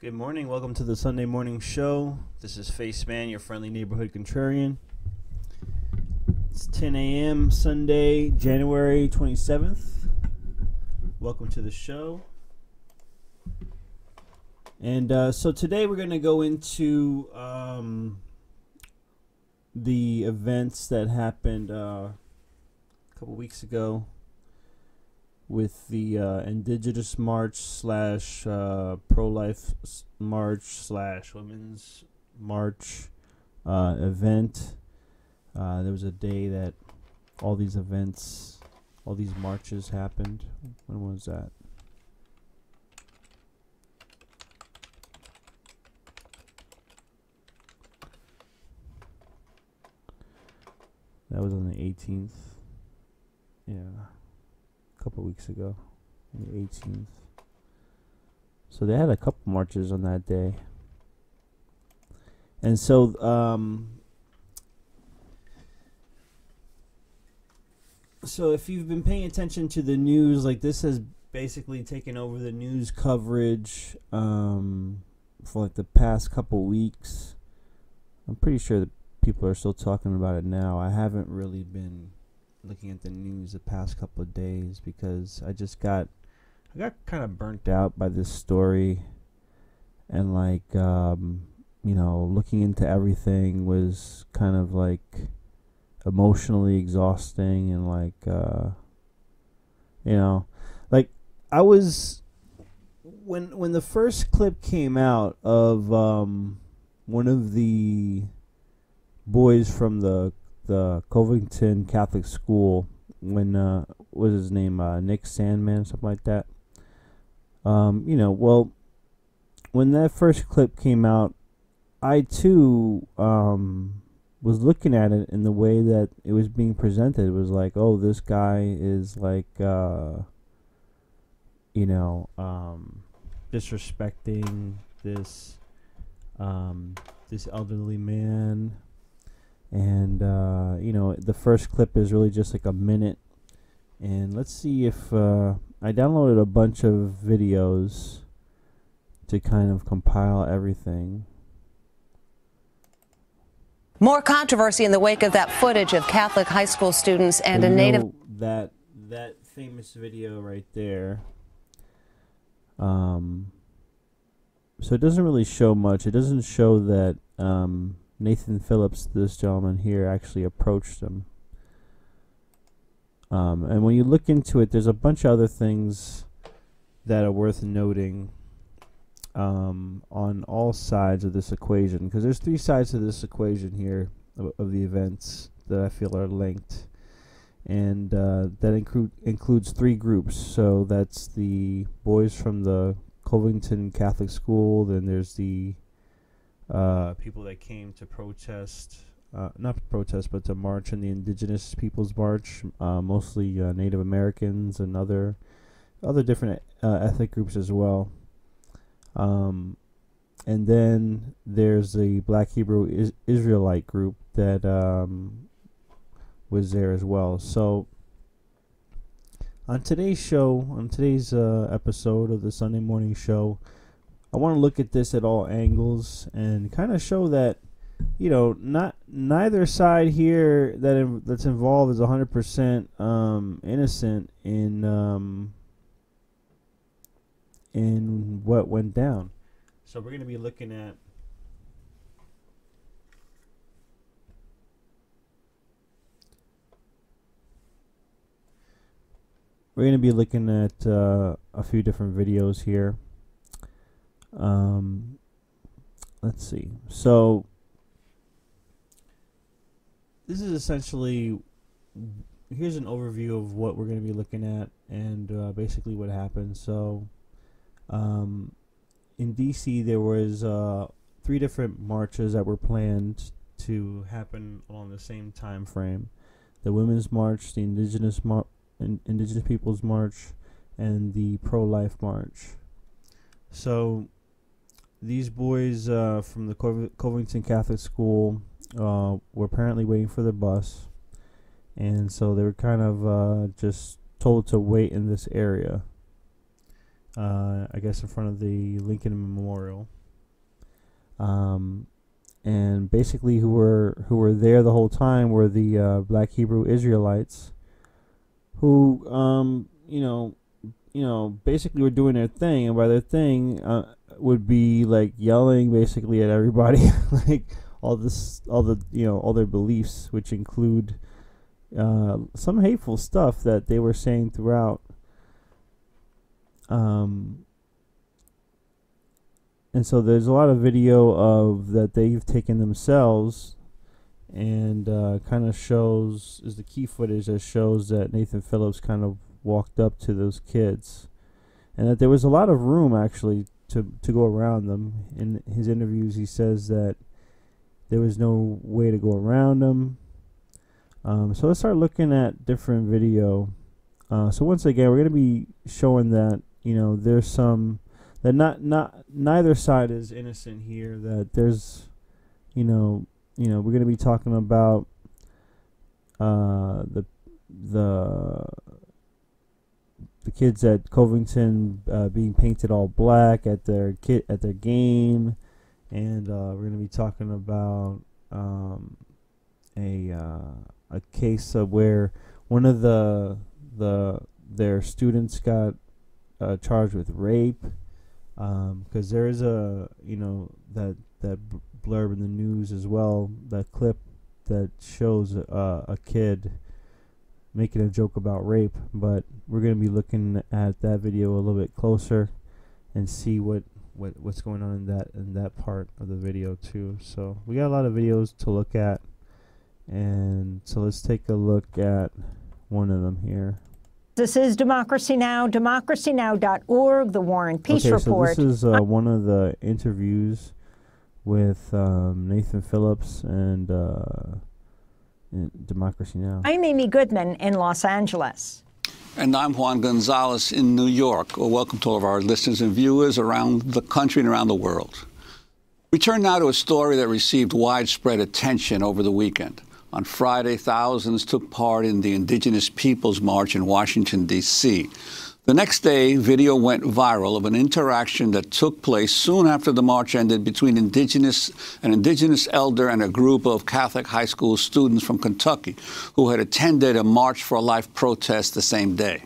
Good morning. Welcome to the Sunday morning show. This is Face Man, your friendly neighborhood contrarian. It's 10 a.m. Sunday, January 27th. Welcome to the show. And so today we're going to go into the events that happened a couple weeks ago with the Indigenous march / pro-life march / women's march event. There was a day that all these marches happened. When was that? That was on the 18th. Yeah. Couple weeks ago, on the 18th. So they had a couple marches on that day. And so so if you've been paying attention to the news, like, this has basically taken over the news coverage for like the past couple weeks. I'm pretty sure that people are still talking about it now. I haven't really been looking at the news the past couple of days because I got kind of burnt out by this story, and like looking into everything was kind of like emotionally exhausting, and like like I was when the first clip came out of one of the boys from the Covington Catholic School, when what was his name, Nick Sandman, something like that. Well, when that first clip came out, I too was looking at it in the way that it was being presented. It was like, oh, this guy is like disrespecting this elderly man. And the first clip is really just like a minute. And let's see if I downloaded a bunch of videos to kind of compile everything. More controversy in the wake of that footage of Catholic high school students and a native. That famous video right there. So it doesn't really show much. It doesn't show that Nathan Phillips, this gentleman here, actually approached him. And when you look into it, there's a bunch of other things that are worth noting on all sides of this equation, because there's three sides to this equation here of the events that I feel are linked, and that includes three groups. So that's the boys from the Covington Catholic School, then there's the people that came to protest, not protest, but to march in the Indigenous Peoples March, mostly Native Americans and other different ethnic groups as well. And then there's the Black Hebrew Israelite group that was there as well. So on today's episode of the Sunday morning show, I want to look at this at all angles and kind of show that, neither side here that's involved is 100% innocent in what went down. So we're going to be looking at a few different videos here. Let's see. So this is essentially, here's an overview of what we're going to be looking at and basically what happened. So in DC, there was 3 different marches that were planned to happen along the same time frame: the Women's March, the Indigenous Peoples March, and the Pro-Life March. So these boys from the Covington Catholic School were apparently waiting for the bus, and so they were kind of just told to wait in this area. I guess in front of the Lincoln Memorial. And basically who were there the whole time were the Black Hebrew Israelites, who basically were doing their thing, and by their thing would be like yelling basically at everybody, like all their beliefs, which include some hateful stuff that they were saying throughout. And so there's a lot of video of that they've taken themselves, and kind of shows is the key footage that shows that Nathan Phillips kind of walked up to those kids, and that there was a lot of room actually to go around them. In his interviews, he says that there was no way to go around them. So let's start looking at different video. So once again, we're going to be showing that there's some that neither side is innocent here. That there's we're going to be talking about the kids at Covington being painted all black at their game, and we're going to be talking about a case of where one of their students got charged with rape, because there is that blurb in the news as well, that clip that shows a kid making a joke about rape. But we're going to be looking at that video a little bit closer and see what's going on in that part of the video too. So we got a lot of videos to look at, and so let's take a look at one of them here. This is Democracy Now!, democracynow.org, the War and Peace Report. So this is one of the interviews with Nathan Phillips and Democracy Now! I'm Amy Goodman in Los Angeles. And I'm Juan Gonzalez in New York. Well, welcome to all of our listeners and viewers around the country and around the world. We turn now to a story that received widespread attention over the weekend. On Friday, thousands took part in the Indigenous Peoples March in Washington, D.C. The next day, video went viral of an interaction that took place soon after the march ended between an Indigenous elder and a group of Catholic high school students from Kentucky who had attended a March for Life protest the same day.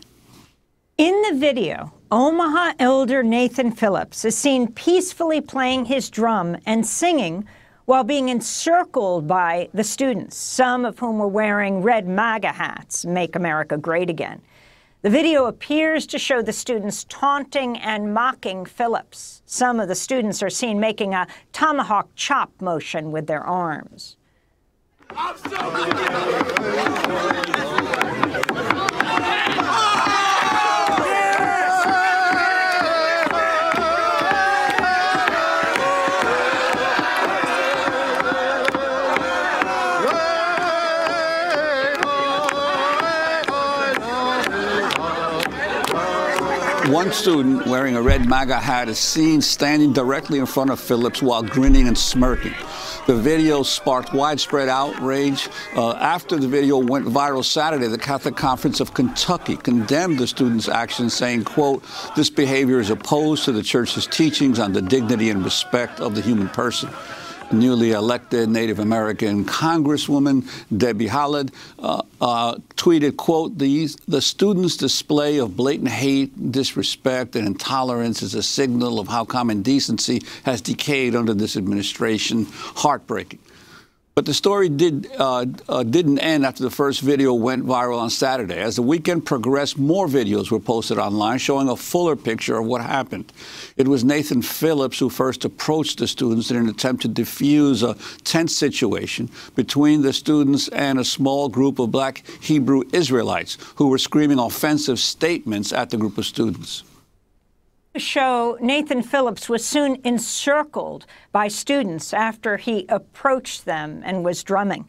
In the video, Omaha elder Nathan Phillips is seen peacefully playing his drum and singing while being encircled by the students, some of whom were wearing red MAGA hats, Make America Great Again. The video appears to show the students taunting and mocking Phillips. Some of the students are seen making a tomahawk chop motion with their arms. One student wearing a red MAGA hat is seen standing directly in front of Phillips while grinning and smirking. The video sparked widespread outrage. After the video went viral Saturday, the Catholic Conference of Kentucky condemned the student's actions, saying, quote, "This behavior is opposed to the church's teachings on the dignity and respect of the human person." Newly elected Native American Congresswoman Debbie Hallett tweeted, quote, the students' display of blatant hate, disrespect, and intolerance is a signal of how common decency has decayed under this administration. Heartbreaking. But the story didn't end after the first video went viral on Saturday. As the weekend progressed, more videos were posted online showing a fuller picture of what happened. It was Nathan Phillips who first approached the students in an attempt to defuse a tense situation between the students and a small group of Black Hebrew Israelites who were screaming offensive statements at the group of students. Show Nathan Phillips was soon encircled by students after he approached them and was drumming.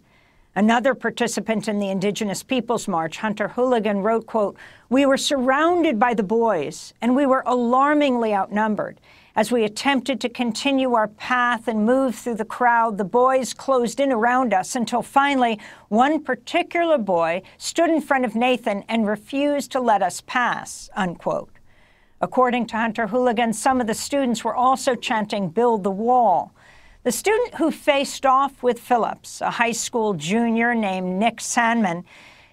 Another participant in the Indigenous Peoples March, Hunter Hooligan, wrote, quote, "We were surrounded by the boys and we were alarmingly outnumbered. As we attempted to continue our path and move through the crowd, the boys closed in around us until finally one particular boy stood in front of Nathan and refused to let us pass," unquote. According to Hunter Hooligan, some of the students were also chanting, "Build the wall." The student who faced off with Phillips, a high school junior named Nick Sandman,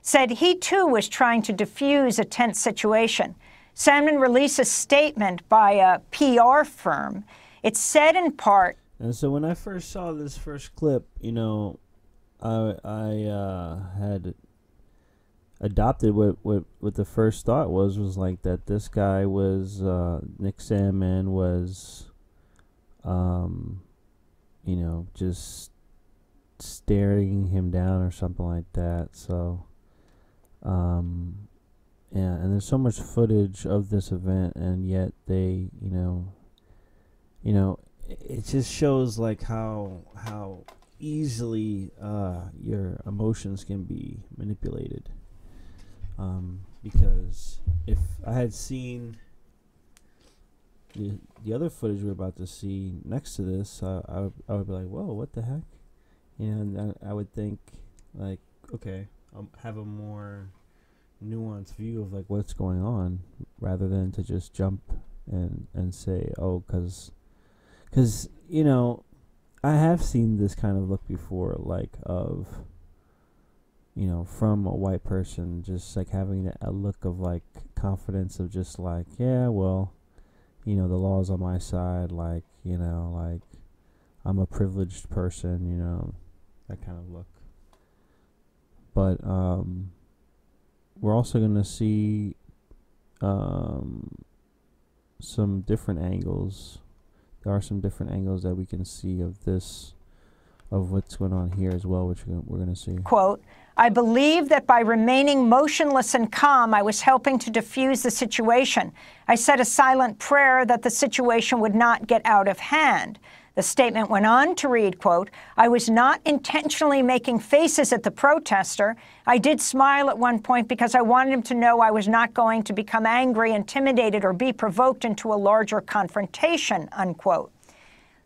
said he too was trying to defuse a tense situation. Sandman released a statement by a PR firm. It said in part, and so when I first saw this first clip, you know, I had adopted what the first thought was like that this guy was Nick Sandman was you know, just staring him down or something like that. So yeah, and there's so much footage of this event, and yet they, you know, it just shows like how easily your emotions can be manipulated. Because if I had seen the other footage we're about to see next to this, I would be like, whoa, what the heck? You know, and I would think like, okay, I'll have a more nuanced view of like what's going on, rather than to just jump and say, oh, because you know, I have seen this kind of look before, like of, you know, from a white person, just like having a look of like confidence of just like, yeah, well, you know, the law's on my side, like, you know, like I'm a privileged person, you know, that kind of look. But we're also going to see some different angles. There are some different angles that we can see of this, of what's going on here as well, which we're going to see. Quote, "I believe that by remaining motionless and calm, I was helping to diffuse the situation. I said a silent prayer that the situation would not get out of hand." The statement went on to read, quote, "I was not intentionally making faces at the protester. I did smile at one point because I wanted him to know I was not going to become angry, intimidated, or be provoked into a larger confrontation," unquote.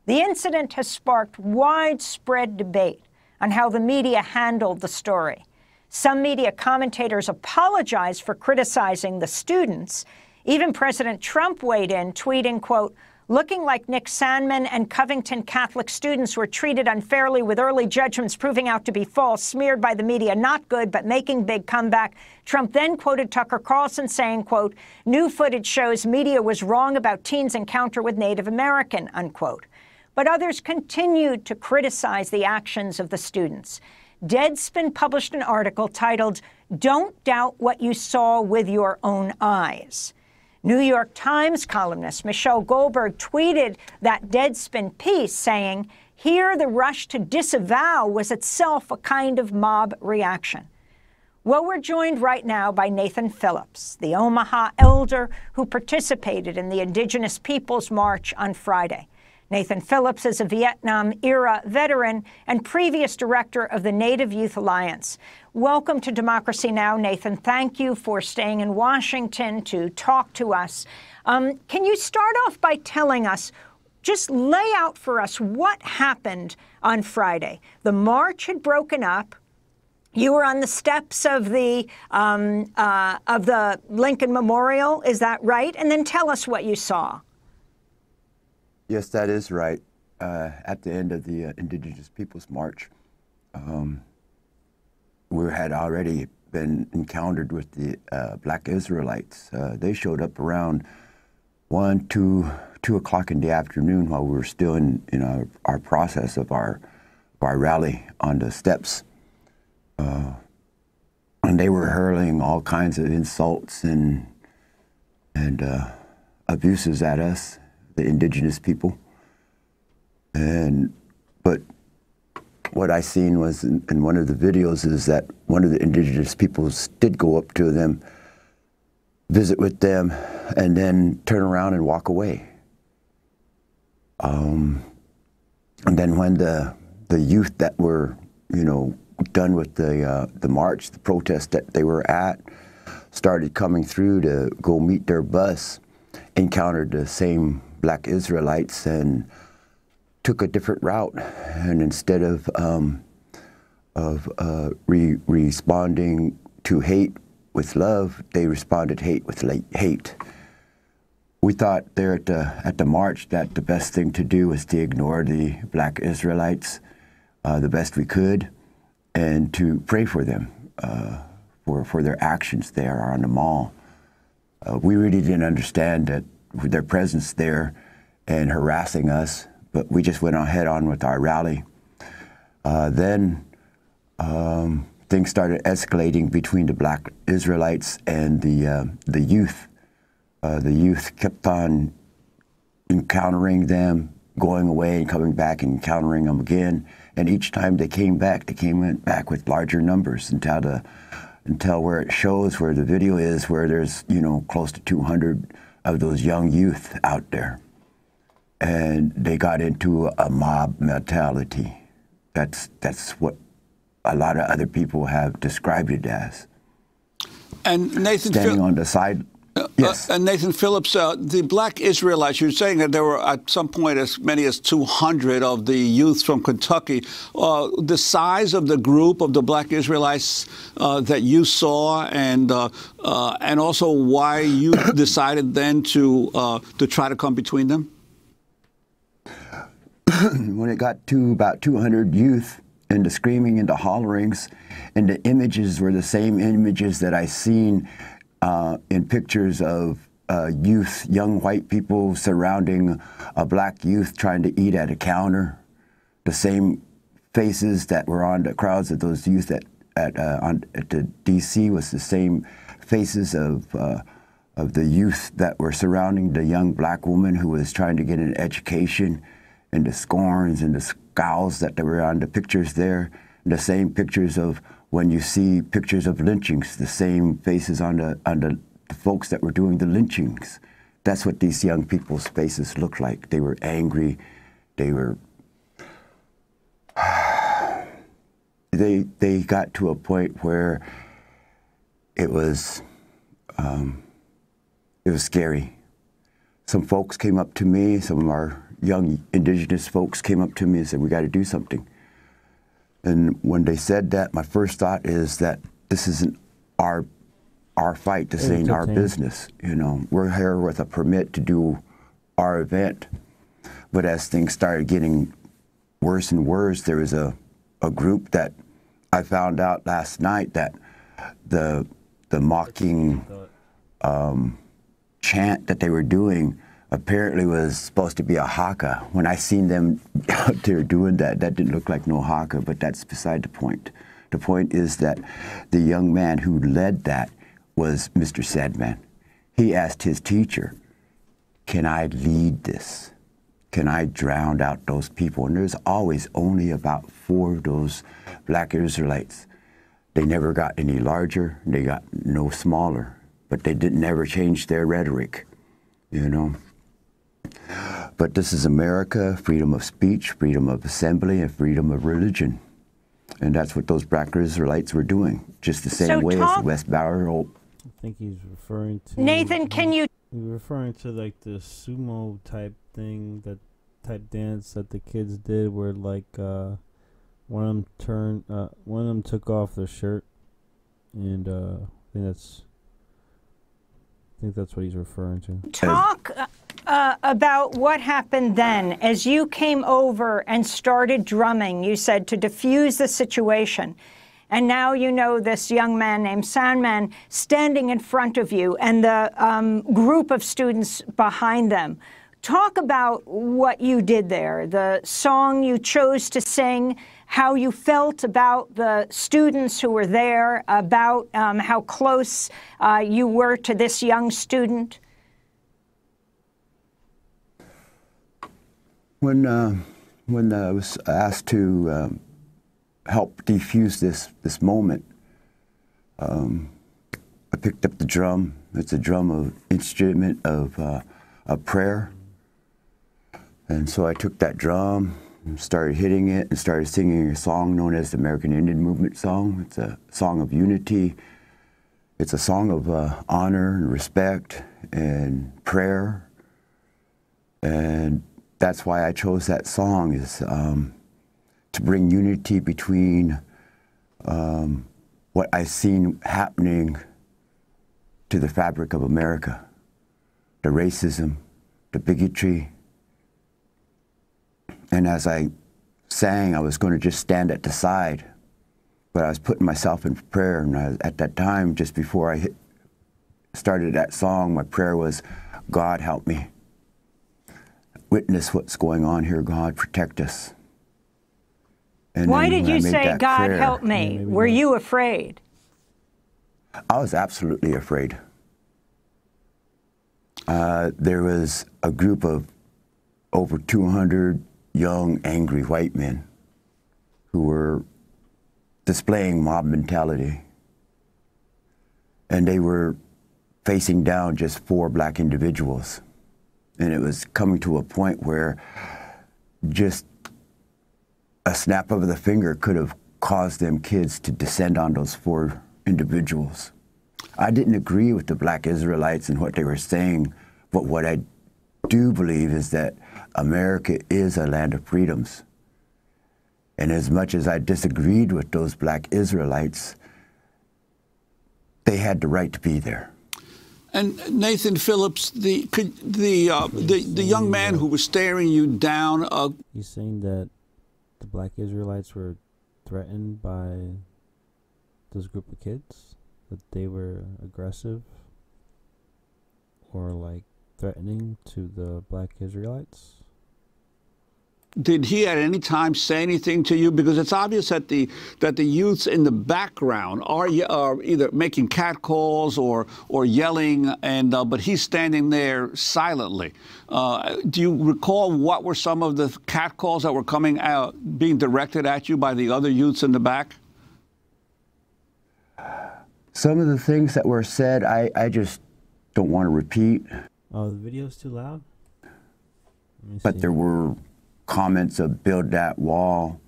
The incident has sparked widespread debate on how the media handled the story. Some media commentators apologized for criticizing the students. Even President Trump weighed in, tweeting, quote, "Looking like Nick Sandman and Covington Catholic students were treated unfairly with early judgments proving out to be false, smeared by the media, not good, but making big comeback." Trump then quoted Tucker Carlson saying, quote, "New footage shows media was wrong about teens' encounter with Native American," unquote. But others continued to criticize the actions of the students. Deadspin published an article titled, "Don't Doubt What You Saw with Your Own Eyes." New York Times columnist Michelle Goldberg tweeted that Deadspin piece saying, "Here the rush to disavow was itself a kind of mob reaction." Well, we're joined right now by Nathan Phillips, the Omaha elder who participated in the Indigenous Peoples March on Friday. Nathan Phillips is a Vietnam-era veteran and previous director of the Native Youth Alliance. Welcome to Democracy Now!, Nathan. Thank you for staying in Washington to talk to us. Can you start off by telling us, just lay out for us what happened on Friday? The march had broken up. You were on the steps of the Lincoln Memorial, is that right? And then tell us what you saw. Yes, that is right. At the end of the Indigenous Peoples March, we had already been encountered with the Black Israelites. They showed up around 2 o'clock in the afternoon while we were still in our process of our rally on the steps. And they were hurling all kinds of insults and abuses at us, the Indigenous people. But what I seen was in one of the videos is that one of the Indigenous peoples did go up to them, visit with them, and then turn around and walk away. And then when the youth that were, done with the march, the protest that they were at, started coming through to go meet their bus, encountered the same Black Israelites and took a different route. And instead of responding to hate with love, they responded hate with hate. we thought there at the march that the best thing to do was to ignore the black Israelites the best we could, and to pray for them for their actions there on the mall. We really didn't understand that their presence there and harassing us, but we just went ahead on with our rally. Then things started escalating between the black Israelites and the youth. The youth kept on encountering them, going away and coming back and encountering them again. And each time they came back with larger numbers until where it shows, where the video is, where there's, you know, close to 200 of those young youth out there. And they got into a mob mentality. That's what a lot of other people have described it as. And Nathan, standing on the side. Yes. And Nathan Phillips, the black Israelites, you're saying that there were at some point as many as 200 of the youth from Kentucky. The size of the group of the black Israelites that you saw, and also why you decided then to try to come between them? When it got to about 200 youth, and the screaming and the hollerings, and the images were the same images that I seen in pictures of youth, young white people surrounding a black youth trying to eat at a counter. The same faces that were on the crowds of those youth at the D.C. was the same faces of the youth that were surrounding the young black woman who was trying to get an education, and the scorns and the scowls that were on the pictures there. The same pictures of when you see pictures of lynchings, the same faces on the folks that were doing the lynchings. That's what these young people's faces looked like. They were angry. They were. They got to a point where it was scary. Some folks came up to me. Some of our young Indigenous folks came up to me and said, "We got to do something." And when they said that, my first thought is that this isn't our fight. This ain't our business. You know, we're here with a permit to do our event. But as things started getting worse and worse, there was a group that I found out last night that the mocking chant that they were doing apparently was supposed to be a haka. When I seen them out there doing that, that didn't look like no haka, but that's beside the point. The point is that the young man who led that was Mr. Sedman. He asked his teacher, "Can I lead this? Can I drown out those people?" And there's always only about 4 of those black Israelites. They never got any larger, they got no smaller, but they didn't never change their rhetoric, you know. But this is America, freedom of speech, freedom of assembly, and freedom of religion. And that's what those black Israelites were doing, just the same way as the West Barrow. I think he's referring to... Nathan, can you... He's referring to like the sumo type thing, that type dance that the kids did where like one of them took off their shirt, and I think that's what he's referring to. Talk about what happened then as you came over and started drumming. You said to diffuse the situation. And now you know this young man named Sandman standing in front of you and the group of students behind them. Talk about what you did there, the song you chose to sing, how you felt about the students who were there, about how close you were to this young student. When I was asked to help defuse this moment, I picked up the drum. It's a instrument of prayer. And so I took that drum and started hitting it and started singing a song known as the American Indian Movement song. It's a song of unity. It's a song of honor and respect and prayer. And that's why I chose that song, is to bring unity between what I've seen happening to the fabric of America. the racism, the bigotry. And as I sang, I was going to just stand at the side, but I was putting myself in prayer. And at that time, just before I started that song, my prayer was, God, help me. Witness what's going on here, God, protect us. And why did you say, God, help me? Were you afraid? I was absolutely afraid. There was a group of over 200 young, angry white men who were displaying mob mentality. And they were facing down just 4 black individuals. And it was coming to a point where just a snap of the finger could have caused them kids to descend on those 4 individuals. I didn't agree with the black Israelites and what they were saying, but what I do believe is that America is a land of freedoms. And as much as I disagreed with those black Israelites, they had the right to be there. And Nathan Phillips, the young man who was staring you down. He's saying that the black Israelites were threatened by this group of kids, that they were aggressive or like threatening to the black Israelites. Did he at any time say anything to you? Because it's obvious that the youths in the background are either making catcalls or yelling, and but he's standing there silently. Do you recall what were some of the catcalls that were coming out, being directed at you by the other youths in the back? Some of the things that were said, I just don't want to repeat. Oh, the video's too loud? But there were comments of build that wall.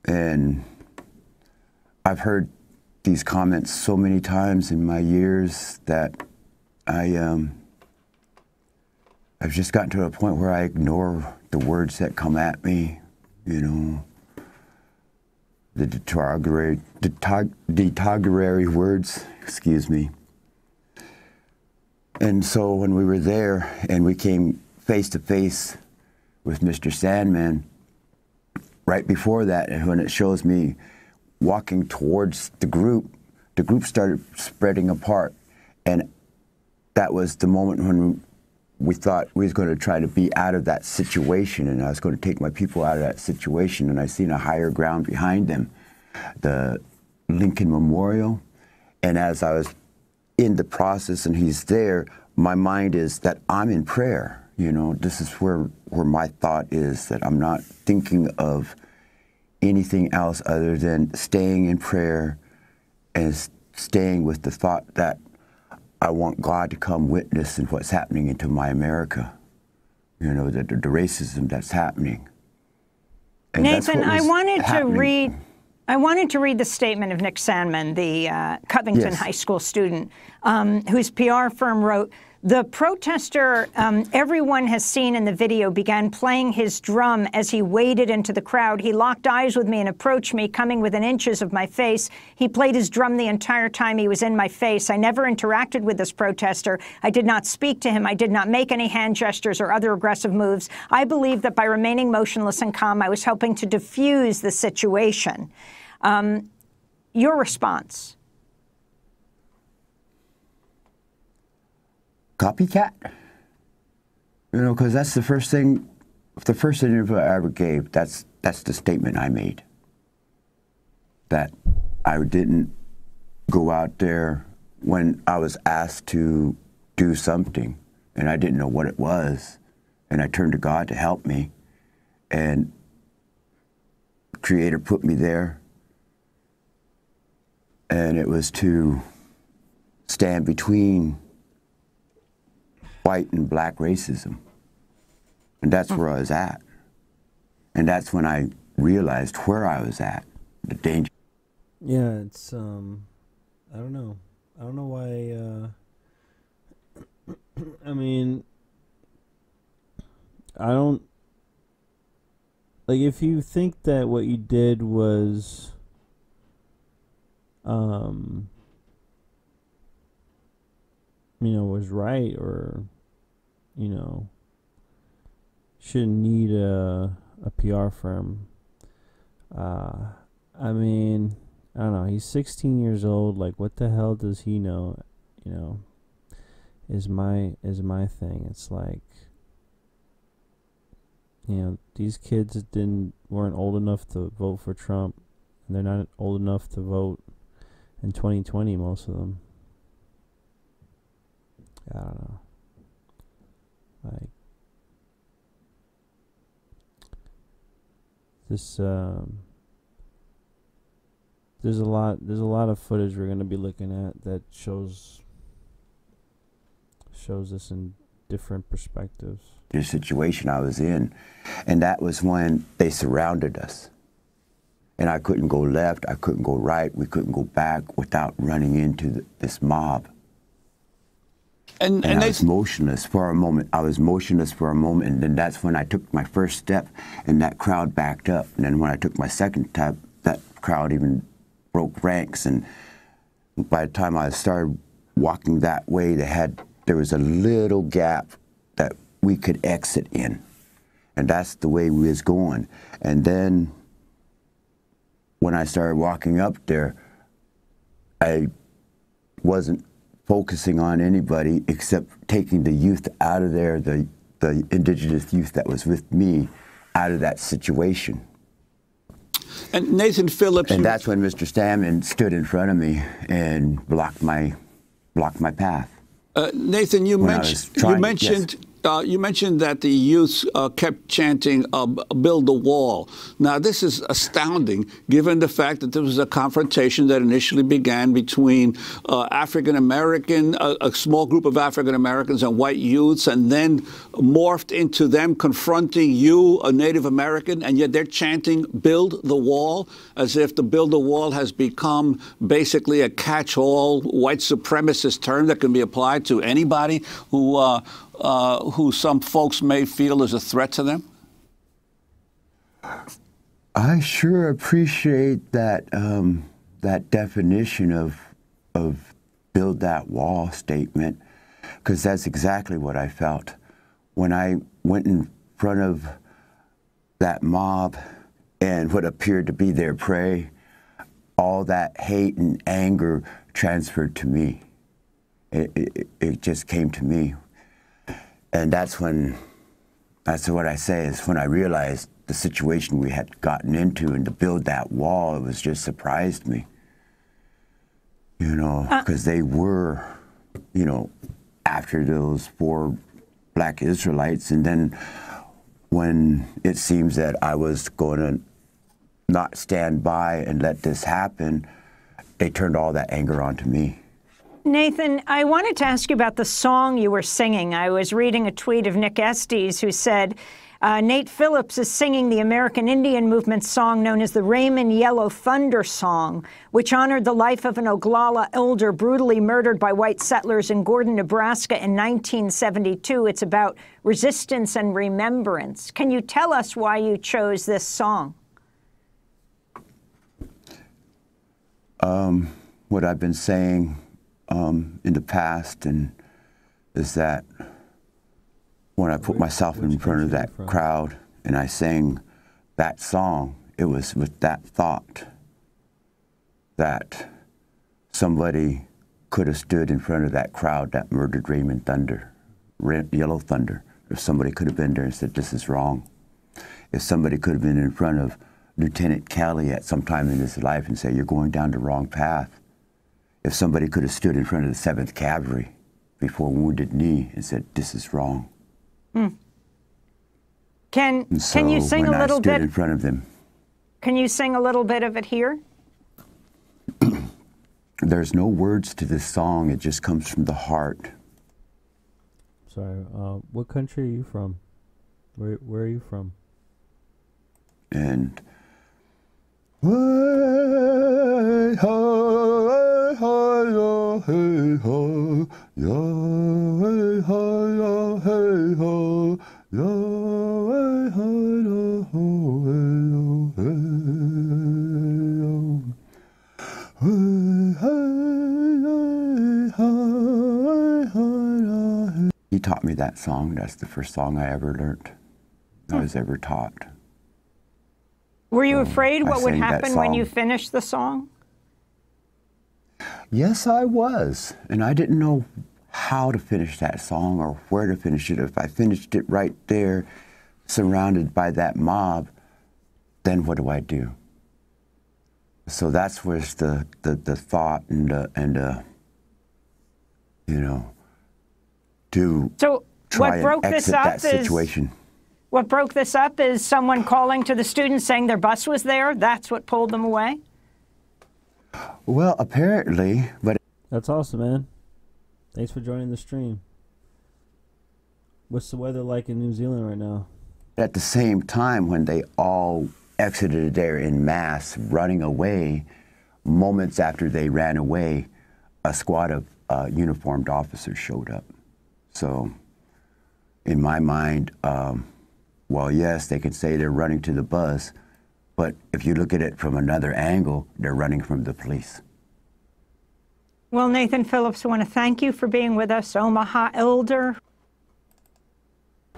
And I've heard these comments so many times in my years that I've just gotten to a point where I ignore the words that come at me, you know, the derogatory words, excuse me. And so when we were there and we came face to face with Mr. Sandman, right before that, and when it shows me walking towards the group started spreading apart. And that was the moment when we thought we was going to try to be out of that situation, and I was going to take my people out of that situation. And I seen a higher ground behind them, the Lincoln Memorial. And as I was in the process and he's there, my mind is that I'm in prayer. You know, this is where my thought is, that I'm not thinking of anything else other than staying in prayer and staying with the thought that I want God to come witness in what's happening into my America. You know, the racism that's happening. And Nathan, I wanted to read the statement of Nick Sandman, the Covington High School student, whose PR firm wrote, "The protester everyone has seen in the video began playing his drum as he waded into the crowd. He locked eyes with me and approached me, coming within inches of my face. He played his drum the entire time he was in my face. I never interacted with this protester. I did not speak to him. I did not make any hand gestures or other aggressive moves. I believe that by remaining motionless and calm, I was helping to diffuse the situation." Your response? Copycat? You know, because that's the first interview I ever gave, that's the statement I made. That I didn't go out there when I was asked to do something, and I didn't know what it was, and I turned to God to help me, and the Creator put me there, and it was to stand between white and black racism. And that's where I was at. And that's when I realized where I was at, the danger. Yeah, it's, I don't know. I don't know why, I mean, I don't, like, if you think that what you did was, was right, or, shouldn't need a PR firm. I mean, I don't know. He's 16 years old. Like, what the hell does he know? Is my thing. It's like, these kids weren't old enough to vote for Trump, and they're not old enough to vote in 2020. Most of them. I don't know. Like, this. There's a lot of footage we're gonna be looking at that shows us in different perspectives. The situation I was in, and that was when they surrounded us, and I couldn't go left, I couldn't go right, we couldn't go back without running into this mob. And I was motionless for a moment. And then that's when I took my first step, and that crowd backed up. And then when I took my second step, that crowd even broke ranks. And by the time I started walking that way, there was a little gap that we could exit in. And that's the way we was going. And then when I started walking up there, I wasn't focusing on anybody except taking the youth out of there, the indigenous youth that was with me, out of that situation. And Nathan Phillips... And that's when Mr. Stammen stood in front of me and blocked my path. Nathan, you mentioned that the youth kept chanting, build the wall. Now, this is astounding, given the fact that there was a confrontation that initially began between African-American, a small group of African-Americans and white youths, and then morphed into them confronting you, a Native American, and yet they're chanting, build the wall, as if the build the wall has become basically a catch-all white supremacist term that can be applied to anybody who some folks may feel is a threat to them? I sure appreciate that that definition of build that wall statement, because that's exactly what I felt when I went in front of that mob and what appeared to be their prey. All that hate and anger transferred to me. It just came to me. And that's what I say is when I realized the situation we had gotten into, and to build that wall, it was just surprised me. Because they were, after those 4 black Israelites. And then when it seems that I was going to not stand by and let this happen, they turned all that anger onto me. Nathan, I wanted to ask you about the song you were singing. I was reading a tweet of Nick Estes, who said, Nate Phillips is singing the American Indian Movement song known as the Raymond Yellow Thunder Song, which honored the life of an Oglala elder brutally murdered by white settlers in Gordon, Nebraska in 1972. It's about resistance and remembrance. Can you tell us why you chose this song? What I've been saying in the past, and is that when I put myself in front of that crowd and I sang that song, it was with that thought that somebody could have stood in front of that crowd that murdered Raymond Yellow Thunder. If somebody could have been there and said, this is wrong. If somebody could have been in front of Lieutenant Kelly at some time in his life and said, you're going down the wrong path. If somebody could have stood in front of the 7th Cavalry before Wounded Knee and said, this is wrong. Can you sing a little bit in front of them? Can you sing a little bit of it here? There's no words to this song. It just comes from the heart. Sorry, what country are you from? Where are you from? And taught me that song. That's the first song I ever learned. I was ever taught. Were you afraid what would sang that happen when song. you finished the song? Yes, I was. And I didn't know how to finish that song or where to finish it. If I finished it right there, surrounded by that mob, then what do I do? So that's where the thought and you know, to So try what broke and this exit up that is situation. what broke this up is someone calling to the students saying their bus was there. That's what pulled them away. Well, apparently, but That's awesome, man. Thanks for joining the stream. What's the weather like in New Zealand right now? at the same time, when they all exited there in mass, running away, moments after they ran away, a squad of uniformed officers showed up. So, in my mind, well, yes, they could say they're running to the bus, but if you look at it from another angle, they're running from the police. Well, Nathan Phillips, I want to thank you for being with us, Omaha elder.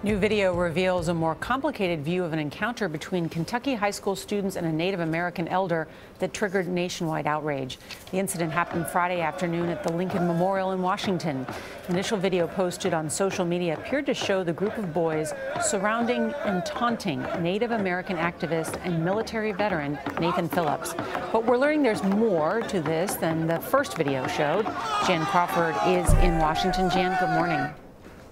New video reveals a more complicated view of an encounter between Kentucky high school students and a Native American elder that triggered nationwide outrage. The incident happened Friday afternoon at the Lincoln Memorial in Washington. Initial video posted on social media appeared to show the group of boys surrounding and taunting Native American activist and military veteran Nathan Phillips. But we're learning there's more to this than the first video showed. Jan Crawford is in Washington. Jan, good morning.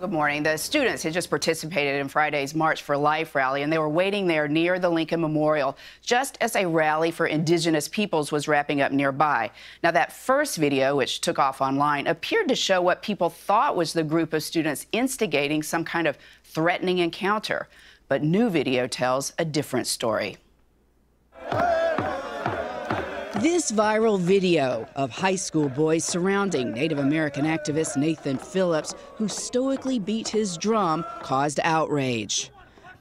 Good morning. The students had just participated in Friday's March for Life rally, and they were waiting there near the Lincoln Memorial just as a rally for Indigenous peoples was wrapping up nearby. Now, that first video, which took off online, appeared to show what people thought was the group of students instigating some kind of threatening encounter. But new video tells a different story. This viral video of high school boys surrounding Native American activist Nathan Phillips, who stoically beat his drum, caused outrage.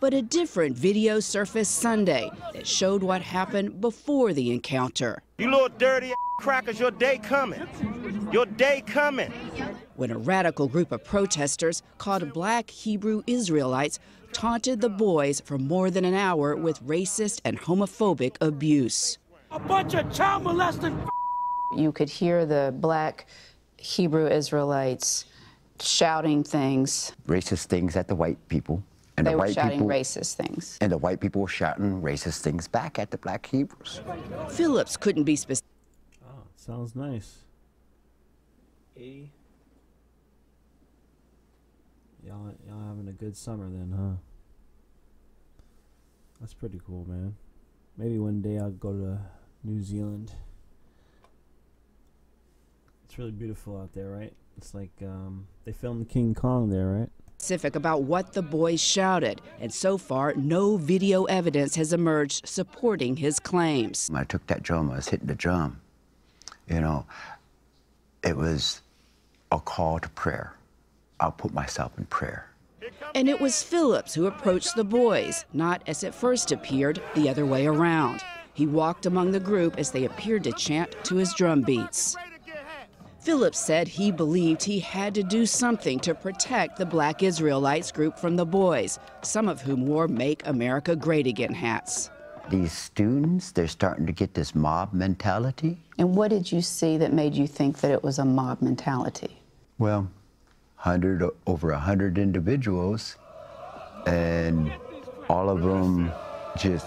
But a different video surfaced Sunday that showed what happened before the encounter. You little dirty crackers, your day coming. Your day coming. When a radical group of protesters called Black Hebrew Israelites taunted the boys for more than an hour with racist and homophobic abuse. A bunch of child molesting. You could hear the Black Hebrew Israelites shouting things. Racist things at the white people. And They the were white shouting people, racist things. And the white people were shouting racist things back at the Black Hebrews. Phillips couldn't be specific. Oh, sounds nice. 80. Y'all having a good summer then, huh? That's pretty cool, man. Maybe one day I'll go to New Zealand. It's really beautiful out there, right? It's like they filmed King Kong there, right? Specific about what the boys shouted, and so far no video evidence has emerged supporting his claims. When I took that drum, I was hitting the drum. You know, it was a call to prayer. I'll put myself in prayer. And it was Phillips who approached the boys, not as it first appeared, the other way around. He walked among the group as they appeared to chant to his drum beats. Phillips said he believed he had to do something to protect the Black Israelites group from the boys, some of whom wore Make America Great Again hats. These students, they're starting to get this mob mentality. And what did you see that made you think that it was a mob mentality? Well, over 100 individuals, and all of them just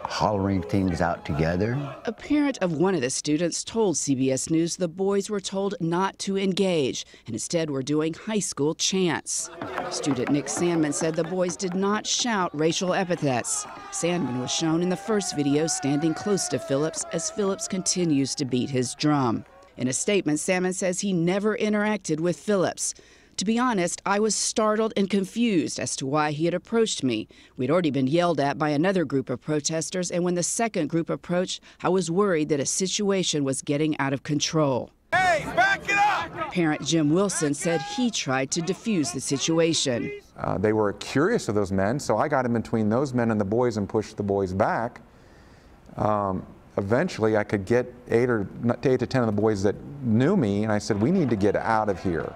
hollering things out together. A parent of one of the students told CBS News the boys were told not to engage and instead were doing high school chants. Student Nick Sandman said the boys did not shout racial epithets. Sandman was shown in the first video standing close to Phillips as Phillips continues to beat his drum. In a statement, Sandman says he never interacted with Phillips. To be honest, I was startled and confused as to why he had approached me. We'd already been yelled at by another group of protesters, and when the second group approached, I was worried that a situation was getting out of control. Hey, back it up! Parent Jim Wilson said he tried to defuse the situation. They were curious of those men, so I got in between those men and the boys and pushed the boys back. Eventually, I could get 8 to 10 of the boys that knew me, and I said, we need to get out of here.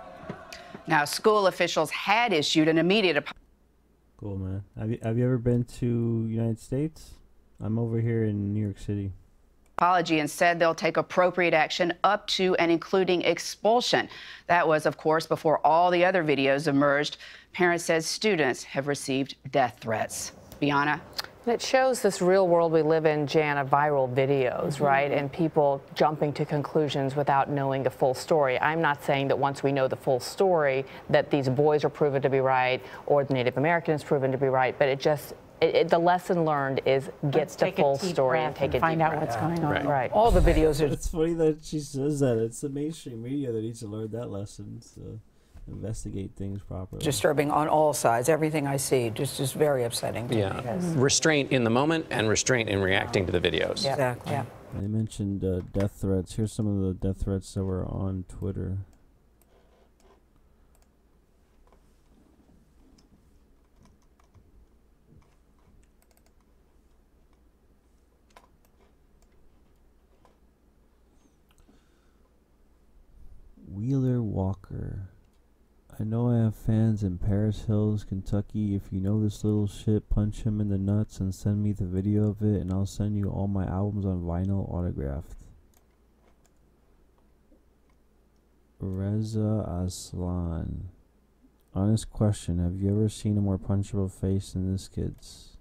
Now, school officials had issued an immediate apology. Cool, man. Have you ever been to United States? I'm over here in New York City. And said they'll take appropriate action up to and including expulsion. That was, of course, before all the other videos emerged. Parents said students have received death threats. Bianna? It shows this real world we live in, Jan, of viral videos, right? And people jumping to conclusions without knowing the full story. I'm not saying that once we know the full story that these boys are proven to be right or the Native American is proven to be right, but it just, the lesson learned is get the full story and take a deep breath. Find out what's going on. Right. All the videos are... It's funny that she says that. It's the mainstream media that needs to learn that lesson. So investigate things properly. disturbing on all sides. Everything I see just very upsetting to me. Restraint in the moment and restraint in reacting to the videos. Yeah. Exactly. Yeah. They mentioned death threats. Here's some of the death threats that were on Twitter. Wheeler Walker. I know I have fans in Paris Hills, Kentucky. If you know this little shit, punch him in the nuts and send me the video of it, and I'll send you all my albums on vinyl autographed. Reza Aslan. Honest question, have you ever seen a more punchable face than this kid's?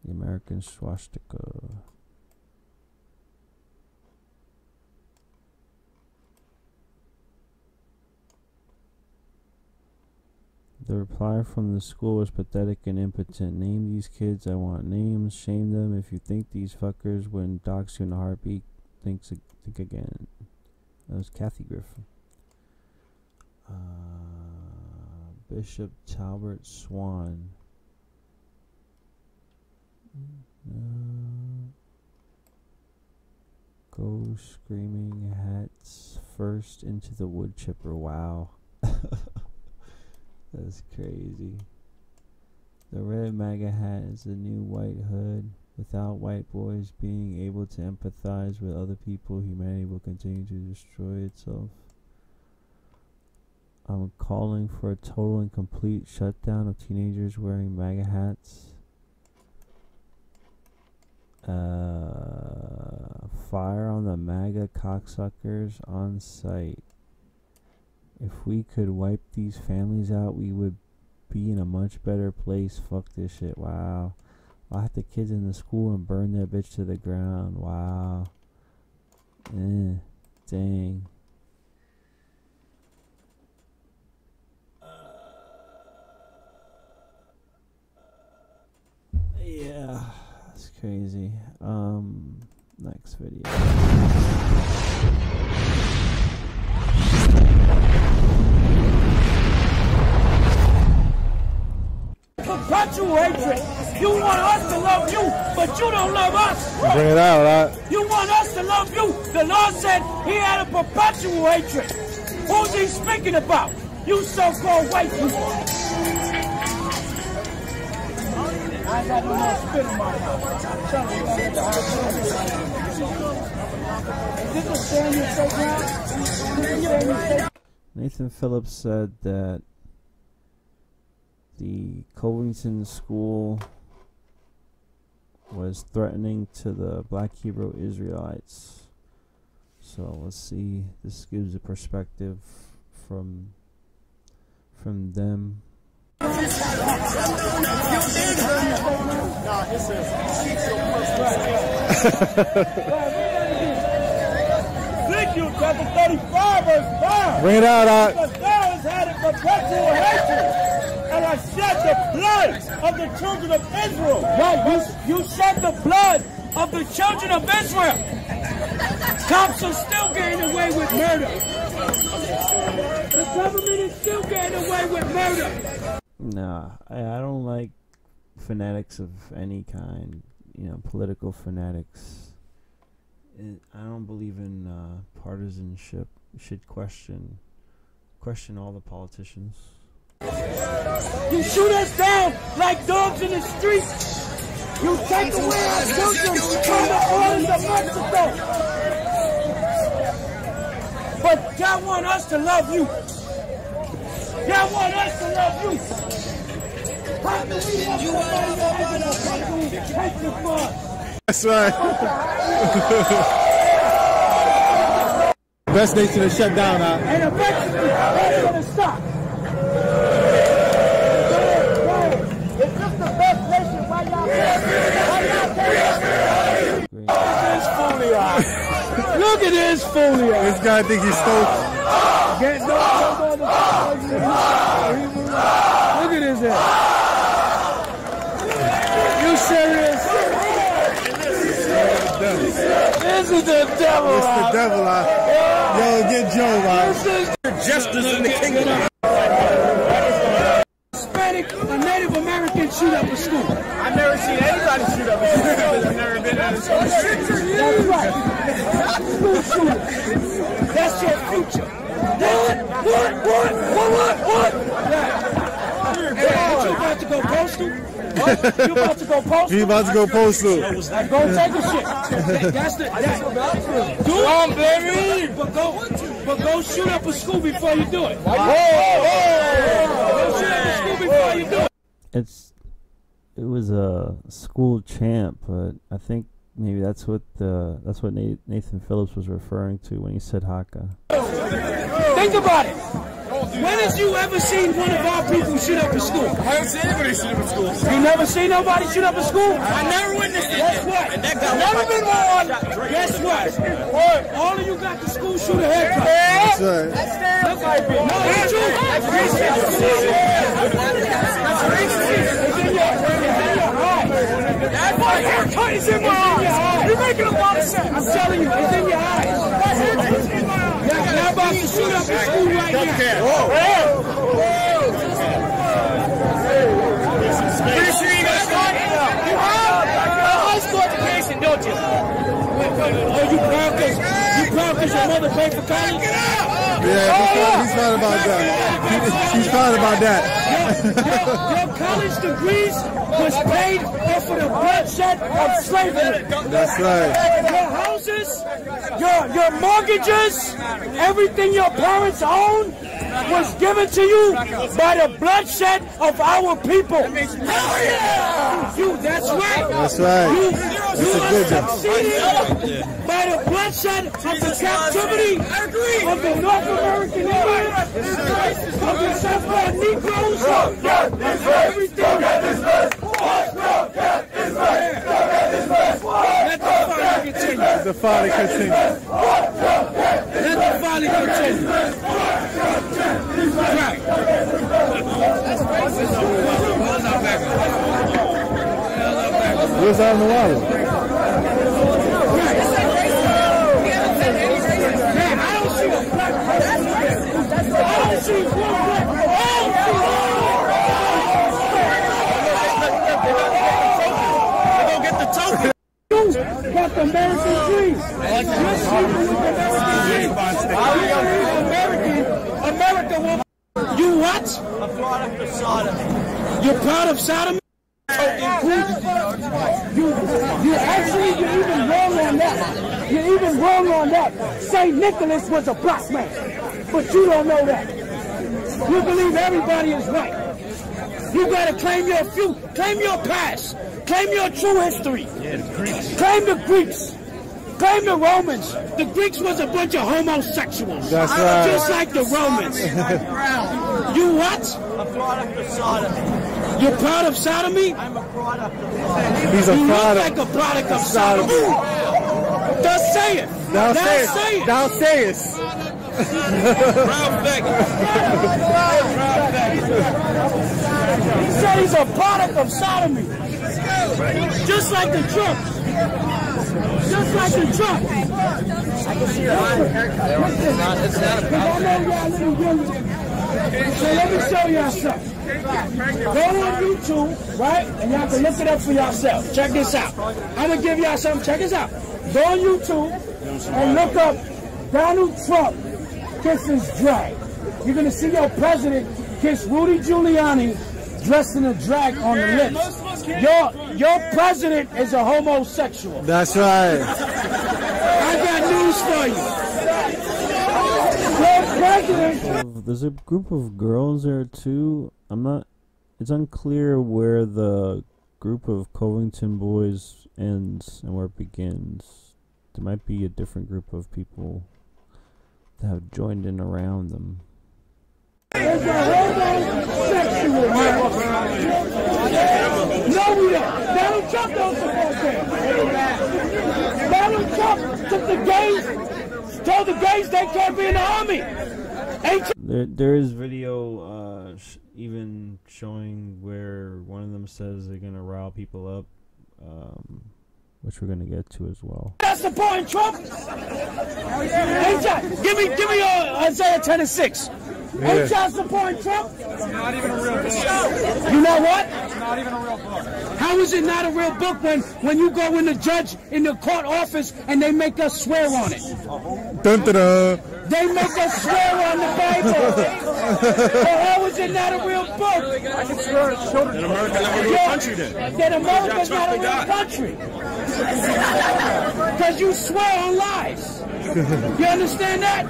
The American swastika. The reply from the school was pathetic and impotent. Name these kids. I want names. Shame them. If you think these fuckers wouldn't dox you in a heartbeat, think again. That was Kathy Griffin. Bishop Talbert Swan. Go screaming hats first into the wood chipper. Wow. That's crazy. The red MAGA hat is the new white hood. Without white boys being able to empathize with other people, humanity will continue to destroy itself. I'm calling for a total and complete shutdown of teenagers wearing MAGA hats. Fire on the MAGA cocksuckers on site. If we could wipe these families out, we would be in a much better place. Fuck this shit. Wow. I'll have the kids in the school and burn that bitch to the ground. Wow. Dang. Yeah. That's crazy. Next video. Perpetual hatred. You want us to love you, but you don't love us. Bring it out, right? You want us to love you. The Lord said he had a perpetual hatred. Who's he speaking about? You so-called white people. I got no more spit in my mouth. Nathan Phillips said that the Covington school was threatening to the Black Hebrew Israelites. So let's see. This gives a perspective from them. Thank you, chapter 35, verse 5. Bring it out, Because thou hast had a perpetual hatred. And I shed the blood of the children of Israel. Right, you shed the blood of the children of Israel. Cops are still getting away with murder. The government is still getting away with murder. Nah, I don't like fanatics of any kind, you know, political fanatics. I don't believe in partisanship. You should question all the politicians. You shoot us down like dogs in the streets. You take away our children from the orders of Mexico. But God wants us to love you. Y'all want us to love you. How can we love somebody that hate you for us? That's right. Best nation to shut down, huh? And eventually, that's going to stop. Is this the best nation? Why y'all Look at this foolie. This guy think he's stoked. Look at his head. You serious? This is the devil. It's the devil, huh? Yo, get Joe, man. Justice in the kingdom. Hispanic or Native American shoot up a school. I've never seen anybody shoot up a school because I've never been at a school. That's right. School shooting. That's your future. What? Hey, you about to go postal? What? You about to go postal? He about to go postal. Go take a shit. That's the. Do it, baby. But go shoot up a school before you do it. Go shoot up a school before you do it. It was a school chant, but I think maybe that's what Nathan Phillips was referring to when he said Haka. Think about it. When have you ever seen one of our people shoot up a school? I haven't seen anybody shoot up a school. You never seen nobody shoot up a school? I never witnessed it. Guess what? Never been one. Guess what? All of you got the school shooter haircut. That's right. That's stereotyping. No, it's true. That's racist. That's my haircut is in my eyes. You're making a lot of sense. I'm telling you, it's in your eyes. That haircut's in my eyes. Y'all about to shoot up the school right now. Pretty sure you got started. You have a high school education, don't you? Oh, you proud because your mother paid for college? Yeah, he's proud about that. He's proud about that. Your college degrees was paid off of the bloodshed of slavery. That's right. Your houses, your mortgages, everything your parents own was given to you by the bloodshed of our people. That's right. That's right. You are succeeding by the bloodshed of the captivity of the North American Indians, of the Southwest Negroes, everything. Let the fighting continue. Let the fighting continue. Right. Where's out in the water? I don't see a black person. I don't see one black person. You got the American dream. America will. You what? A product of Sodom. You're proud of Sodom? You're even wrong on that. You're even wrong on that. St. Nicholas was a black man, but you don't know that. You believe everybody is right. You gotta claim your future, claim your past, claim your true history. Claim the Greeks. Claim the Romans. The Greeks was a bunch of homosexuals. That's right. Just like the Romans. You what? A product of Sodom. You're proud of sodomy? I'm a product of Sodom. He's a You look product. like a product of sodomy. Thus say it. Thou say it. Thou sayest. He said he's a product of sodomy. Just like the Trumps. Just like the Trumps. I can see your haircut. It's not a problem. So let me show y'all something. Go on YouTube, right? And y'all can look it up for yourself. Check this out. I'm going to give y'all something. Check this out. Go on YouTube and look up Donald Trump kisses drag. You're going to see your president kiss Rudy Giuliani dressed in a drag on the lips. Your president is a homosexual. That's right. I got news for you. Your president group of girls there too. It's unclear where the group of Covington boys ends and where it begins. There might be a different group of people that have joined in around them. There's a homosexual man. No, we don't. Donald Trump don't support that. Donald Trump took the gays, told the gays they can't be in the army. There is video even showing where one of them says they're gonna rile people up, which we're gonna get to as well. That's supporting Trump. Hey, John, give me Isaiah 10:6. Yeah. Ain't y'all supporting Trump? It's not even a real book. You know what? It's not even a real book. How is it not a real book when you go in the judge in the court office and they make us swear on it? Dun, dun, dun. They make us swear on the Bible. So how is it not a real book? I can swear on children. Then America's not a real country then. Then America's not a real country. Because you swear on lies. You understand that?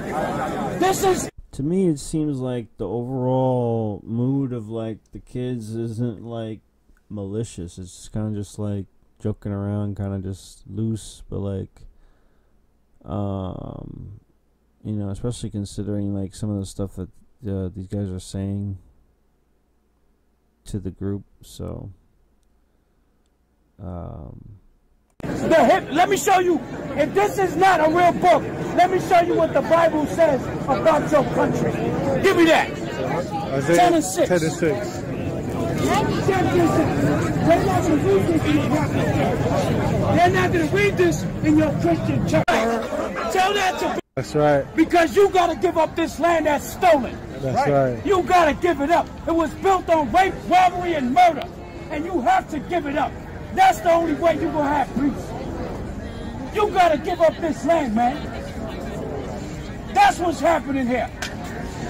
This is... To me, it seems like the overall mood of like the kids isn't like malicious. It's kind of just like joking around, kind of just loose, but like, you know, especially considering like some of the stuff that these guys are saying to the group. So, let me show you. If this is not a real book, let me show you what the Bible says about your country. Give me that. Isaiah 10:6. 10:6. They're not going to read this in your Christian church. Tell that to... That's right. Because you got to give up this land that's stolen. That's right. You got to give it up. It was built on rape, robbery, and murder. And you have to give it up. That's the only way you're going to have peace. You got to give up this land, man. That's what's happening here.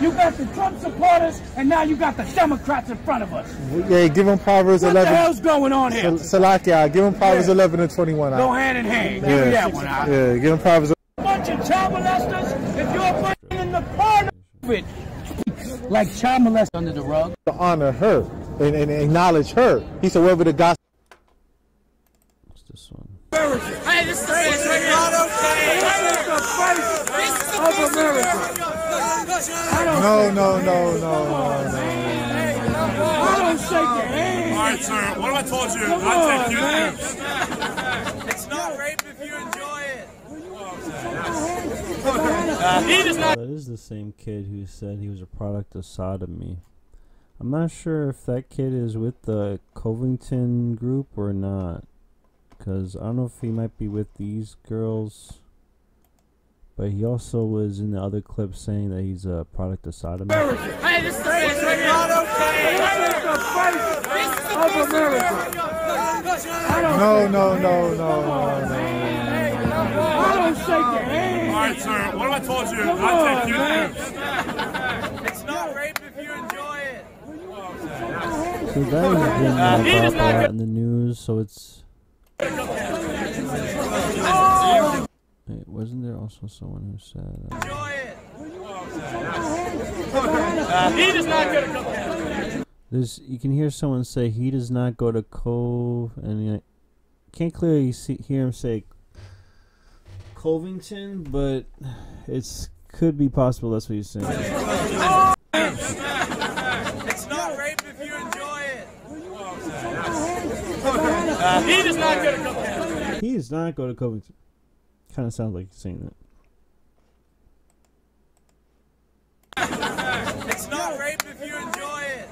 You got the Trump supporters, and now you got the Democrats in front of us. Yeah, give them Proverbs 11. What the hell's going on here? Salakia, give them Proverbs 11 and 21. Go hand in hand. Yeah. Give me that one out. Yeah, give them Proverbs. A bunch of child molesters, if you're bringing the part of it, like child molesters under the rug. To honor her and acknowledge her. He said, wherever the gospel. what's this one? Hey, this is the face right here. This is the face of America. No. I don't shake your hand. All right, sir. What have I told you? I take you. It's not rape if you enjoy it. He does not. That is the same kid who said he was a product of sodomy. I'm not sure if that kid is with the Covington group or not, because I don't know if he might be with these girls. But he also was in the other clip saying that he's a product of sodomy. Hey, this is the face right here. This is the face of America. No. I don't shake your hand. All right, sir. What have I told you? I take you. It's not rape if you enjoy it. So that has been brought up a lot in the news, so it's... Wait, wasn't there also someone who said... Enjoy it. He does not go to Covington. You can hear someone say he does not go to Cove, and you can't clearly hear him say Covington, but it's could be possible that's what he's saying. It's not rape if you enjoy it. He does not go to Covington. He does not go to Covington. Kind of sounds like he's saying that. It's not rape if you enjoy it.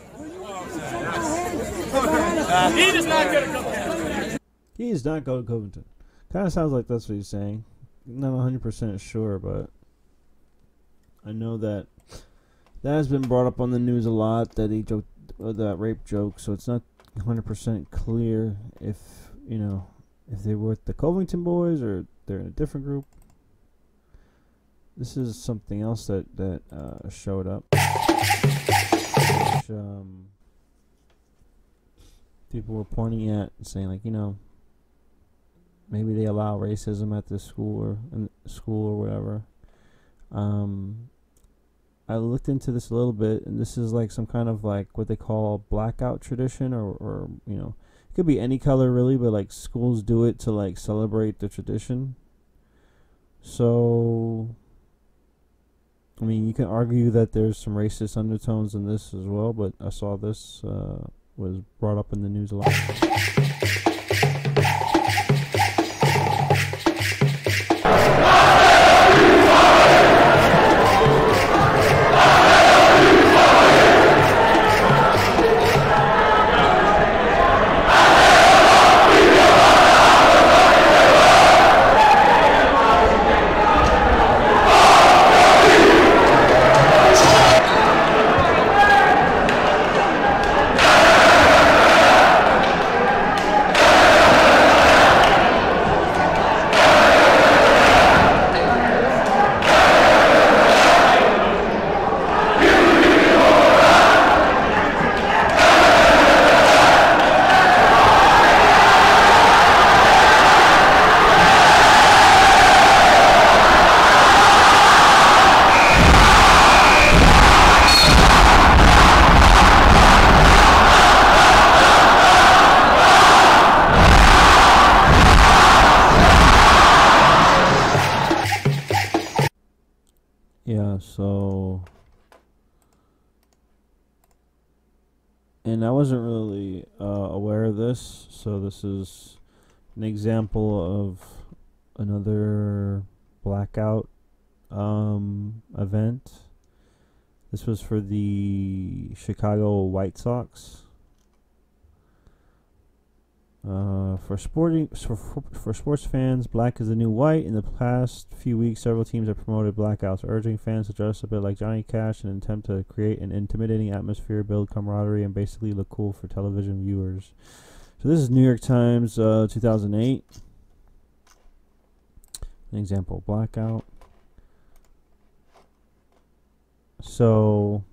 He does not go to Covington. He does not go to Covington. Kind of sounds like that's what he's saying. Not 100% sure, but I know that has been brought up on the news a lot, that he joked that rape joke, so it's not 100% clear if, you know, if they were with the Covington boys or they're in a different group. This is something else that showed up. Which, people were pointing at and saying, like, you know, maybe they allow racism at this school or in school or whatever. I looked into this a little bit, and this is like some kind of like what they call blackout tradition, or you know, it could be any color really, but like schools do it to like celebrate the tradition. So, I mean, you can argue that there's some racist undertones in this as well, but I saw this was brought up in the news a lot. Yeah, so, and I wasn't really aware of this, so this is an example of another blackout event. This was for the Chicago White Sox. For sports fans, black is the new white. In the past few weeks, several teams have promoted blackouts, urging fans to dress a bit like Johnny Cash in an attempt to create an intimidating atmosphere, build camaraderie, and basically look cool for television viewers. So this is New York Times, 2008. An example, blackout. So,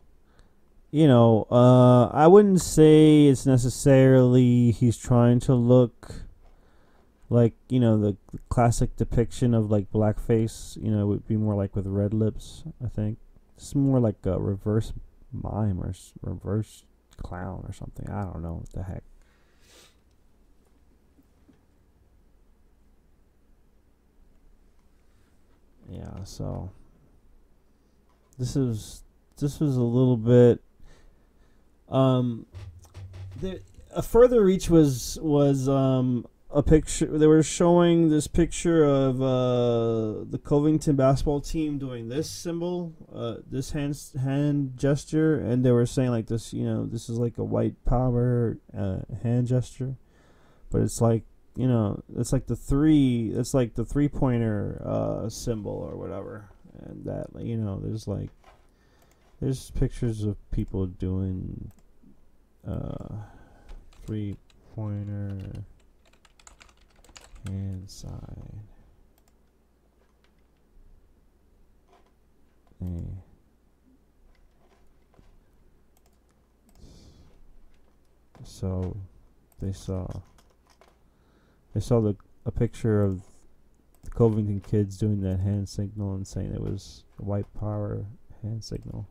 you know, I wouldn't say it's necessarily he's trying to look like, you know, the classic depiction of like blackface. You know, it would be more like with red lips, I think. It's more like a reverse mime or reverse clown or something. I don't know what the heck. Yeah, so this was a little bit. A further reach was a picture. They were showing this picture of the Covington basketball team doing this symbol, this hand gesture, and they were saying like this, you know, this is like a white power hand gesture, but it's like, you know, it's like the 3-pointer symbol or whatever, and that, you know, there's pictures of people doing 3-pointer hand side. So they saw a picture of the Covington kids doing that hand signal and saying it was a white power hand signal.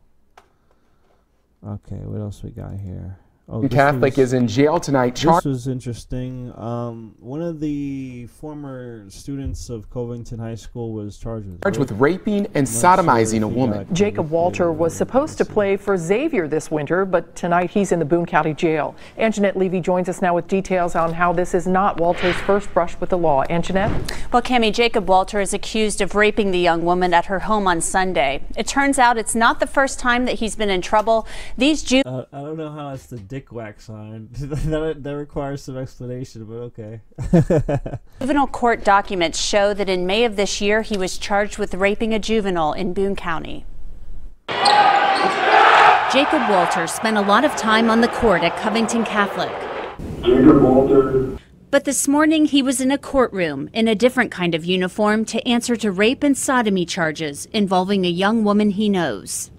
Okay, what else we got here? Oh, Catholic is in jail tonight. This was interesting. One of the former students of Covington High School was charged with raping and sodomizing a woman. Jacob Walter was supposed to play for Xavier this winter, but tonight he's in the Boone County Jail. Anjanette Levy joins us now with details on how this is not Walter's first brush with the law. Anjanette? Well, Cammie, Jacob Walter is accused of raping the young woman at her home on Sunday. It turns out it's not the first time that he's been in trouble. These Jews. I don't know how it's the dick whack sign. that requires some explanation, but okay. Juvenile court documents show that in May of this year, he was charged with raping a juvenile in Boone County. Jacob Walter spent a lot of time on the court at Covington Catholic. Jacob Walter. But this morning, he was in a courtroom in a different kind of uniform to answer to rape and sodomy charges involving a young woman he knows.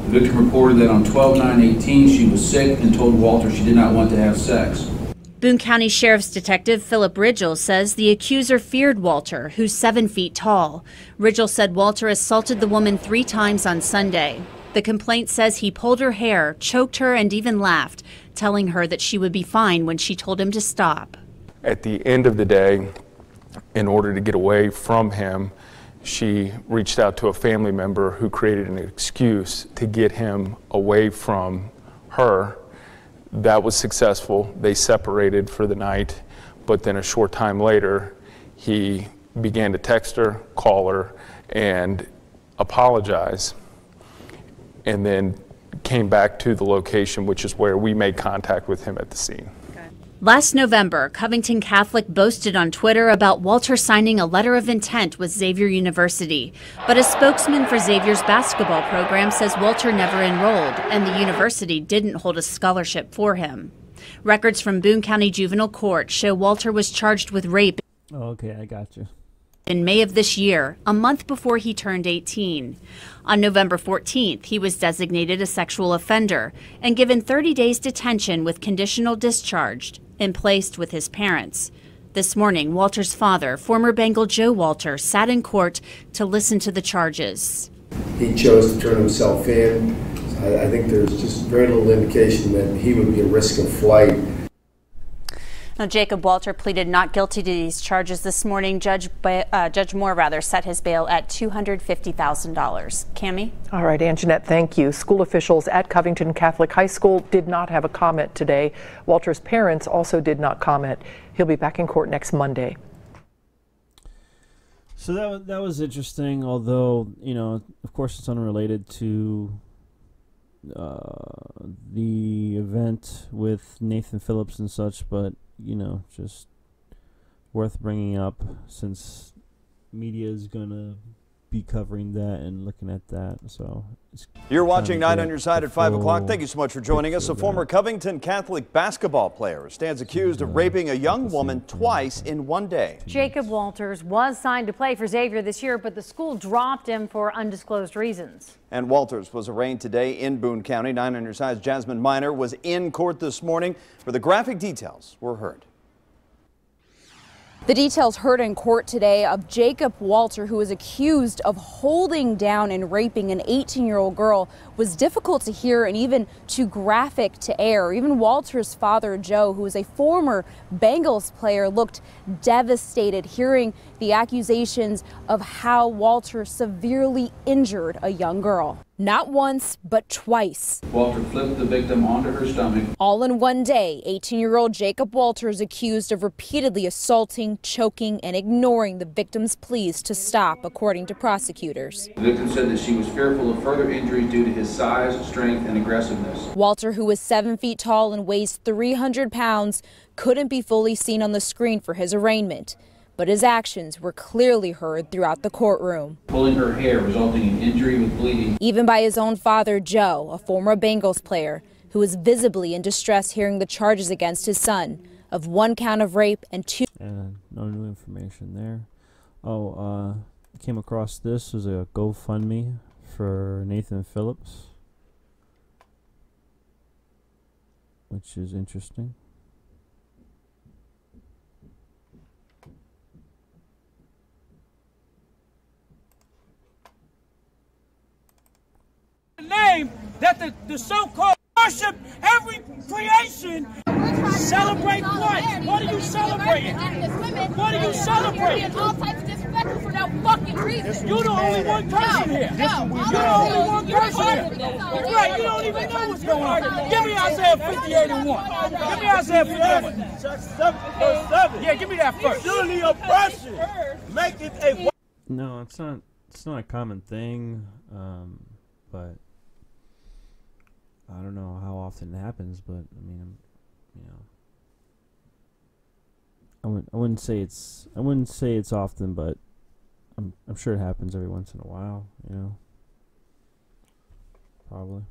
The victim reported that on 12/9/18 she was sick and told Walter she did not want to have sex. Boone County Sheriff's Detective Philip Ridgel says the accuser feared Walter, who's 7 feet tall. Ridgel said Walter assaulted the woman 3 times on Sunday. The complaint says he pulled her hair, choked her, and even laughed, telling her that she would be fine when she told him to stop. At the end of the day, in order to get away from him, she reached out to a family member who created an excuse to get him away from her. That was successful. They separated for the night, but then a short time later, he began to text her, call her, and apologize, and then came back to the location, which is where we made contact with him at the scene. Last November, Covington Catholic boasted on Twitter about Walter signing a letter of intent with Xavier University. But a spokesman for Xavier's basketball program says Walter never enrolled, and the university didn't hold a scholarship for him. Records from Boone County Juvenile Court show Walter was charged with rape. Oh, okay, I got you. In May of this year, a month before he turned 18. On November 14th, he was designated a sexual offender and given 30 days detention with conditional discharge and placed with his parents. This morning, Walter's father, former Bengal Joe Walter, sat in court to listen to the charges. He chose to turn himself in. I think there's just very little indication that he would be a risk of flight. Now, Jacob Walter pleaded not guilty to these charges this morning. Judge Moore set his bail at $250,000. Cammie? All right, Anjanette, thank you. School officials at Covington Catholic High School did not have a comment today. Walter's parents also did not comment. He'll be back in court next Monday. So that was interesting, although, you know, of course it's unrelated to the event with Nathan Phillips and such, but you know, just worth bringing up since media is gonna be covering that and looking at that. So you're watching 9 on Your Side at 5 o'clock. Thank you so much for joining us. A former Covington Catholic basketball player stands accused of raping a young woman twice in one day. Jacob Walters was signed to play for Xavier this year, but the school dropped him for undisclosed reasons. And Walters was arraigned today in Boone County. 9 on Your Side's Jasmine Miner was in court this morning where the graphic details were heard. The details heard in court today of Jacob Walter, who is accused of holding down and raping an 18-year-old girl, was difficult to hear and even too graphic to air. Even Walter's father, Joe, who is a former Bengals player, looked devastated hearing the accusations of how Walter severely injured a young girl. Not once, but twice. Walter flipped the victim onto her stomach. All in one day, 18-year-old Jacob Walter is accused of repeatedly assaulting, choking, and ignoring the victim's pleas to stop, according to prosecutors. The victim said that she was fearful of further injuries due to his size, strength, and aggressiveness. Walter, who is 7 feet tall and weighs 300 pounds, couldn't be fully seen on the screen for his arraignment, but his actions were clearly heard throughout the courtroom. Pulling her hair, resulting in injury with bleeding. Even by his own father, Joe, a former Bengals player, who was visibly in distress hearing the charges against his son of 1 count of rape and 2. And no new information there. Oh, came across this was a GoFundMe for Nathan Phillips, which is interesting. Name that the so-called worship every creation celebrate what? What are you celebrating? What are you celebrating? All types of disrespectful for no fucking reason. You're the only one person here. You're the only one person here. Right, you don't even know what's going on. Give me Isaiah 58 and 1. Give me Isaiah 58 and 1. Yeah, give me that first. Surely oppression make it a. No, it's not a common thing, but I don't know how often it happens, but I mean, you know, I wouldn't say it's often, but I'm sure it happens every once in a while, you know. Probably.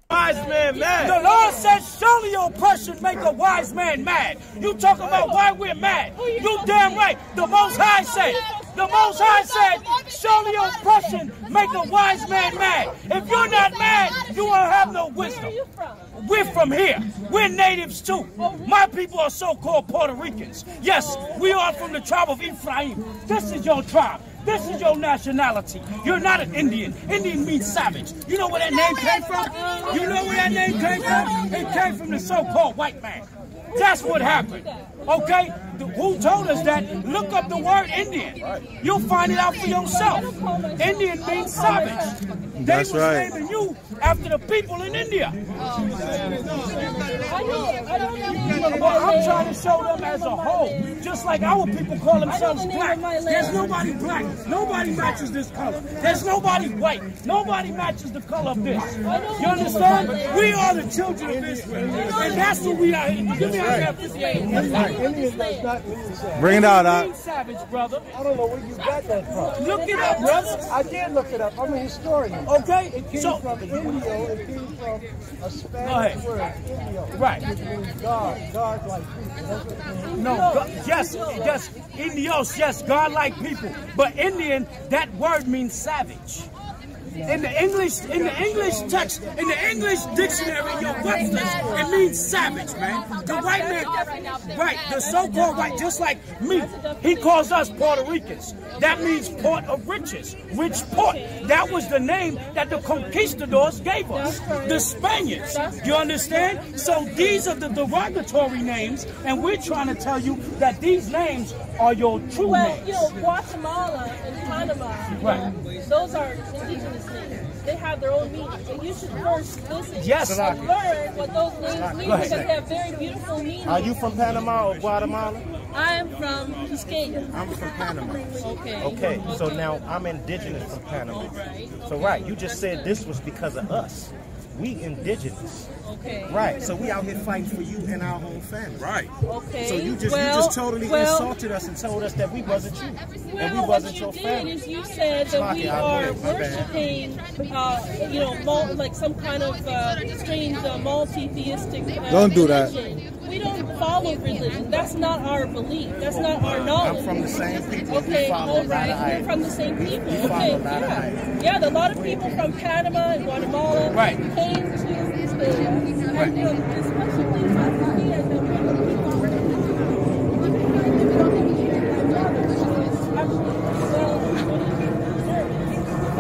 Wise man mad. The Lord says, surely oppression make a wise man mad. You talk about why we're mad. You damn right. The Most High say, The Most High said, surely oppression make a wise man mad. If you're not mad, you won't have no wisdom. Where are you from? We're from here. We're natives too. My people are so-called Puerto Ricans. Yes, we are from the tribe of Ephraim. This is your tribe. This is your nationality. You're not an Indian. Indian means savage. You know where that name came from? You know where that name came from? It came from the so-called white man. That's what happened. Okay? Who told us that? Look up the word Indian. You'll find it out for yourself. Indian means savage. They was naming you after the people in India. Well, I'm trying to show them as a whole. Just like our people call themselves black. There's nobody black. Nobody matches this color. There's nobody white. Nobody matches the color of this. You understand? We are the children of Israel. And that's what we are. Give me Bring it out, Doc. Savage, brother. I don't know where you got that from. Look it up, brother. I did look it up. I'm a historian. Okay. It came from Indio. It came from a Spanish word, Indio. Right. Which means God like people. No, yes, Indios, yes, God-like people. But Indian, that word means savage. In the English text, in the English dictionary, your Webster's, it means savage, man. The white man, right, the so-called white, just like me, he calls us Puerto Ricans. That means port of riches, rich port. That was the name that the conquistadors gave us, the Spaniards. You understand? So these are the derogatory names, and we're trying to tell you that these names are your true names. You know, Guatemala and Panama, right. Those are indigenous names. They have their own meaning. And you should first listen and learn what those names mean because they have very beautiful meanings. Are you from Panama or Guatemala? I am from Quisqueya. I'm from Panama. Okay. Okay, so now I'm indigenous from Panama. Right. So right, you just said this was because of us. We indigenous. Okay. Right. So we out here fighting for you and our whole family. Right. Okay. So you just totally insulted us and told us that we wasn't you. And we wasn't your family. Is you said that we are worshiping, you know, like some kind of strange multi-theistic Don't do that. religion. We don't follow religion. That's not our belief. That's not our knowledge. I'm from the same people. Okay, all right. We're from the same people. Okay, yeah. A lot of people from Panama and Guatemala came to this area. And you know, especially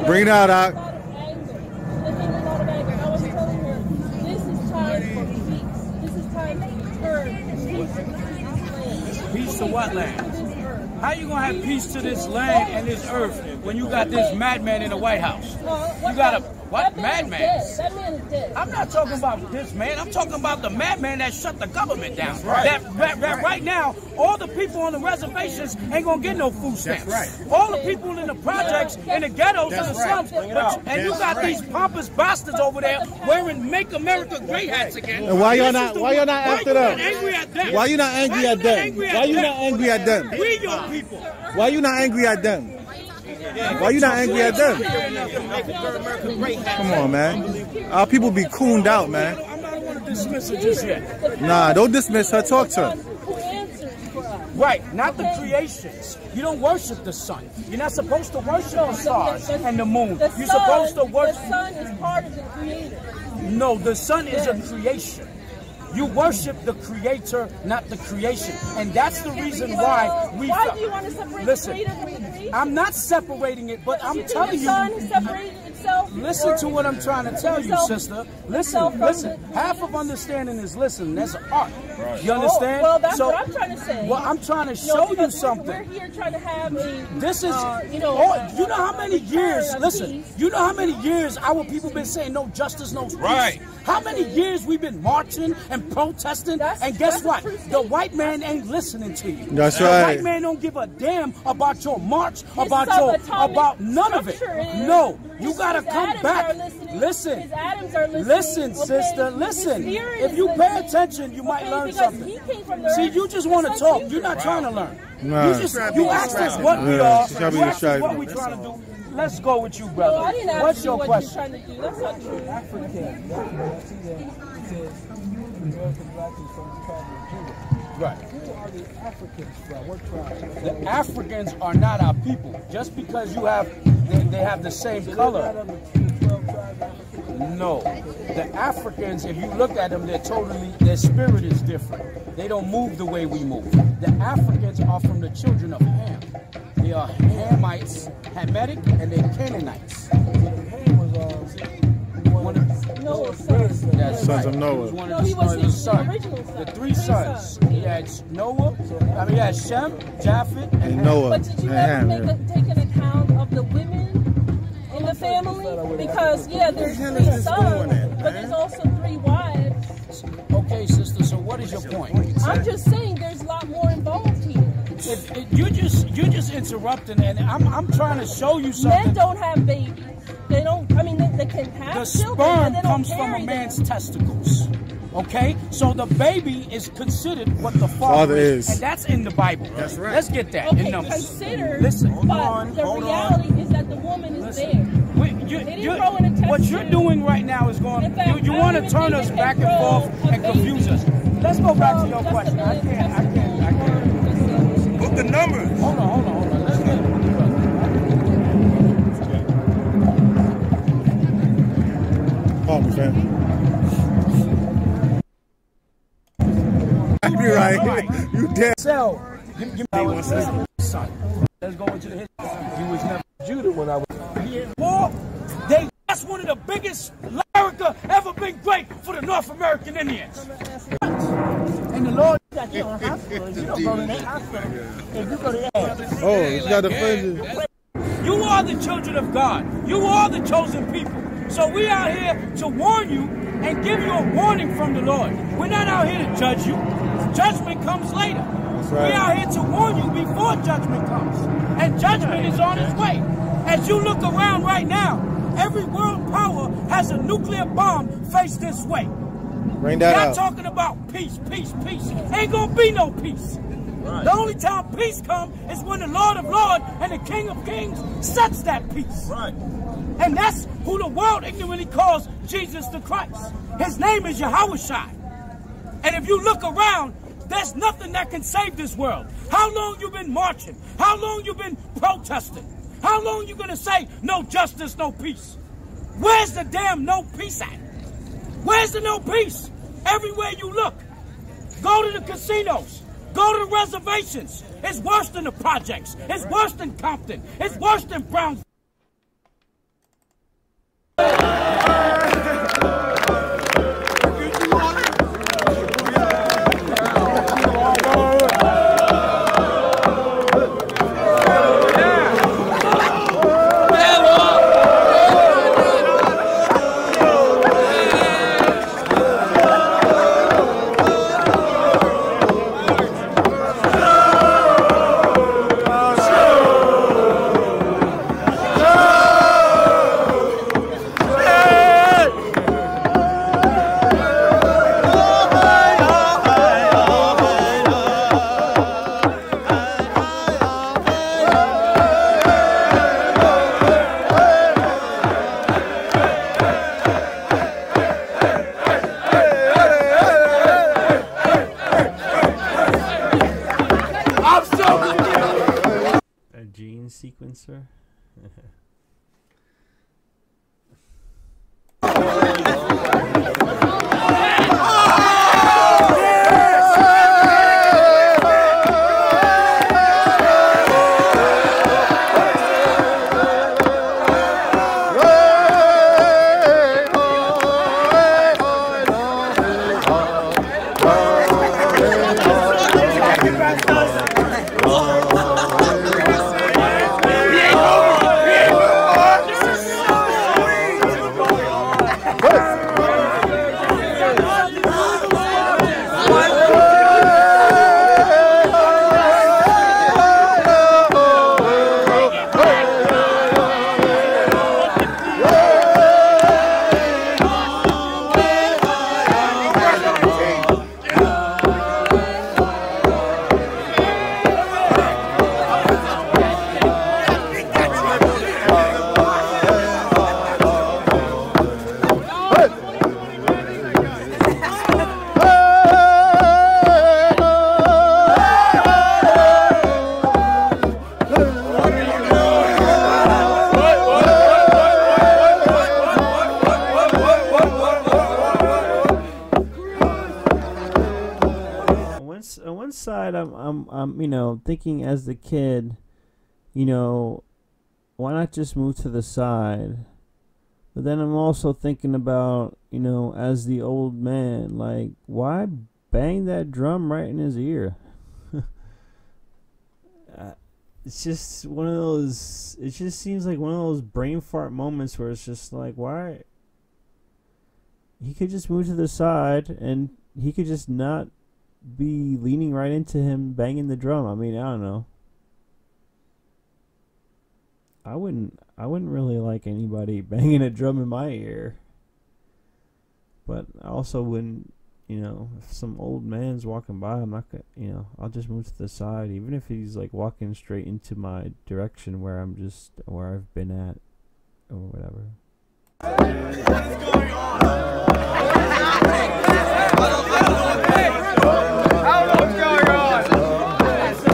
Bring it out, Doc. Peace to what land? How you gonna have peace to this land and this earth when you got this madman in the White House? You got a what madman? That man is dead. I'm not talking about this man. I'm talking about the madman that shut the government down. That right now, all the people on the reservations ain't gonna get no food stamps. All the people in the projects, in the ghettos, in the slums, and you got these pompous bastards over there wearing "Make America Great" hats again. And why y'all not after them? Why you not angry at them? Why you not angry at them? We your people. Why you not angry at them? Why you not angry at them? Come on, man. Our people be cooned out, man. I'm not going to dismiss her just yet. Nah, don't dismiss her. Talk to her. Right, not the creations. You don't worship the sun. You're not supposed to worship the stars and the moon. You're supposed to worship. The sun is part of the creator. No, the sun is a creation. You worship the creator, not the creation. And that's the reason why we... Why do you want to separate the creator from the creation? I'm not separating it, but I'm telling you... The sun is separated itself? Listen to what I'm trying to tell you, sister. Listen. Half of understanding is listening. That's art. You understand? Well, that's what I'm trying to say. Well, I'm trying to show you something. We're here trying to have a... This is... you know how many years... Listen, you know how many years our people been saying no justice, no peace? Right. How many years we've been marching and protesting? And guess what? The white man ain't listening to you. That's right. The white man don't give a damn about your march, about none of it. No, you gotta come back. Listen, sister, listen. If you pay attention, you might learn something. See, you just want to talk. You're not trying to learn. Nah. You asked us what we are. You asked us what we trying to do. Let's go with you, brother. No, I didn't ask What's you your what question? you're trying to do. That's not true. African. Right. Who are the Africans from? What tribe? The Africans are not our people. Just because you have, they have the same color. No. The Africans, if you look at them, their spirit is different. They don't move the way we move. The Africans are from the children of Ham. They are Hamites, Hamitic, and they're Canaanites. Ham was Noah's son. Sons of Noah. No, he was his original son. The three sons. He had Noah, he had Shem, Japheth, and Noah. But did you ever take an account of the women in the family? Because, yeah, there's 3 sons, but there's also 3 wives. Okay, sister, so what is your point? I'm just saying there's a lot more involved here. You're just interrupting, and I'm trying to show you something. Men don't have babies. They don't, I mean, they can have children, sperm but they don't comes from a carry man's them. testicles. Okay? So the baby is considered what the father is. And that's in the Bible. That's right. Let's get that in numbers. Consider, Listen, but the reality is that the woman is there. What you're doing right now is going, you want to turn us back and forth and confuse us. Let's go back to your question. I can't. Put the numbers. Hold on. Let's get it. Call me, fam. You're right. You dead. So, give me one second. Son. Let's go into the history. You was never Judah when I was here. Well, that's one of the biggest America ever been great for the North American Indians. And the Lord got you on hospital. You don't go to that hospital. If you go to that. Oh, you got the fringes. You are the children of God. You are the chosen people. So we are here to warn you and give you a warning from the Lord. We're not out here to judge you. Judgment comes later. Right. We are here to warn you before judgment comes. And judgment is on its way. As you look around right now, every world power has a nuclear bomb faced this way. Bring that out. Y'all talking about peace. Ain't gonna be no peace. Right. The only time peace comes is when the Lord of Lords and the King of Kings sets that peace. Right. And that's who the world ignorantly calls Jesus the Christ. His name is Yahushua. And if you look around, there's nothing that can save this world. How long you been marching? How long you been protesting? How long you gonna say no justice, no peace? Where's the damn no peace at? Where's the no peace? Everywhere you look. Go to the casinos. Go to the reservations. It's worse than the projects. It's worse than Compton. It's worse than Brownsville. Sequencer. We ain't side, I'm you know, thinking as the kid, you know, why not just move to the side? But then I'm also thinking about, you know, as the old man, like, why bang that drum right in his ear? It's just one of those, it just seems like one of those brain fart moments where it's just like, why? He could just move to the side and he could just not be leaning right into him banging the drum. I mean, I don't know. I wouldn't really like anybody banging a drum in my ear. But I also wouldn't, you know, if some old man's walking by, I'm not gonna, you know, I'll just move to the side, even if he's like walking straight into my direction where I've been at, or whatever. What's going on?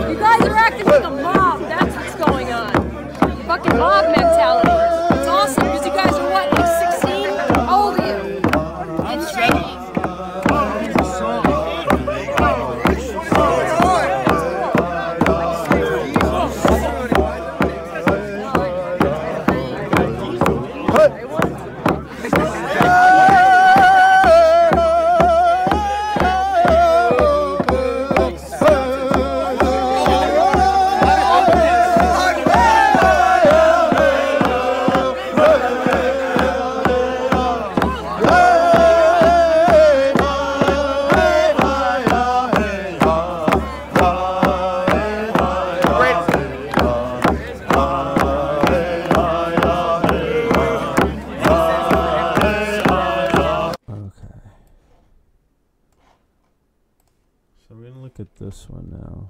You guys are acting like a mob. That's what's going on. Fucking mob mentality. It's awesome because you guys are what, like 16? How old are you? It's training. This one now.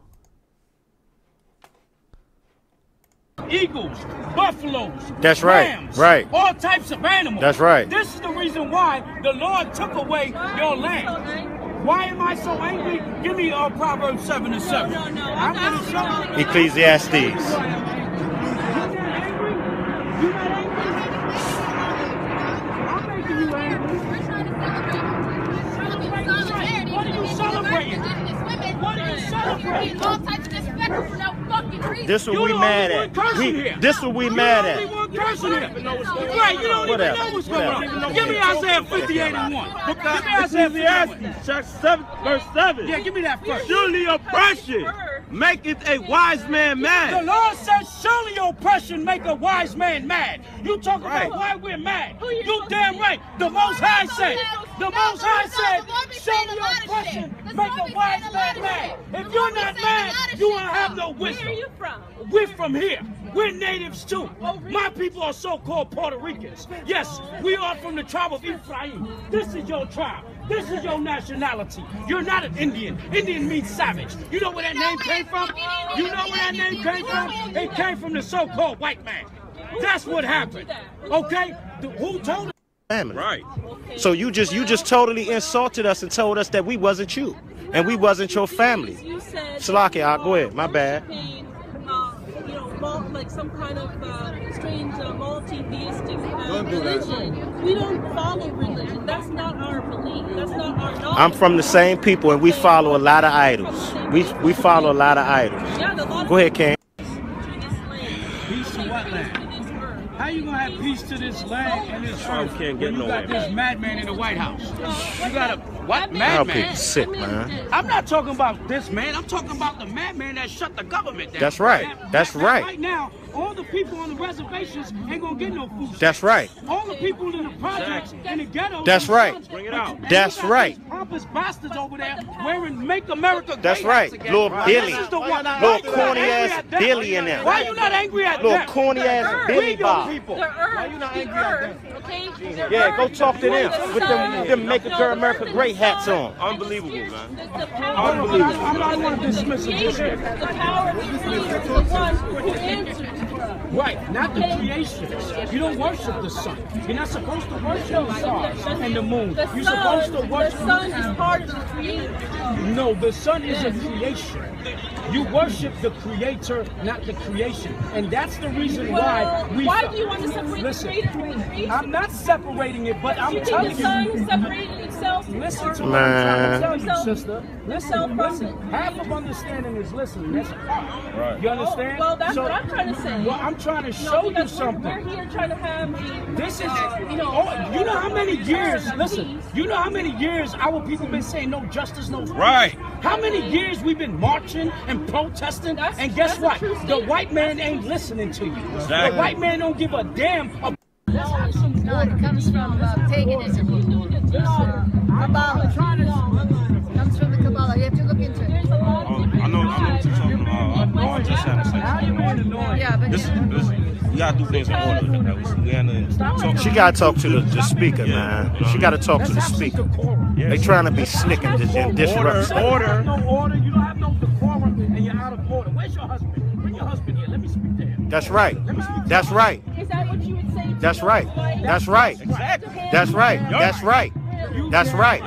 Eagles, buffaloes, that's right, rams, right. All types of animals. That's right. This is the reason why the Lord took away your land. Why am I so angry? Give me Proverbs 7:7. I'm going to show you. Ecclesiastes. This what we mad at. This what we mad at. Right, you don't even know what's going on. Give me Isaiah 58:1. Give me Isaiah 58:1. Chapter 7, verse 7. Yeah, give me that first. Surely oppression maketh a wise man mad. The Lord says, surely oppression make a wise man mad. You talk about why we're mad. You damn right. The Most High said. The Most High said, surely oppression make a wise man mad. If you're not mad, you won't have no wisdom. Where are you from? We're from here. We're natives too. My people are so-called Puerto Ricans. Yes, we are from the tribe of Ephraim. This is your tribe. This is your nationality. You're not an Indian. Indian means savage. You know where that name came from? You know where that name came from? It came from the so-called white man. That's what happened. Okay? Who told us? Family. Right. So you just totally insulted us and told us that we wasn't you and we wasn't your family. Salaki, I'll go ahead. My bad. Like some kind of strange multi-theistic religion. We don't follow religion. That's not our belief. That's not our knowledge. I'm from the same people and we follow a lot of idols. We follow a lot of idols. Yeah, go ahead, Ken. Peace to what land? How you gonna have peace to this land and this earth can't when you got this madman in the White House? You got a what madman? People sick, man. I'm not talking about this man. I'm talking about the madman that shut the government down. That's right. That's right. Right now, all the people on the reservations ain't gonna get no food. That's right. All the people in the projects and the ghettos. That's right. Bring it out. That's right. Pompous bastards over there wearing "Make America Great." That's right. Little Billy. This is the one. Little corny ass Billy in there. Why you not angry at little them? Corny ass Billy Bob. Why you not angry at them? Okay? Yeah, go talk to them with them "Make America Great" hats on. Unbelievable, man. Unbelievable. I'm not going to dismiss it just yet. The power we believe is the one who answers. Right, not the creations. You don't worship the sun. You're not supposed to worship the stars and the moon. You're supposed to worship the sun is part of the creator. No, the sun is a creation. You worship the creator, not the creation. And that's the reason why we... Why do you want to separate Listen, the creator from the creation? I'm not separating it, but I'm telling you... The sun is separated Listen to Man. what I'm trying to tell you, sister. Listen. Half of understanding is listening. That's part. Right. You understand? Well, that's what I'm trying to say. Well, I'm trying to show you something. We're here trying to have. This is, you know how many years? Listen, you know how many years our people been saying no justice, no right? How many years we've been marching and protesting? And guess what? The white man ain't listening to you. Exactly. The white man don't give a damn. No, it comes from paganism. Kabbalah. Comes from the Kabbalah. You have to look into it. I know what you're talking about. Just yeah, but we gotta do things in order. She gotta talk to the speaker, man. She gotta talk to the speaker. They trying to be slick and disrupt. Order. No order. You don't have no decorum, and you're out of order. Where's your husband? Bring your husband here. Let me speak to him. That's right. That's right. Is that what you would say? That's right. That's right. Exactly. That's right. That's right. That's right.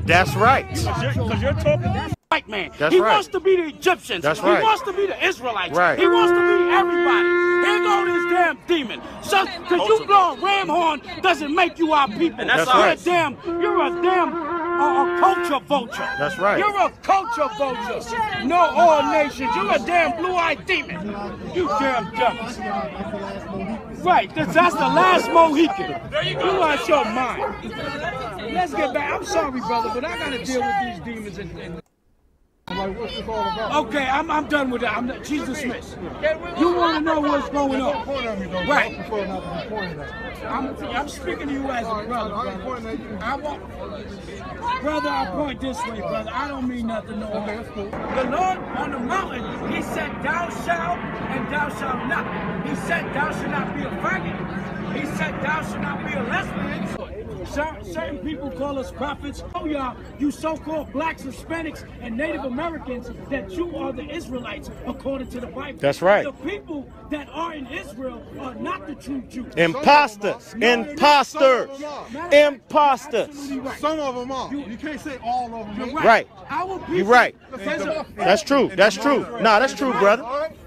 That's right. Because you're talking white man. That's he right. wants to be the Egyptians. That's right. He wants to be the Israelites. Right. He wants to be everybody. Here go this damn demon. So, because you blowing ram horn doesn't make you our people. And that's right. You're a damn culture vulture. That's right. You're a culture vulture. No all nations. You're a damn blue-eyed demon. You damn dumb. Right, that's the last Mohican. You lost your mind. Let's get back. I'm sorry, brother, but I gotta deal with these demons and okay, I'm done with that. She's dismissed. You want to know what's going on? Right. I'm speaking to you as a brother. Brother, I point this way, brother. I don't mean nothing. No. The Lord on the mountain, He said, "Thou shalt and thou shalt not." He said, "Thou shalt not be a faggot." He said, "Thou shalt not be a lesbian." Certain people call us prophets. Oh, y'all, you so-called blacks, Hispanics, and Native Americans, that you are the Israelites, according to the Bible. That's right. The people that are in Israel are not the true Jews. Imposters. Imposters. Imposters. Some of them are. You can't say all of them. Right. You're right. That's true. That's true. Nah, that's true, brother.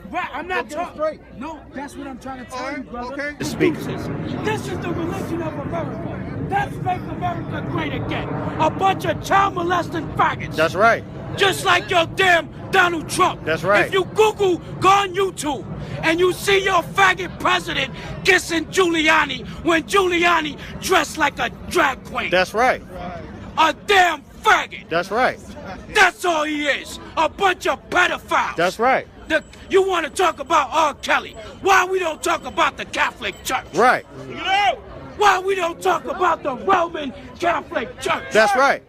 Right, I'm not talking. No, that's what I'm trying to tell you, brother. Okay. Speak. This is the religion of America. Let's make America great again. A bunch of child molesting faggots. That's right. Just like your damn Donald Trump. That's right. If you go on YouTube and you see your faggot president kissing Giuliani when Giuliani dressed like a drag queen. That's right. A damn faggot. That's right. That's all he is. A bunch of pedophiles. That's right. You want to talk about R. Kelly. Why we don't talk about the Catholic Church? Right. You know? Why we don't talk about the Roman Catholic Church? That's right.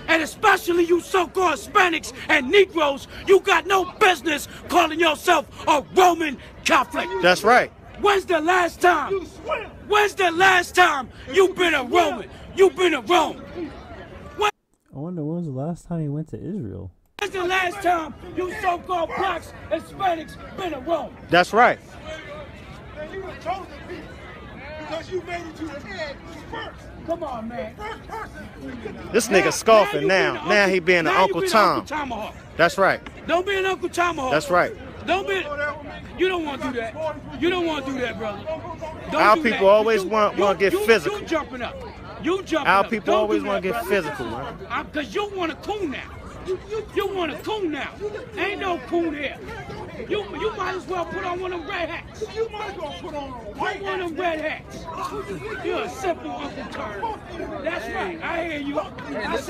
And especially you so-called Hispanics and Negroes, you got no business calling yourself a Roman Catholic. That's right. When's the last time? When's the last time you've been a Roman? You've been a Roman. I wonder when was the last time he went to Israel? When's the last time you so-called blacks, Hispanics, been a Roman? That's right. And you were chosen people because you made it to the head first. Come on, man. This nigga scoffing now. Now he being an Uncle Tom. That's right. Don't be an Uncle Tomahawk. That's right. Don't be. You don't want to do that. You don't want to do that, brother. Our people always want to get physical. You jumping up. You jumping up. Our people always want to get physical, man. Because you want a coon now. You want a coon now. Ain't no coon here. You might as well put on one of them red hats. You might as well put on one of them red hats. You're a simple Uncle Tom. That's right. I hear you.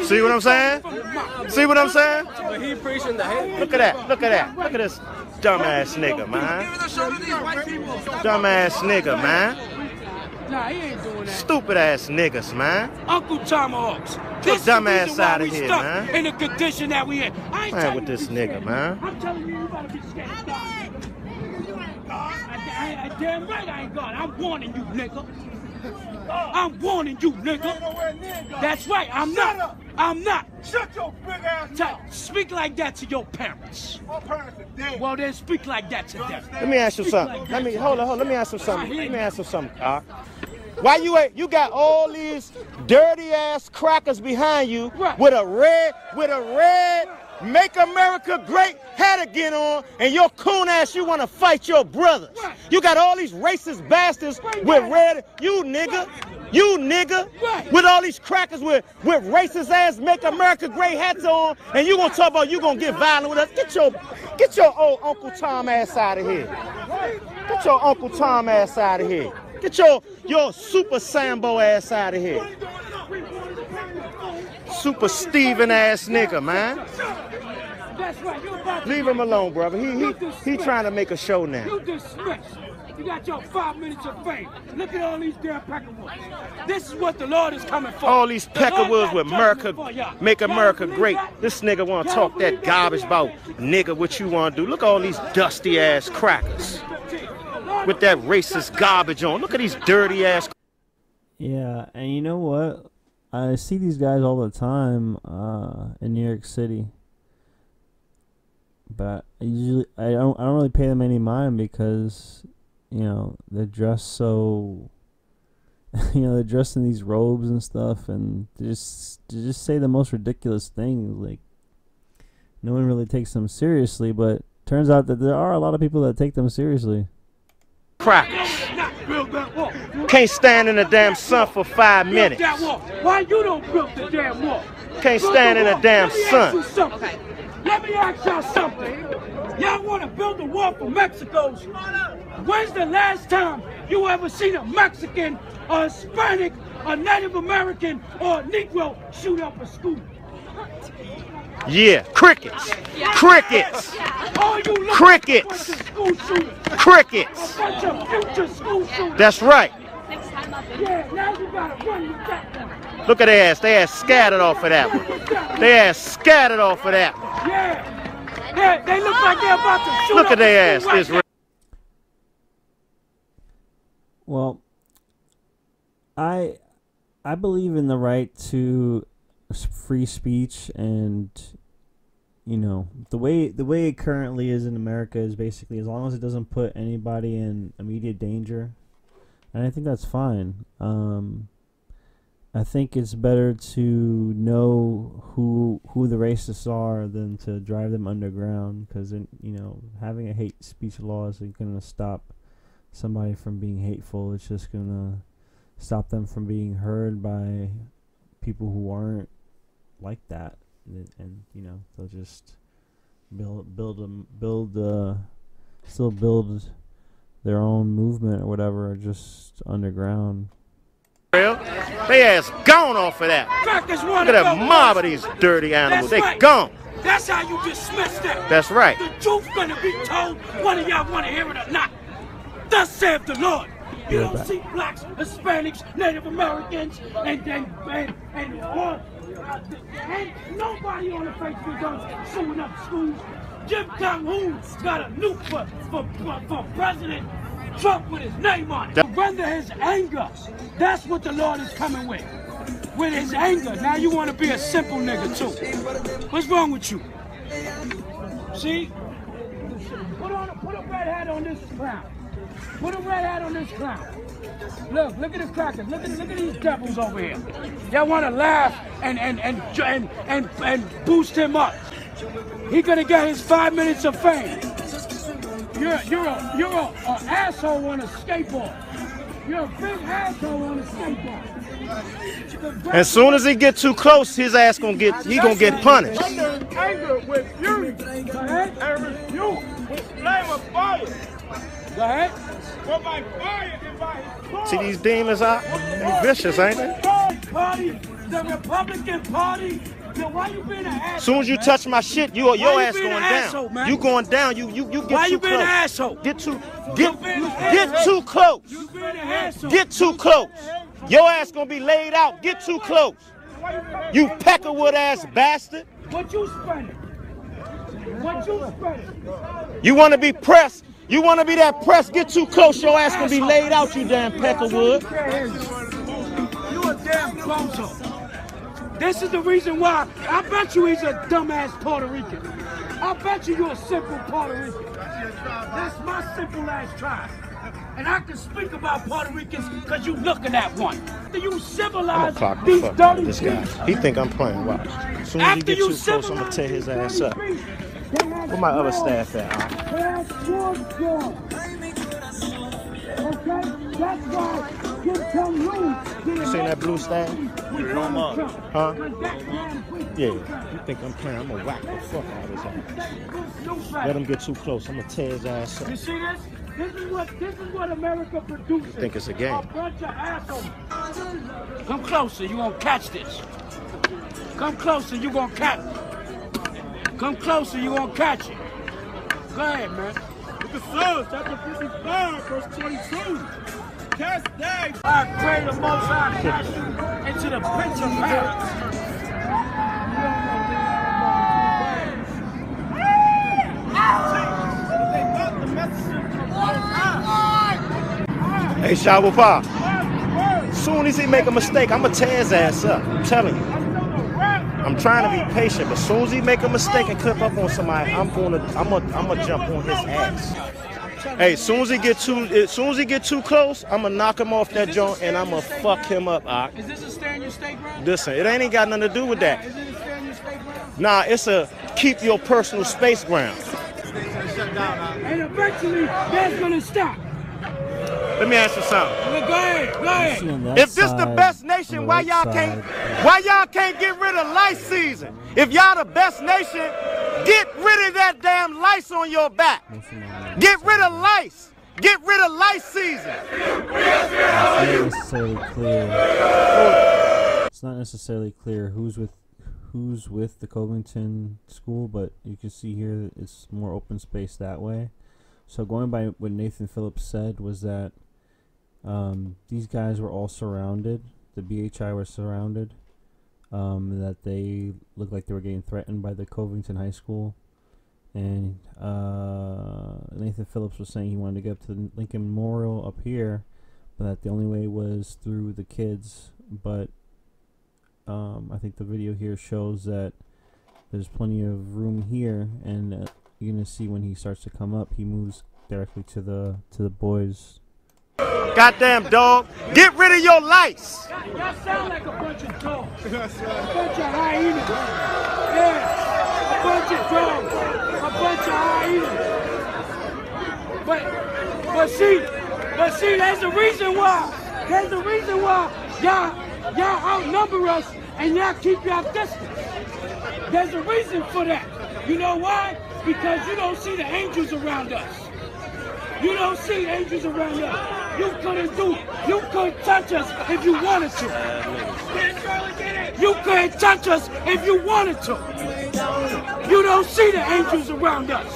See what I'm saying? See what I'm saying? But he preaching the hate. Look at that. Look at that. Look at this dumbass nigga, man. Dumbass nigga, man. Nah, he ain't doing that. Stupid ass niggas, man. Uncle Tomahawks. Get dumb ass out of here, man. In the condition that we in. I ain't man with this nigga, man. I'm telling you, you gotta be scared of God. Damn right I ain't God. I'm warning you, nigga. I'm warning you, nigga. That's right. I'm not. I'm not. Shut your big ass mouth. Speak like that to your parents. My parents are dead. Well, then speak like that to them. Let me ask you something. Hold on. Let me ask you something. Why you got all these dirty ass crackers behind you with a red Make America Great hat again on, and your coon ass, you want to fight your brothers. You got all these racist bastards with red, you nigga, with all these crackers with racist ass Make America Great hats on, and you gonna talk about you gonna get violent with us. Get your old Uncle Tom ass out of here. Get your Uncle Tom ass out of here. Get your Super Sambo ass out of here. Super Steven ass nigga, man. Leave him alone, brother. He trying to make a show now. You dismissed. You got your 5 minutes of fame. Look at all these damn peckerwoods. This is what the Lord is coming for. All these peckerwoods with America, make America great. This nigga want to talk that garbage about nigga what you want to do. Look at all these dusty ass crackers with that racist garbage on. Look at these dirty ass. Yeah, and you know what? I see these guys all the time in New York City, but I don't really pay them any mind because, you know, they're dressed so, you know, they're dressed in these robes and stuff, and they just say the most ridiculous things. Like, no one really takes them seriously, but turns out that there are a lot of people that take them seriously. Crackers. Can't stand in the damn sun for 5 minutes. Why you don't build the damn wall? Can't stand in the damn sun. Let me ask y'all something. Y'all want to build a wall for Mexico's? When's the last time you ever seen a Mexican, a Hispanic, a Native American, or a Negro shoot up a school? Yeah, crickets. Crickets. Crickets. Crickets. That's right. Look at their ass. They ass scattered off of that one. They ass scattered off of that one. Yeah. They look like they're about to shoot. Look at their ass, Israel. Well, I believe in the right to free speech, and you know, the way it currently is in America is basically as long as it doesn't put anybody in immediate danger, and I think that's fine. I think it's better to know who the racists are than to drive them underground, because, you know, having a hate speech law isn't going to stop somebody from being hateful. It's just going to stop them from being heard by people who aren't like that, and you know, they'll just still build their own movement or whatever, just underground. They ass gone off of that. Look at that mob of these dirty animals. They gone. That's how you dismiss them. That's right. The truth gonna be told, whether y'all want to hear it or not. Thus saith the Lord. You don't see blacks, Hispanics, Native Americans, and nobody on the face of the earth showing up schools. Jim Jong-un's got a nuke for President Trump with his name on it. Surrender his anger. That's what the Lord is coming with. With his anger. Now you want to be a simple nigga too. What's wrong with you? See? Put a red hat on this clown. Put a red hat on this clown. Look at the crackers. Look at these devils over here. Y'all want to laugh and boost him up. He gonna get his 5 minutes of fame. You're an asshole on a skateboard. You're a big asshole on a skateboard. As soon as he get too close, his ass gonna get punished. Under anger with fury. Go ahead. And rebuke with flame of fire. Go ahead. For my fire and by his sword. See these demons out? They vicious, ain't they? The Republican Party. Yo, why you being an asshole? Soon as you touch my shit, your ass going down. Asshole, man? You going down. You get why too you being close. An asshole? Get too close. You being an asshole. Get too close. Your ass gonna be laid out. Get too close. You peckerwood ass bastard. What you spending? What you spending? You wanna be pressed? You wanna be that pressed? Get too close. Your ass gonna be laid out. You damn peckerwood. You a damn bozo. This is the reason why I bet you he's a dumbass Puerto Rican. I bet you're a simple Puerto Rican. That's my simple ass tribe. And I can speak about Puerto Ricans because you looking at one. After you civilize I'm these fuck out of dirty this guy. He think I'm playing. Watch. As soon as he get too close, I'm gonna tear his ass up. Where my other staff at? You seen that blue staff? Huh? Yeah. You think I'm playing? I'm gonna whack the fuck out of his ass. Let him get too close. I'm gonna tear his ass up. You see this? This is what America produces. You think it's a game? A bunch of assholes. Come closer, you gonna catch this. Come closer, you gonna catch it. Come closer, you gonna catch it. Go ahead, man. Look at Psalms chapter 55, verse 22. Cast down. I pray the Most High cast you into the pits of hell. Hey, Shawapa. Soon as he make a mistake, I'm gonna tear his ass up. I'm telling you. I'm trying to be patient, but soon as he make a mistake and clip up on somebody, I'm gonna jump on his ass. Hey, soon as he get too close, I'm gonna knock him off that joint and I'm gonna fuck him up. Is this a stay in your state ground? Listen, it ain't got nothing to do with that. Is it a stay in your state ground? Nah, it's a keep your personal space ground. And eventually, that's gonna stop. Let me ask you something. Go ahead. If this the best nation, why y'all can't get rid of lice season? If y'all the best nation, get rid of that damn lice on your back. Get rid of lice. Get rid of lice season. It's not necessarily clear who's with the Covington school, but you can see here that it's more open space that way. So going by what Nathan Phillips said was that these guys were all surrounded. The BHI were surrounded. That they looked like they were getting threatened by the Covington High School. And Nathan Phillips was saying he wanted to get up to the Lincoln Memorial up here, but that the only way was through the kids. But I think the video here shows that there's plenty of room here, and you're gonna see when he starts to come up, he moves directly to the boys. Goddamn dog, get rid of your lice. Y'all sound like a bunch of dogs. A bunch of hyenas. Yeah, a bunch of dogs. A bunch of hyenas. But see, there's a reason why. There's a reason why y'all outnumber us and y'all keep y'all distance. There's a reason for that. You know why? Because you don't see the angels around us. You don't see angels around us. You couldn't touch us if you wanted to. You couldn't touch us if you wanted to. You don't see the angels around us.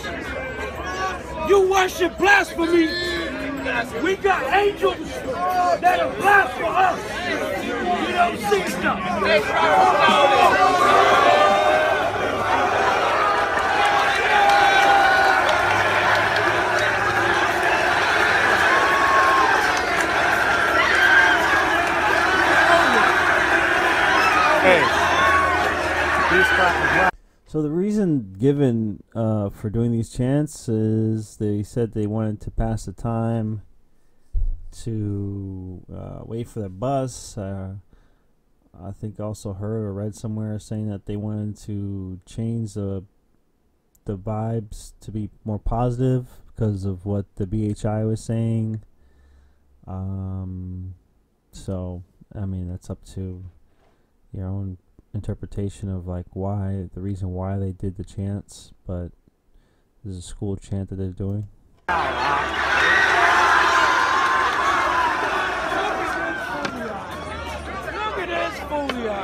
You worship blasphemy. We got angels that are blasphemous for us. You don't see stuff. So the reason given for doing these chants is they said they wanted to pass the time to wait for the bus. I think I also heard or read somewhere saying that they wanted to change the vibes to be more positive because of what the BHI was saying. So I mean, that's up to your own interpretation of like the reason why they did the chants, but this is a school chant that they're doing. Look at this foolia.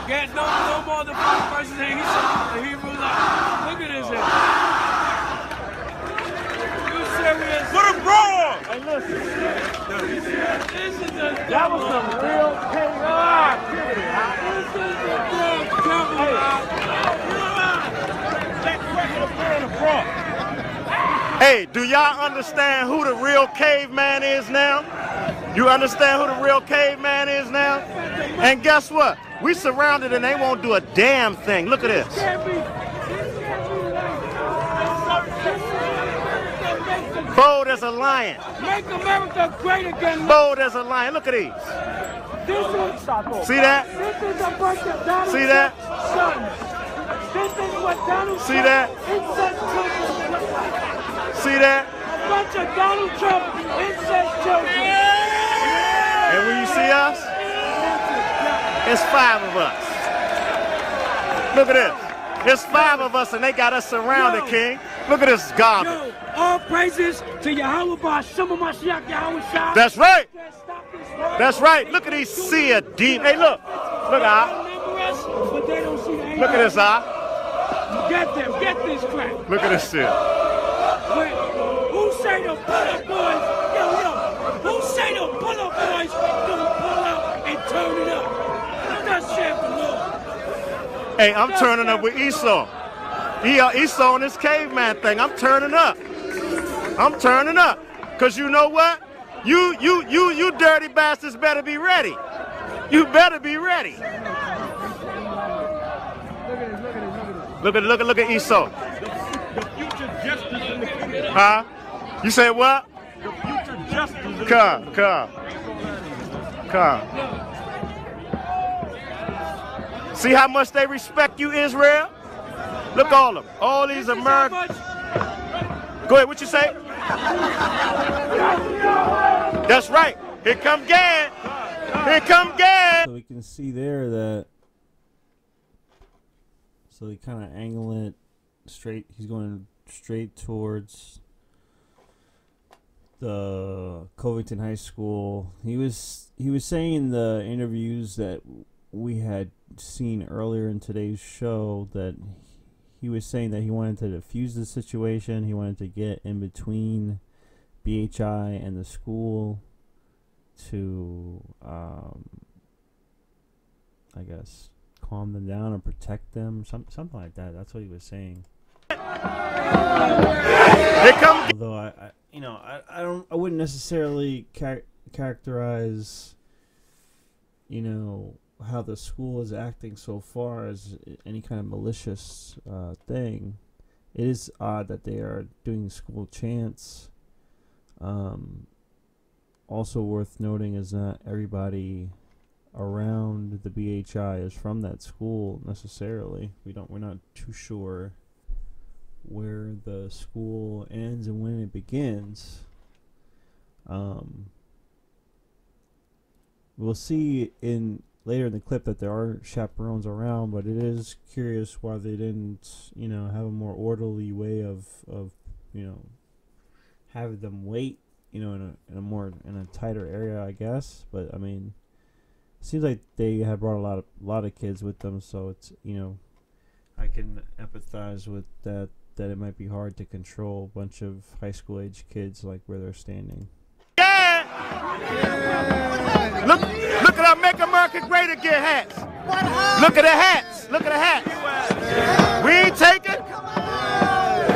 Get no more than one person that he Hebrew life. Look at this here. You serious? Put him wrong! Hey, listen. This is that was some real chaos. This is the real Hey, do y'all understand who the real caveman is now? You understand who the real caveman is now? And guess what? We surrounded and they won't do a damn thing. Look at this. Fold as a lion. Make America great again. Bold as a lion. Look at these. See that? This is a bunch of Donald See that? Trump's sons. This is what Donald See Trump that? incest children look like. See that? A bunch of Donald Trump incest children. And when you see us, it's 5 of us. Look at this. It's 5 of us and they got us surrounded, King. Look at this garbage. Yo, all praises to Yahweh Ba'Shem Mashiach Yahweh Shah. That's right. That's right. Look at these sea of deep. Hey, look. Look, But they don't see the look at this, Get them. Get this crap. Look at this shit. Wait, who say the pull-up boys? Yo, who say the pull-up boys gonna pull out and turn it up? That's shit for Lord. Hey, I'm turning up with Esau. Esau on this caveman thing. I'm turning up. I'm turning up. Cause you know what? You dirty bastards better be ready. You better be ready. Look at Esau. Huh? You say what? The future justice. Come. See how much they respect you, Israel? Look all of them. All these Americans. Go ahead, what you say? That's right. Here come Gad. Here come Gad. So we can see there that. So they kind of angle it straight. He's going straight towards the Covington High School. He was saying in the interviews that we had seen earlier in today's show that he was saying that he wanted to defuse the situation. He wanted to get in between BHI and the school to, I guess, calm them down or protect them, something like that. That's what he was saying. Although I wouldn't necessarily characterize, how the school is acting so far as any kind of malicious thing. It is odd that they are doing school chants. Also worth noting is not everybody around the BHI is from that school necessarily. We're not too sure where the school ends and when it begins. We'll see later in the clip that there are chaperones around, but it is curious why they didn't, have a more orderly way of having them wait, in a tighter area, I guess. But I mean, it seems like they have brought a lot of kids with them, so it's I can empathize with that it might be hard to control a bunch of high school age kids like where they're standing. Yeah! Look at our Make America Great Again hats. Look at the hats. Look at the hats. We ain't taking.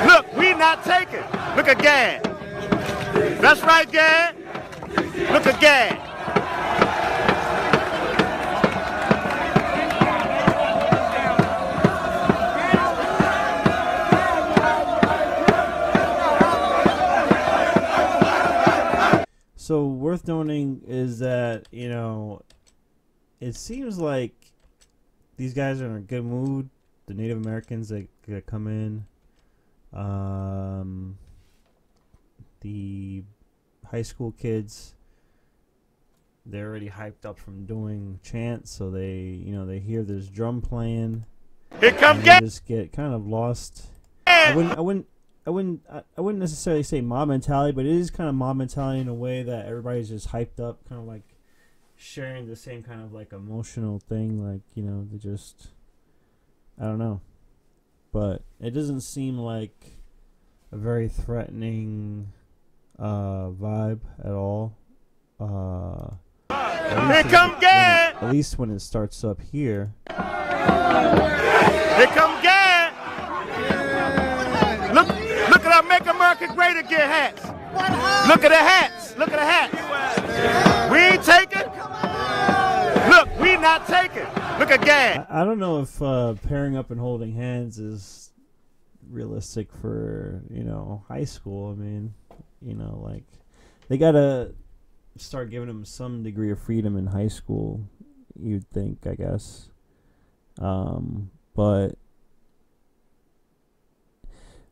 Look, we not taking. Look at Gad. That's right, Gad. Look at Gad. So worth noting is that, it seems like these guys are in a good mood. The Native Americans that come in, the high school kids, they're already hyped up from doing chants, so they hear this drum playing. Here come Gad. Just get kind of lost. I wouldn't necessarily say mob mentality, but it is kind of mob mentality in a way that everybody's just hyped up, kind of like sharing the same kind of like emotional thing, like they just, I don't know, but it doesn't seem like a very threatening vibe at all. Here come Gad. At least when it starts up here. Here come Gad. Look at our Make America Great Again hats. Look at the hats. Look at the hats. We ain't taking. Look, we not taking. Look at Gad. I don't know if pairing up and holding hands is realistic for high school. I mean, You know, like, they gotta start giving them some degree of freedom in high school, you'd think, I guess. But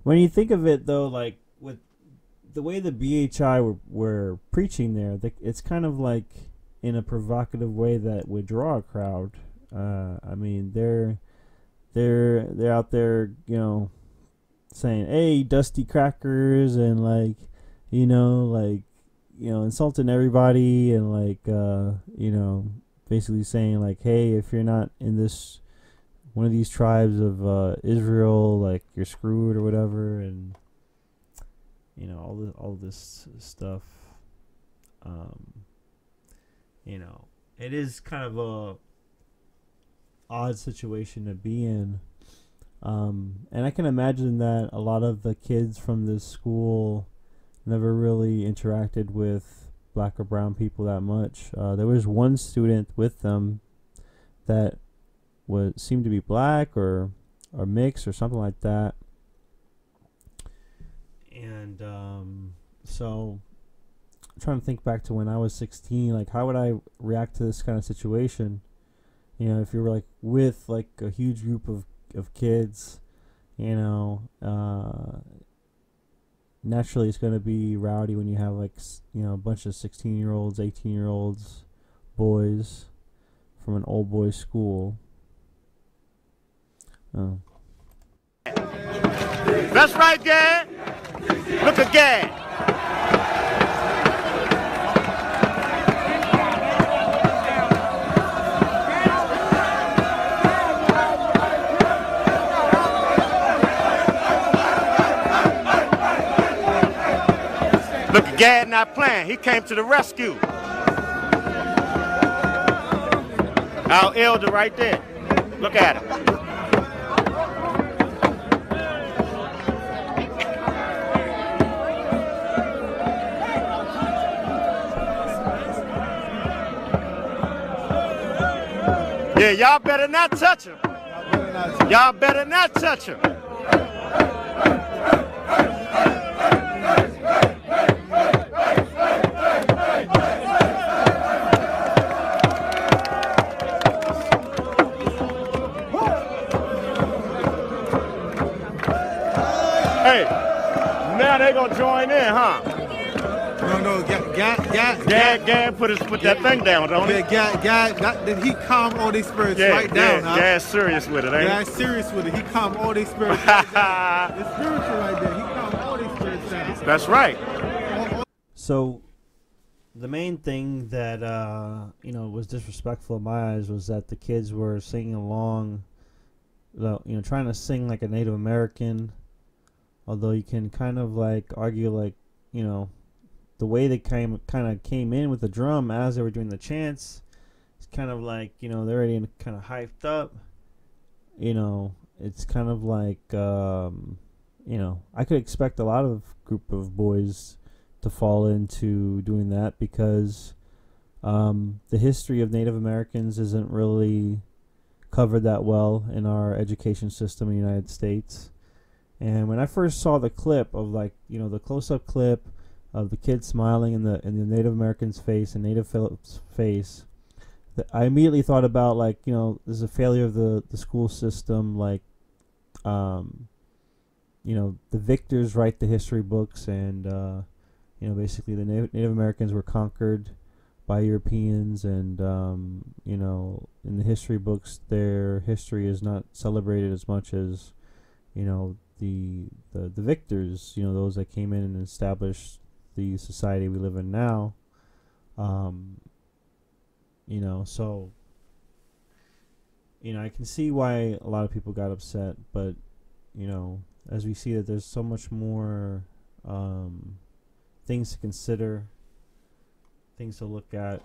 when you think of it, though, like, with the way the BHI were preaching there, it's kind of like in a provocative way that would draw a crowd. I mean, they're out there, you know, saying, "Hey, dusty crackers," and like, you know, insulting everybody, and like, you know, basically saying like, "Hey, if you're not in this one of these tribes of Israel, like, you're screwed," or whatever, and you know, all this stuff. You know, it is kind of a odd situation to be in. And I can imagine that a lot of the kids from this school never really interacted with black or brown people that much. There was one student with them that seemed to be black or mixed or something like that. And so I'm trying to think back to when I was 16, like, how would I react to this kind of situation? You know, if you were like with like a huge group of kids, you know, naturally it's going to be rowdy when you have like, you know, a bunch of 16-year-olds, 18-year-olds, boys from an old boys school. Oh. That's right, Gad. Look at Gad. Look at Gad not playing. He came to the rescue. Our elder right there. Look at him. Yeah, y'all better not touch him. Y'all better not touch him. Hey, now they gonna join in, huh? No, Gad put that thing down, don't he? Gad, he calmed all these spirits right down. Gad's serious with it, ain't he? Gad's serious with it. He calmed all these spirits right down. It's spiritual right there. He calmed all these spirits down. That's right. So the main thing that you know, was disrespectful in my eyes was that the kids were singing along, you know, trying to sing like a Native American. Although you can kind of like argue, like, you know, the way they kind of came in with the drum as they were doing the chants, it's kind of like, you know, they're already kind of hyped up. You know, it's kind of like, you know, I could expect a lot of group of boys to fall into doing that because the history of Native Americans isn't really covered that well in our education system in the United States. And when I first saw the clip of, like, you know, the close-up clip of the kid smiling in the Native American's face and Native Phillips' face, I immediately thought about, like, you know, there's a failure of the school system. Like, you know, the victors write the history books, and you know, basically the Native Americans were conquered by Europeans, and you know, in the history books, their history is not celebrated as much as, you know, the victors, you know, those that came in and established the society we live in now. You know, so, you know, I can see why a lot of people got upset, but, you know, as we see that there's so much more things to consider, things to look at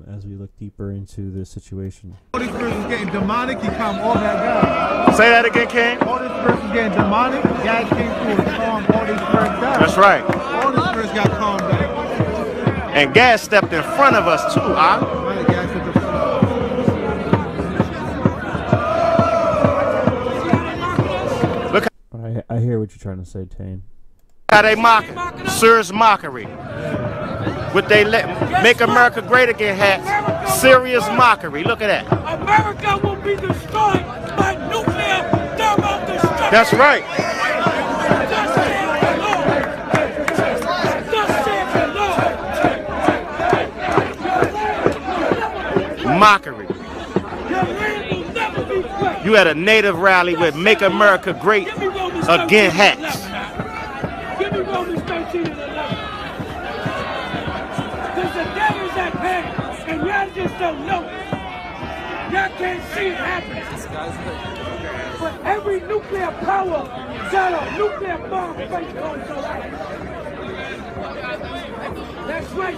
as we look deeper into this situation. All these spirits is getting demonic. He calmed all that down. Say that again, King. All these spirits is getting demonic. God came through and calmed all these spirits down. That's right. All these spirits got calmed down. And Gad stepped in front of us too, huh? Right, Gad stepped in front of us. I hear what you're trying to say, Tane. How they mocking? Serious mockery. With they Make America Great Again hat. Serious mockery. Look at that. America will be destroyed by nuclear thermal destruction. That's right. Mockery. You had a native rally with Make America Great Again hats. Give me Romans 13 and 11. Because the devil's at hand, and y'all just don't know it. Y'all can't see it happening. But every nuclear power got a nuclear bomb based on its life. That's right.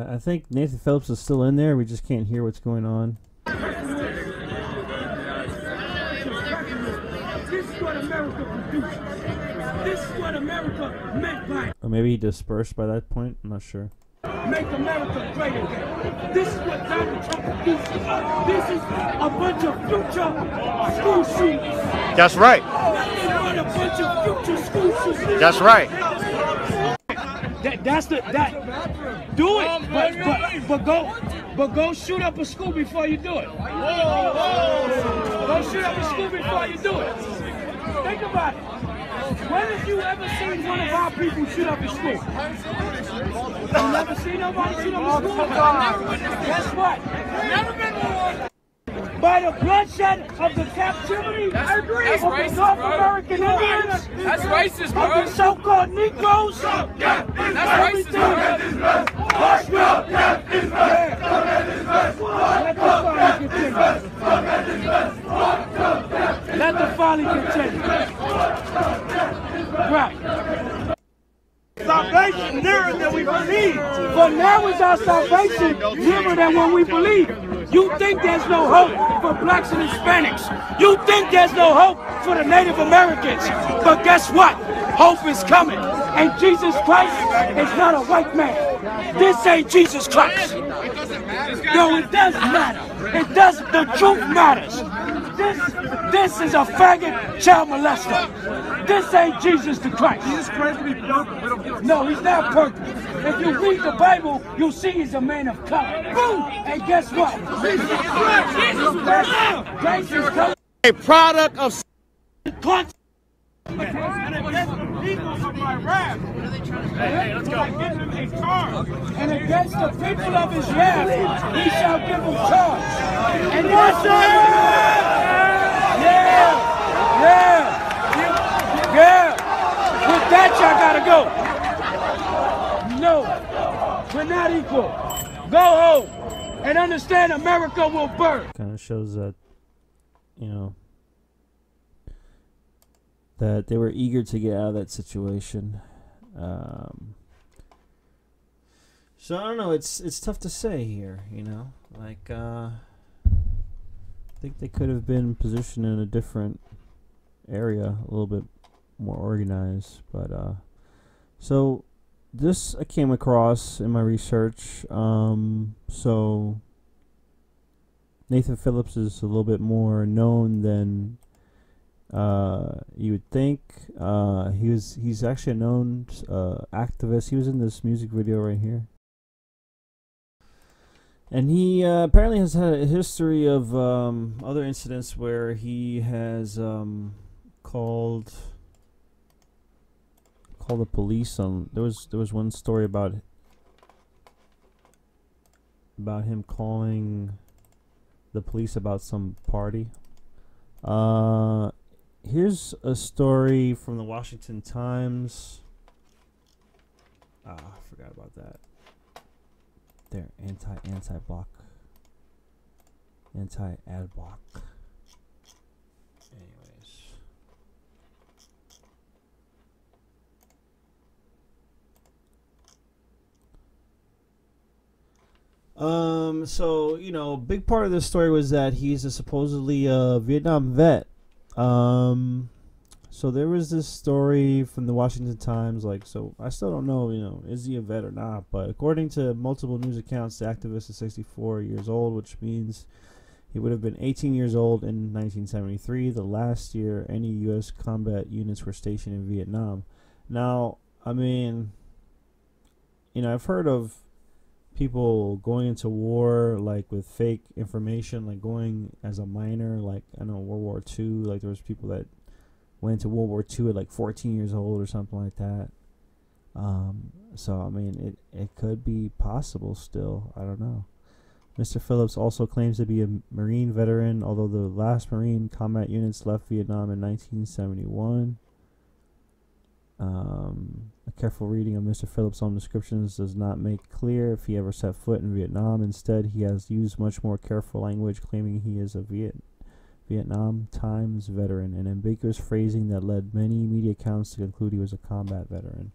I think Nathan Phillips is still in there. We just can't hear what's going on. This is what America produced. This is what America meant by. Or maybe he dispersed by that point. I'm not sure. Make America great again. This is what Donald Trump produces. This is a bunch of future school shooters. That's right. Nothing but a bunch of future school shooters. That's right. Do it, but go shoot up a school before you do it. Go shoot up a school before you do it. Think about it. When have you ever seen one of our people shoot up a school? You never seen nobody shoot up a school? Guess what? Never been one. By the bloodshed of the captivity of the North American Indians, That's racist, of bro. the so-called Negroes, That's racist, bro. Let the folly continue. Right. Salvation nearer than we believe. But now is our salvation nearer than when we believe. You think there's no hope for blacks and Hispanics. You think there's no hope for the Native Americans. But guess what? Hope is coming. And Jesus Christ is not a white man. This ain't Jesus Christ. No, it doesn't matter. It doesn't. The truth matters. This is a faggot child molester. This ain't Jesus the Christ. Jesus Christ to be purple. No, he's not purple. If you read the Bible, you'll see he's a man of color. Boom! And guess what? Jesus Christ is coming. A product of And against the people of my wrath. Hey, let's go. And against the people of his wrath, he shall give them charge. And that's Yeah. With that, y'all gotta go. No, we're not equal. Go home and understand America will burn. Kind of shows that, you know, that they were eager to get out of that situation. So I don't know. It's tough to say here. You know, like I think they could have been positioned in a different area, a little bit more organized. But so this I came across in my research. So Nathan Phillips is a little bit more known than you would think. He's actually a known activist. He was in this music video right here, and he apparently has had a history of other incidents where he has called the police on. There was one story about him calling the police about some party. Here's a story from the Washington Times. I forgot about that. There, anti-ad block. Anyways. So, you know, big part of this story was that he's a supposedly Vietnam vet. So there was this story from the Washington Times, like, so I still don't know, you know, is he a vet or not, but according to multiple news accounts, the activist is 64 years old, which means he would have been 18 years old in 1973, the last year any U.S. combat units were stationed in Vietnam. Now, I mean, I've heard of people going into war, like, with fake information, like going as a minor, like, I know World War II, like, there was people that went into World War II at, like, 14 years old or something like that. So, I mean, it could be possible still. I don't know. Mr. Phillips also claims to be a Marine veteran, although the last Marine combat units left Vietnam in 1971. A careful reading of Mr. Phillips' own descriptions does not make clear if he ever set foot in Vietnam. Instead, he has used much more careful language, claiming he is a Vietnam Times veteran, an ambiguous phrasing that led many media accounts to conclude he was a combat veteran.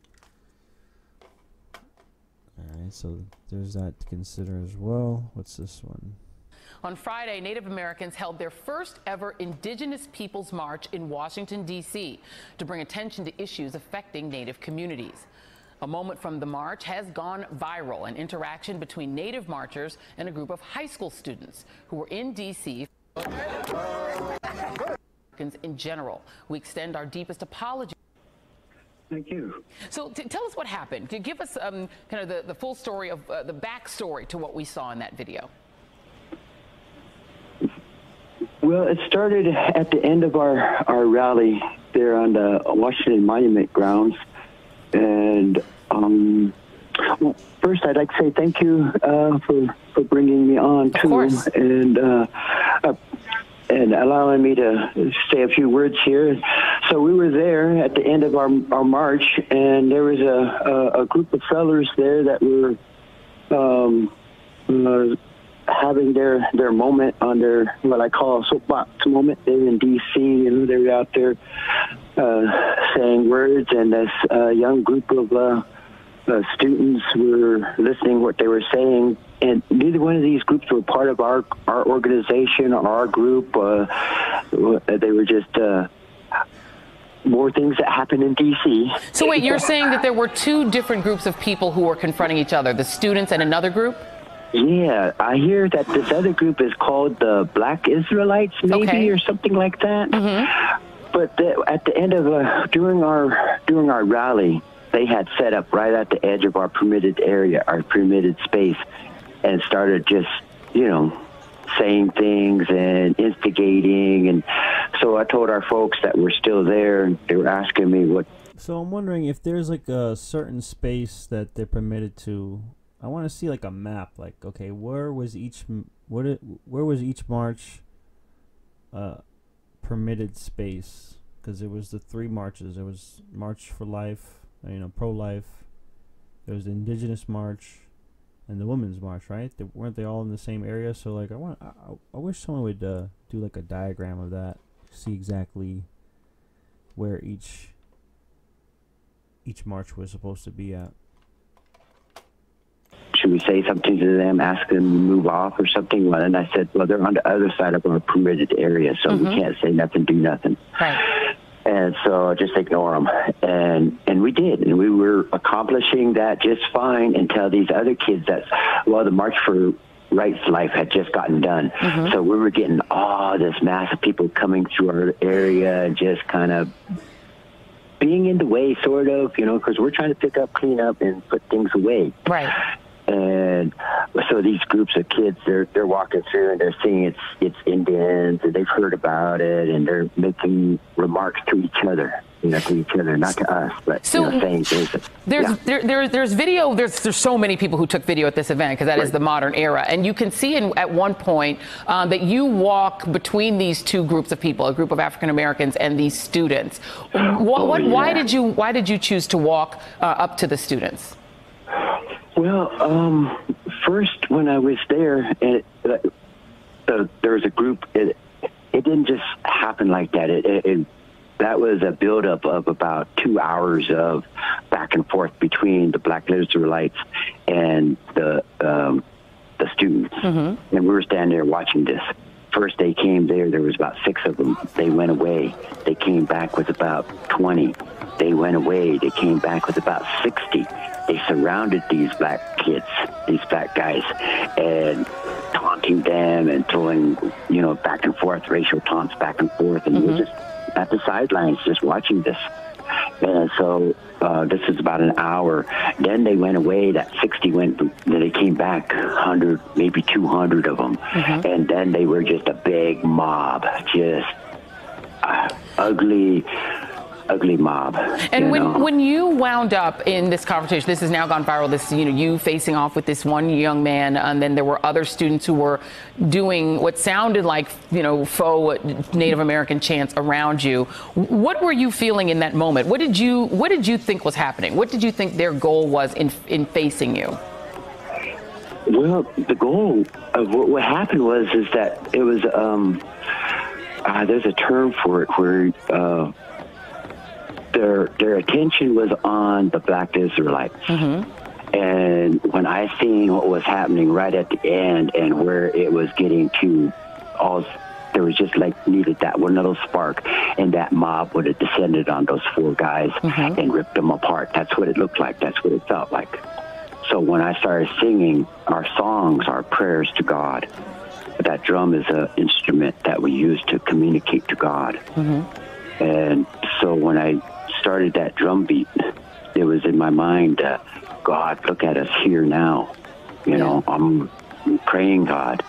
Alright, so there's that to consider as well. What's this one? On Friday, Native Americans held their first ever Indigenous Peoples March in Washington, D.C. to bring attention to issues affecting Native communities. A moment from the march has gone viral, an interaction between Native marchers and a group of high school students who were in D.C. in general. We extend our deepest apology. Thank you. So tell us what happened. Give us kind of the full story of the backstory to what we saw in that video. Well, it started at the end of our rally there on the Washington Monument grounds. And well, first, I'd like to say thank you for bringing me on, too. And allowing me to say a few words here. So we were there at the end of our march, and there was a group of fellas there that were having their moment on their, what I call a soapbox moment. They were in D.C., and they were out there saying words, and this young group of students were listening what they were saying. And neither one of these groups were part of our organization or our group. They were just more things that happened in D.C. So wait, you're saying that there were two different groups of people who were confronting each other, the students and another group? Yeah, I hear that this other group is called the Black Israelites, maybe, or something like that. Mm-hmm. But at the end of during our rally, they had set up right at the edge of our permitted area, our permitted space, and started just, saying things and instigating. And so I told our folks that were still there, and they were asking me what. So I'm wondering if there's like a certain space that they're permitted to. I want to see like a map, like, okay, where was each march permitted space? Because there was the three marches. There was March for Life, pro-life. There was the Indigenous March and the Women's March, right? Weren't they all in the same area? So like, I wish someone would do like a diagram of that, see exactly where each march was supposed to be at. Should we say something to them, ask them to move off or something? Well, and I said, well, they're on the other side of our permitted area, so we can't say nothing, do nothing. Right. And so just ignore them. And we did. And we were accomplishing that just fine until these other kids the March for Rights Life had just gotten done. Mm-hmm. So we were getting this mass of people coming through our area and just kind of being in the way, sort of, because we're trying to pick up, clean up, and put things away. Right. And so these groups of kids, they're walking through and they're seeing it's Indians, and they've heard about it, and they're making remarks to each other, not to us, but saying things. There's video. There's so many people who took video at this event because that is the modern era, and you can see at one point that you walk between these two groups of people, a group of African Americans and these students. Why did you choose to walk up to the students? Well, first when I was there, there was a group. It didn't just happen like that. That was a buildup of about 2 hours of back and forth between the Black Israelites and the students. Mm-hmm. And we were standing there watching this. First they came there was about 6 of them. They went away. They came back with about 20. They went away. They came back with about 60. They surrounded these black kids, these black guys, and taunting them and throwing, back and forth, racial taunts back and forth. And we were just at the sidelines just watching this. And so this is about an hour. Then they went away. That 60 went. Then they came back, 100, maybe 200 of them. And then they were just a big mob, just ugly mob. And when you wound up in this confrontation, this has now gone viral. This, you facing off with this one young man, and then there were other students who were doing what sounded like, faux Native American chants around you. What were you feeling in that moment? What did you think was happening? What did you think their goal was in facing you? Well, the goal of what happened is that it was there's a term for it where their attention was on the black Israelites. And when I seen what was happening right at the end and where it was getting to there was just needed that one little spark, and that mob would have descended on those 4 guys and ripped them apart. That's what it looked like. That's what it felt like. So when I started singing our songs, our prayers to God, that drum is an instrument that we use to communicate to God. And so when I started that drum beat, it was in my mind, God, look at us here now. I'm praying, God.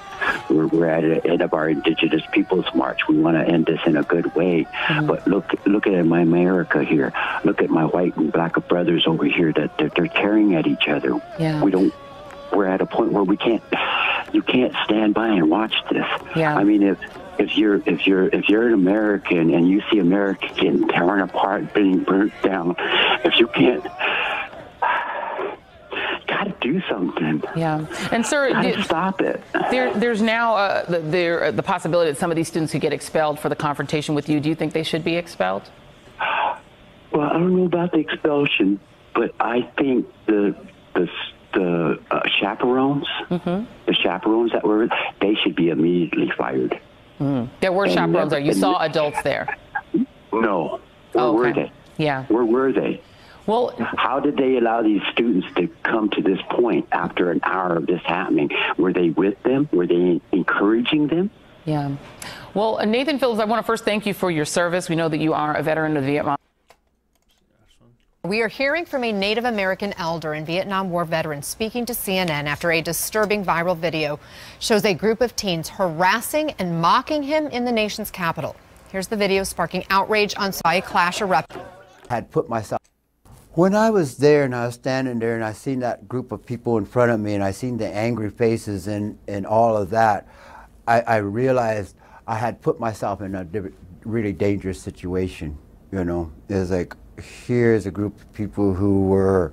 We're at the end of our Indigenous Peoples March. We want to end this in a good way. But look at my America here. Look at my white and black brothers over here that they're tearing at each other. We're at a point where you can't stand by and watch this. I mean, if you're an American and you see America getting torn apart, being burnt down, if you can't, gotta do something. And sir, stop it. There's now the possibility that some of these students who get expelled for the confrontation with you. Do you think they should be expelled? Well, I don't know about the expulsion, but I think the chaperones, the chaperones they should be immediately fired. There were chaperones there. You saw adults there. No. Where were they? Where were they? Well, how did they allow these students to come to this point after an hour of this happening? Were they with them? Were they encouraging them? Well, Nathan Phillips, I want to first thank you for your service. We know that you are a veteran of the Vietnam. We are hearing from a Native American elder and Vietnam War veteran speaking to CNN after a disturbing viral video shows a group of teens harassing and mocking him in the nation's capital. Here's the video sparking outrage on a clash erupted. Had put myself. When I was there and I was standing there and I seen that group of people in front of me and I seen the angry faces and all of that, I realized I had put myself in a really dangerous situation. It was like, here's a group of people who were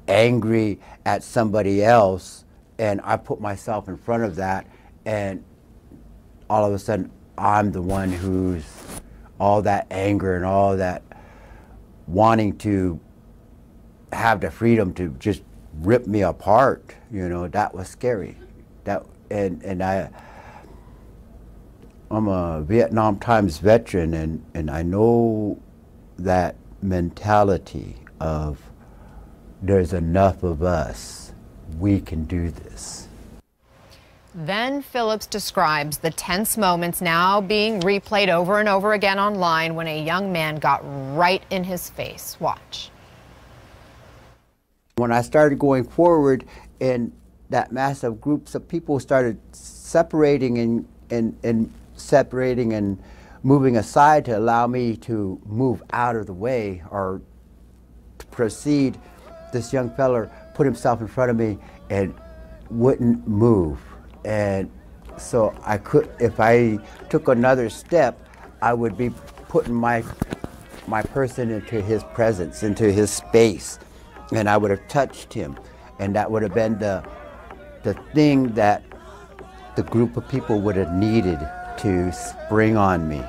angry at somebody else, and I put myself in front of that, and all of a sudden I'm the one who's all that anger and all that wanting to have the freedom to just rip me apart. That was scary. I'm a Vietnam Times veteran, and I know that mentality of there's enough of us, we can do this. Then Phillips describes the tense moments now being replayed over and over again online when a young man got right in his face. Watch. When I started going forward and that massive groups of people started separating and moving aside to allow me to move out of the way or to proceed, this young fella put himself in front of me and wouldn't move. And so I could, if I took another step, I would be putting my person into his presence, into his space, and I would have touched him. And that would have been the thing that the group of people would have needed to spring on me.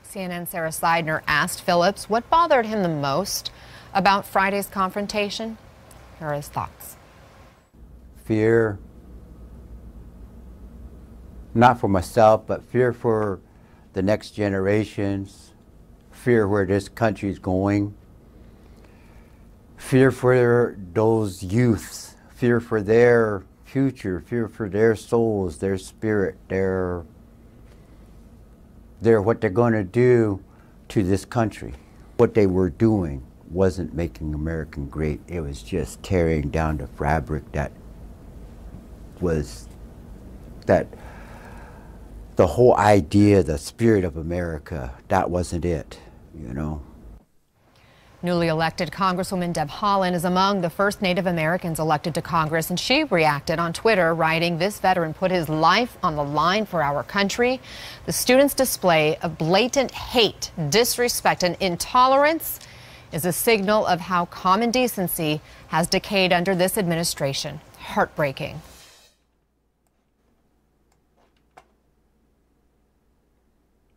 CNN's Sarah Seidner asked Phillips what bothered him the most about Friday's confrontation. Here are his thoughts. Fear, not for myself, but fear for the next generations, fear where this country's going, fear for those youths, fear for their future, fear for their souls, their spirit, what they're going to do to this country. what they were doing wasn't making America great. It was just tearing down the fabric that was, that the whole idea, the spirit of America, that wasn't it, you know. Newly elected Congresswoman Deb Haaland is among the first Native Americans elected to Congress, and she reacted on Twitter, writing, "This veteran put his life on the line for our country. The students' display of blatant hate, disrespect, and intolerance is a signal of how common decency has decayed under this administration. Heartbreaking."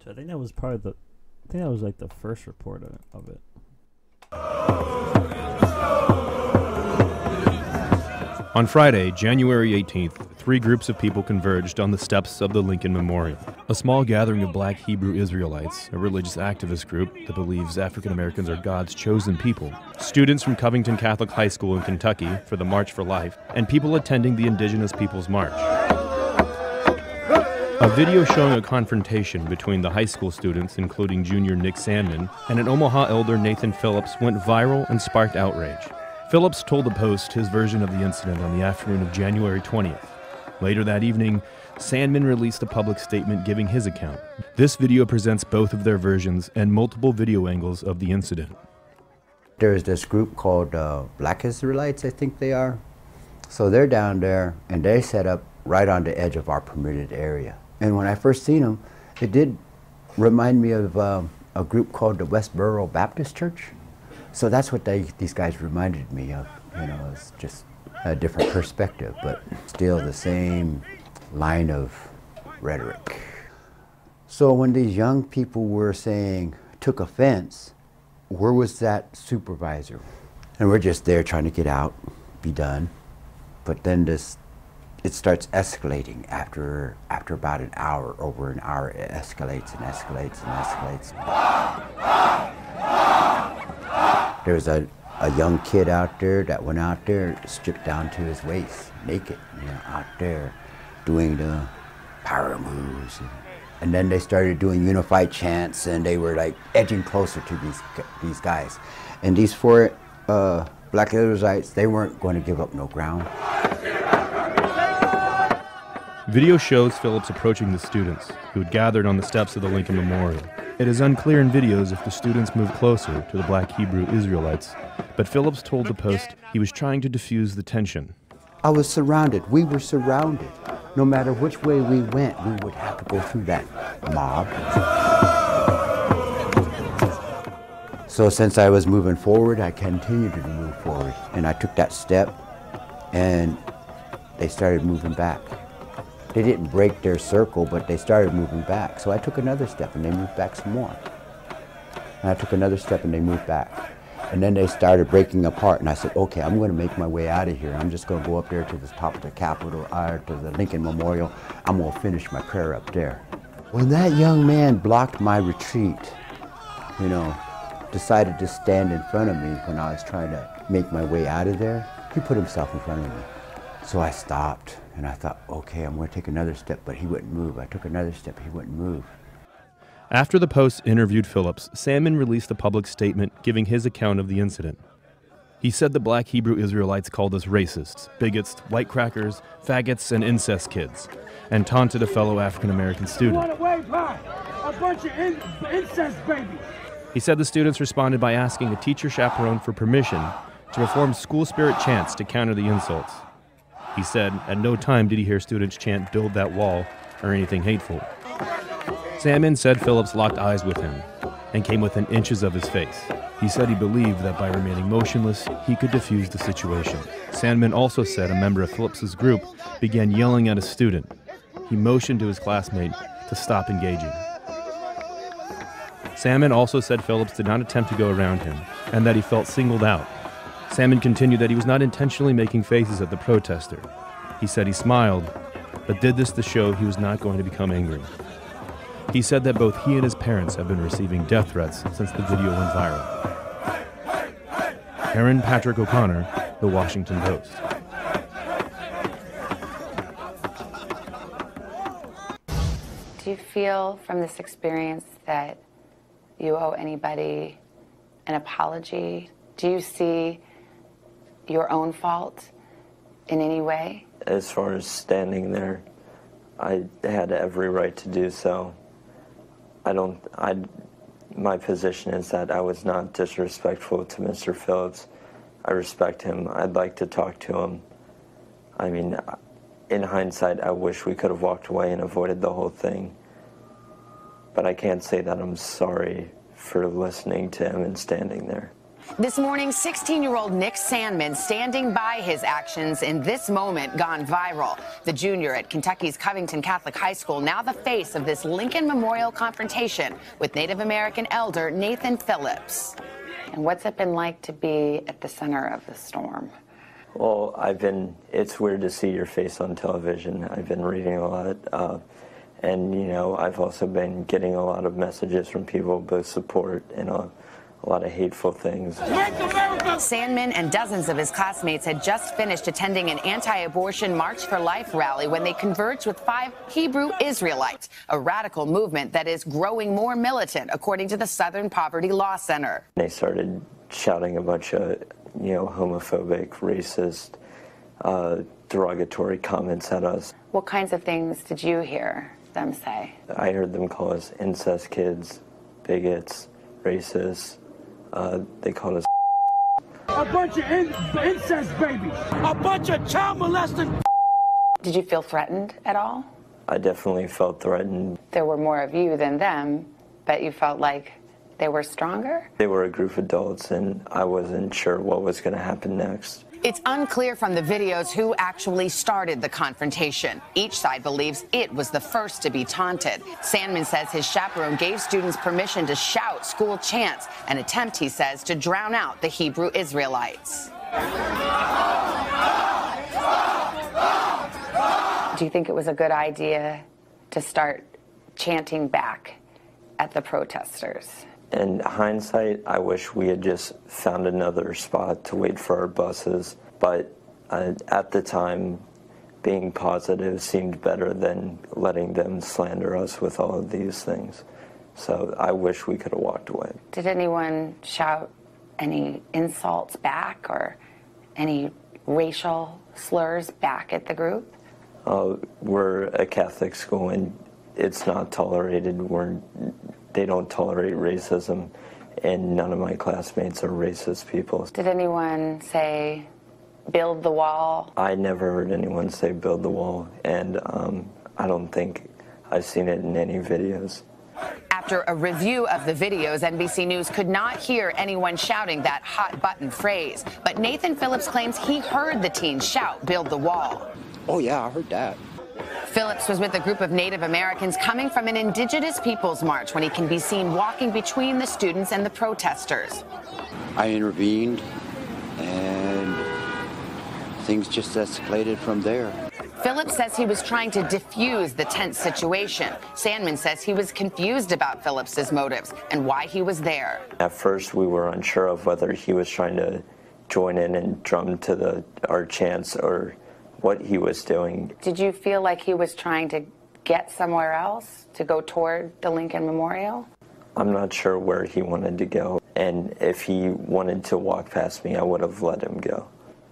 So I think that was part of the, I think that was like the first report of it. On Friday, January 18th, 3 groups of people converged on the steps of the Lincoln Memorial. A small gathering of Black Hebrew Israelites, a religious activist group that believes African Americans are God's chosen people, students from Covington Catholic High School in Kentucky for the March for Life, and people attending the Indigenous Peoples March. A video showing a confrontation between the high school students, including junior Nick Sandman, and an Omaha elder Nathan Phillips, went viral and sparked outrage. Phillips told the Post his version of the incident on the afternoon of January 20th. Later that evening, Sandman released a public statement giving his account. This video presents both of their versions and multiple video angles of the incident. There's this group called Black Israelites, I think they are. So they're down there, and they set up right on the edge of our permitted area. And when I first seen them, it did remind me of a group called the Westboro Baptist Church. So that's what these guys reminded me of. You know, it's just a different perspective, but still the same line of rhetoric. So when these young people were saying, took offense, where was that supervisor? And we're just there trying to get out, be done. But then it starts escalating after about an hour. Over an hour, it escalates and escalates and escalates. There was a young kid out there that went out there stripped down to his waist, naked, you know, out there doing the power moves. And then they started doing unified chants, and they were like edging closer to these guys. And these 4 Black Israelites, they weren't going to give up no ground. Video shows Phillips approaching the students, who had gathered on the steps of the Lincoln Memorial. It is unclear in videos if the students moved closer to the Black Hebrew Israelites, but Phillips told the Post he was trying to diffuse the tension. I was surrounded. We were surrounded. No matter which way we went, we would have to go through that mob. So since I was moving forward, I continued to move forward. And I took that step, and they started moving back. They didn't break their circle, but they started moving back. So I took another step, and they moved back some more. And I took another step, and they moved back. And then they started breaking apart, and I said, okay, I'm going to make my way out of here. I'm just going to go up there to the top of the Capitol, to the Lincoln Memorial. I'm going to finish my prayer up there. When that young man blocked my retreat, you know, decided to stand in front of me when I was trying to make my way out of there, he put himself in front of me. So I stopped, and I thought, okay, I'm going to take another step, but he wouldn't move. I took another step, he wouldn't move. After the Post interviewed Phillips, Sandman released a public statement giving his account of the incident. He said the Black Hebrew Israelites called us racists, bigots, white crackers, faggots, and incest kids, and taunted a fellow African-American student. A bunch of incest babies. He said the students responded by asking a teacher chaperone for permission to perform school spirit chants to counter the insults. He said at no time did he hear students chant "build that wall" or anything hateful. Sandman said Phillips locked eyes with him and came within inches of his face. He said he believed that by remaining motionless, he could defuse the situation. Sandman also said a member of Phillips's group began yelling at a student. He motioned to his classmate to stop engaging. Sandman also said Phillips did not attempt to go around him and that he felt singled out. Sandman continued that he was not intentionally making faces at the protester. He said he smiled, but did this to show he was not going to become angry. He said that both he and his parents have been receiving death threats since the video went viral. Aaron Patrick O'Connor, The Washington Post. Do you feel from this experience that you owe anybody an apology? Do you see your own fault in any way? As far as standing there, I had every right to do so. My position is that I was not disrespectful to Mr. Phillips. I respect him. I'd like to talk to him. I mean, in hindsight, I wish we could have walked away and avoided the whole thing. But I can't say that I'm sorry for listening to him and standing there. This morning, 16-year-old Nick Sandman standing by his actions in this moment gone viral. The junior at Kentucky's Covington Catholic High School, now the face of this Lincoln Memorial confrontation with Native American elder Nathan Phillips. And what's it been like to be at the center of the storm? Well, it's weird to see your face on television. I've been reading a lot. And, you know, I've also been getting a lot of messages from people, both support and a lot of hateful things. Sandman and dozens of his classmates had just finished attending an anti-abortion March for Life rally when they converged with 5 Hebrew Israelites, a radical movement that is growing more militant, according to the Southern Poverty Law Center. They started shouting a bunch of, you know, homophobic, racist, derogatory comments at us. What kinds of things did you hear them say? I heard them call us incest kids, bigots, racists. They called us a bunch of incest babies, a bunch of child molesting. Did you feel threatened at all? I definitely felt threatened. There were more of you than them, but you felt like they were stronger? They were a group of adults, and I wasn't sure what was going to happen next. It's unclear from the videos who actually started the confrontation. Each side believes it was the first to be taunted. Sandman says his chaperone gave students permission to shout school chants, an attempt, he says, to drown out the Hebrew Israelites. Do you think it was a good idea to start chanting back at the protesters? In hindsight, I wish we had just found another spot to wait for our buses, but at the time, being positive seemed better than letting them slander us with all of these things. So I wish we could have walked away. Did anyone shout any insults back or any racial slurs back at the group? We're a Catholic school, and it's not tolerated. They don't tolerate racism, and none of my classmates are racist people. Did anyone say, build the wall? I never heard anyone say build the wall, and I don't think I've seen it in any videos. After a review of the videos, NBC News could not hear anyone shouting that hot-button phrase. But Nathan Phillips claims he heard the teens shout, build the wall. Oh, yeah, I heard that. Phillips was with a group of Native Americans coming from an Indigenous Peoples March when he can be seen walking between the students and the protesters. I intervened, and things just escalated from there. Phillips says he was trying to diffuse the tense situation. Sandman says he was confused about Phillips's motives and why he was there. At first, we were unsure of whether he was trying to join in and drum to our chants or what he was doing. Did you feel like he was trying to get somewhere else, to go toward the Lincoln Memorial? I'm not sure where he wanted to go, and if he wanted to walk past me, I would have let him go.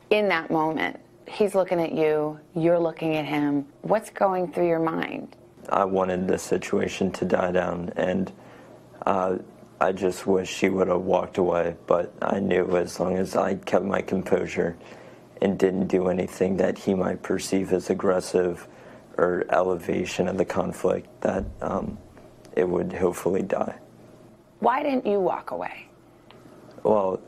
In that moment, he's looking at you, you're looking at him. What's going through your mind? I wanted the situation to die down, and I just wish he would have walked away, but I knew as long as I kept my composure and didn't do anything that he might perceive as aggressive or elevation of the conflict, that it would hopefully die. Why didn't you walk away? Well,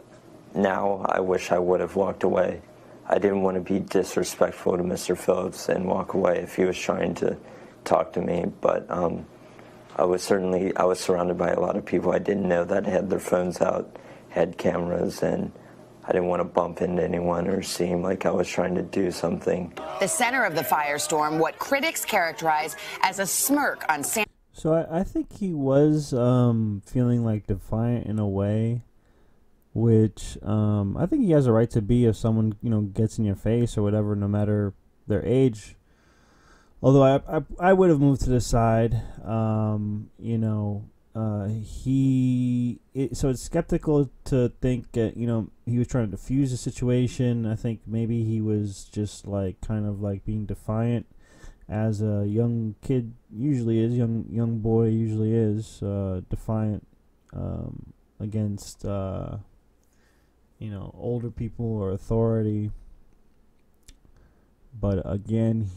now I wish I would have walked away. I didn't want to be disrespectful to Mr. Phillips and walk away if he was trying to talk to me, but I was surrounded by a lot of people I didn't know that had their phones out, had cameras, and I didn't want to bump into anyone or seem like I was trying to do something. The center of the firestorm, what critics characterize as a smirk on Sam. So I think he was feeling like defiant in a way, which I think he has a right to be if someone, you know, gets in your face or whatever, no matter their age. Although I would have moved to the side, you know, so it's skeptical to think that, you know, he was trying to defuse the situation. I think maybe he was just like kind of like being defiant, as a young kid usually is, young boy usually is, defiant against you know, older people or authority. But again,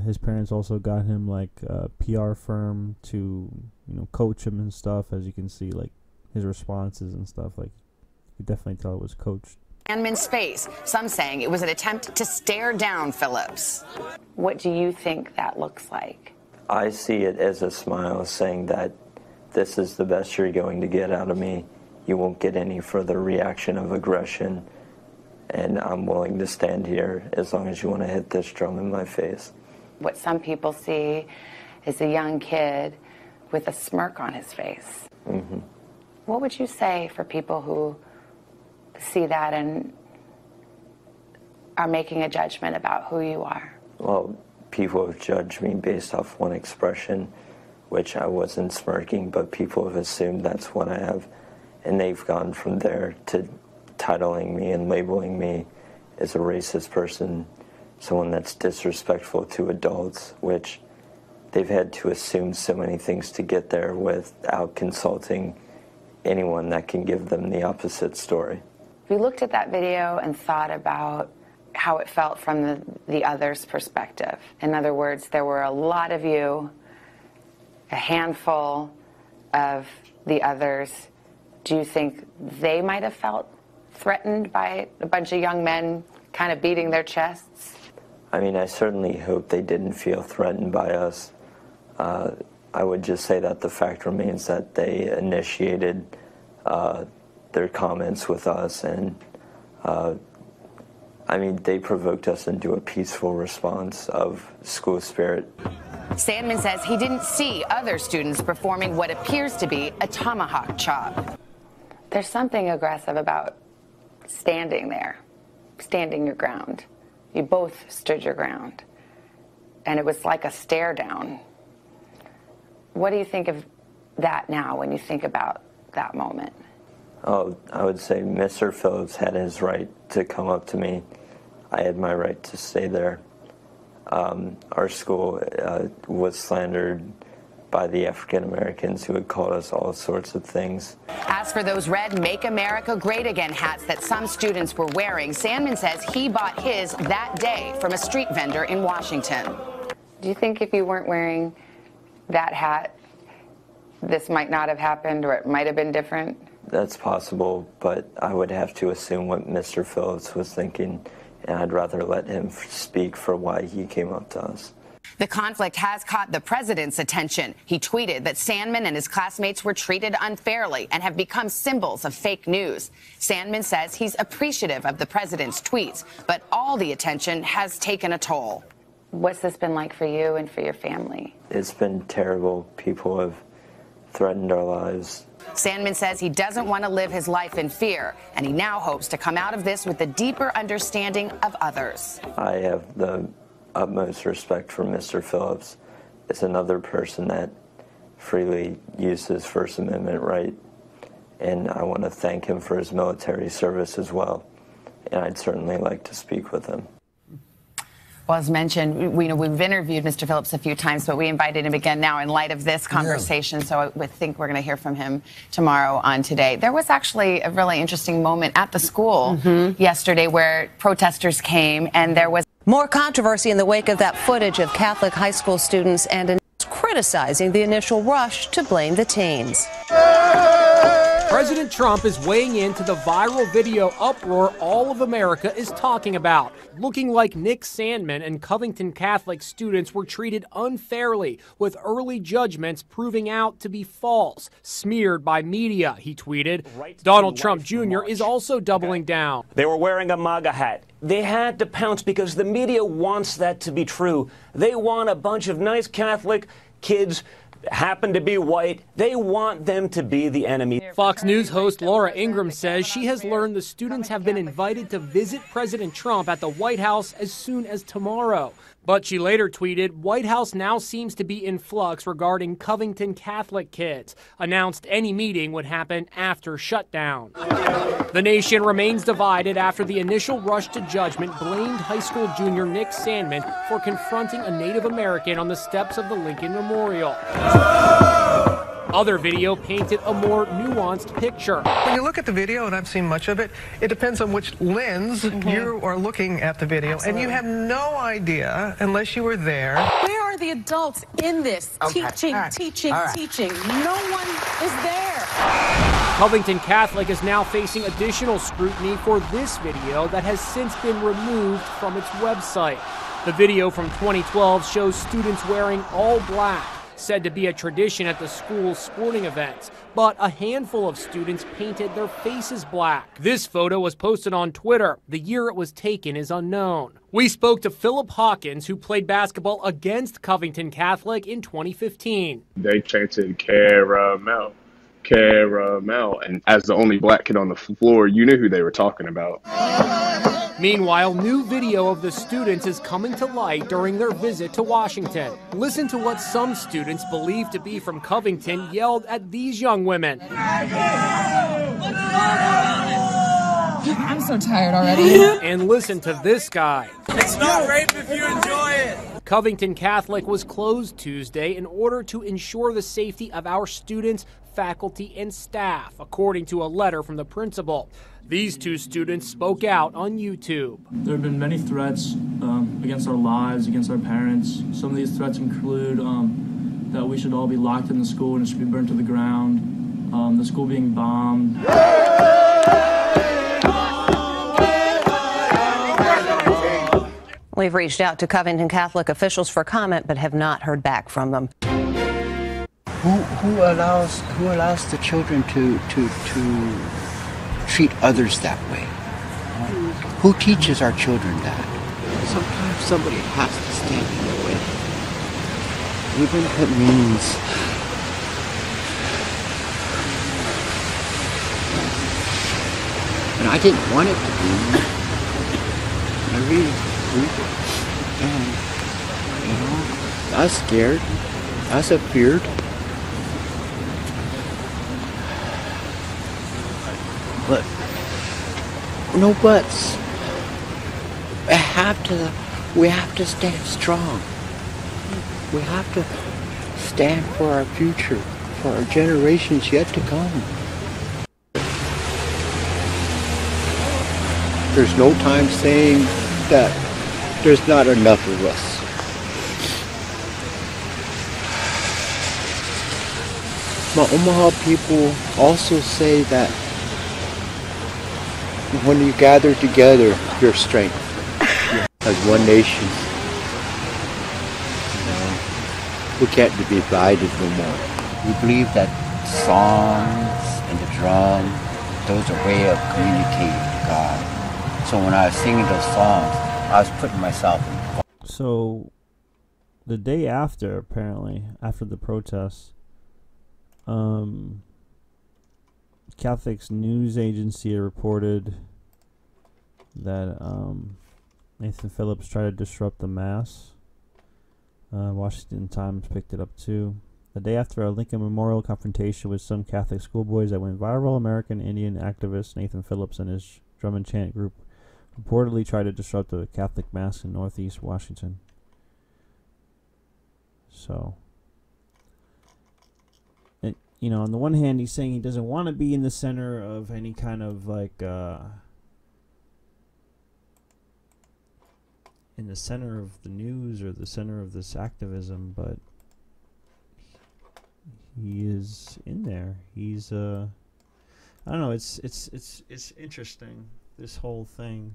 his parents also got him like a PR firm to, you know, coach him and stuff. As you can see, like his responses and stuff, like you could definitely tell it was coached. Sandman's face, some saying it was an attempt to stare down Phillips. What do you think that looks like? I see it as a smile saying that this is the best you're going to get out of me. You won't get any further reaction of aggression, and I'm willing to stand here as long as you want to hit this drum in my face. What some people see is a young kid with a smirk on his face. Mm-hmm. What would you say for people who see that and are making a judgment about who you are? Well, people have judged me based off one expression, which I wasn't smirking, but people have assumed that's what I have. And they've gone from there to titling me and labeling me as a racist person, someone that's disrespectful to adults, which they've had to assume so many things to get there without consulting anyone that can give them the opposite story. We looked at that video and thought about how it felt from the other's perspective. In other words, there were a lot of you, a handful of the others. Do you think they might have felt threatened by a bunch of young men kind of beating their chests? I mean, I certainly hope they didn't feel threatened by us. I would just say that the fact remains that they initiated their comments with us, and I mean, they provoked us into a peaceful response of school spirit. Sandman says he didn't see other students performing what appears to be a tomahawk chop. There's something aggressive about standing there, standing your ground. You both stood your ground, and it was like a stare down. What do you think of that now when you think about that moment? Oh, I would say Mr. Phillips had his right to come up to me. I had my right to stay there. Our school was slandered by the African Americans who had called us all sorts of things. As for those red Make America Great Again hats that some students were wearing, Sandman says he bought his that day from a street vendor in Washington. Do you think if you weren't wearing that hat, this might not have happened, or it might have been different? That's possible, but I would have to assume what Mr. Phillips was thinking, and I'd rather let him speak for why he came up to us. The conflict has caught the president's attention. He tweeted that Sandman and his classmates were treated unfairly and have become symbols of fake news. Sandman says he's appreciative of the president's tweets, but all the attention has taken a toll. What's this been like for you and for your family? It's been terrible. People have threatened our lives. Sandman says he doesn't want to live his life in fear, and he now hopes to come out of this with a deeper understanding of others. I have the utmost respect for Mr. Phillips. It's another person that freely used his First Amendment right, and I want to thank him for his military service as well, and I'd certainly like to speak with him. Well, as mentioned, we've interviewed Mr. Phillips a few times, but we invited him again now in light of this conversation. Yeah. So I think we're going to hear from him tomorrow on Today. There was actually a really interesting moment at the school yesterday where protesters came, and there was more controversy in the wake of that footage of Catholic high school students and criticizing the initial rush to blame the teens. President Trump is weighing into the viral video uproar all of America is talking about, looking like Nick Sandman and Covington Catholic students were treated unfairly, with early judgments proving out to be false, smeared by media, he tweeted. Donald Trump Jr. is also doubling down. They were wearing a MAGA hat. They had to pounce because the media wants that to be true. They want a bunch of nice Catholic kids happen to be white. They want them to be the enemy. Fox News host Laura Ingraham says she has learned the students have been invited to visit President Trump at the White House as soon as tomorrow. But she later tweeted, White House now seems to be in flux regarding Covington Catholic kids, announced any meeting would happen after shutdown. The nation remains divided after the initial rush to judgment blamed high school junior Nick Sandman for confronting a Native American on the steps of the Lincoln Memorial. Other video painted a more nuanced picture. When you look at the video, and I've seen much of it, it depends on which lens you are looking at the video. Absolutely. And you have no idea, unless you were there. Where are the adults in this? Teaching. No one is there. Covington Catholic is now facing additional scrutiny for this video that has since been removed from its website. The video from 2012 shows students wearing all black, said to be a tradition at the school's sporting events, but a handful of students painted their faces black. This photo was posted on Twitter. The year it was taken is unknown. We spoke to Philip Hawkins, who played basketball against Covington Catholic in 2015. They chanted caramel, caramel, and as the only black kid on the floor, you knew who they were talking about. Meanwhile, new video of the students is coming to light during their visit to Washington. Listen to what some students believed to be from Covington yelled at these young women. I'm so tired already. And listen to this guy. It's not rape if you enjoy it. Covington Catholic was closed Tuesday in order to ensure the safety of our students, faculty, and staff, according to a letter from the principal. These two students spoke out on YouTube. There have been many threats against our lives, against our parents. Some of these threats include that we should all be locked in the school and it should be burnt to the ground, the school being bombed. We've reached out to Covington Catholic officials for comment, but have not heard back from them. Who allows the children to treat others that way? Who teaches our children that? Sometimes somebody has to stand in the way, even if it means and I didn't want it to be. I really and I was scared. I was feared. But no buts. We have to stand strong. We have to stand for our future, for our generations yet to come. There's no time saying that there's not enough of us. My Omaha people also say that when you gather together, your strength as one nation. We can't be divided no more. We believe that songs and the drum, those are a way of communicating to God. So when I was singing those songs, I was putting myself in. So, the day after, apparently, after the protests, Catholic's news agency reported that Nathan Phillips tried to disrupt the Mass. Washington Times picked it up too. The day after a Lincoln Memorial confrontation with some Catholic schoolboys that went viral, American Indian activist Nathan Phillips and his drum and chant group reportedly tried to disrupt a Catholic Mass in Northeast Washington. So, you know, on the one hand, he's saying he doesn't want to be in the center of any kind of like, in the center of the news or the center of this activism, but he is in there. He's, I don't know. It's interesting, this whole thing.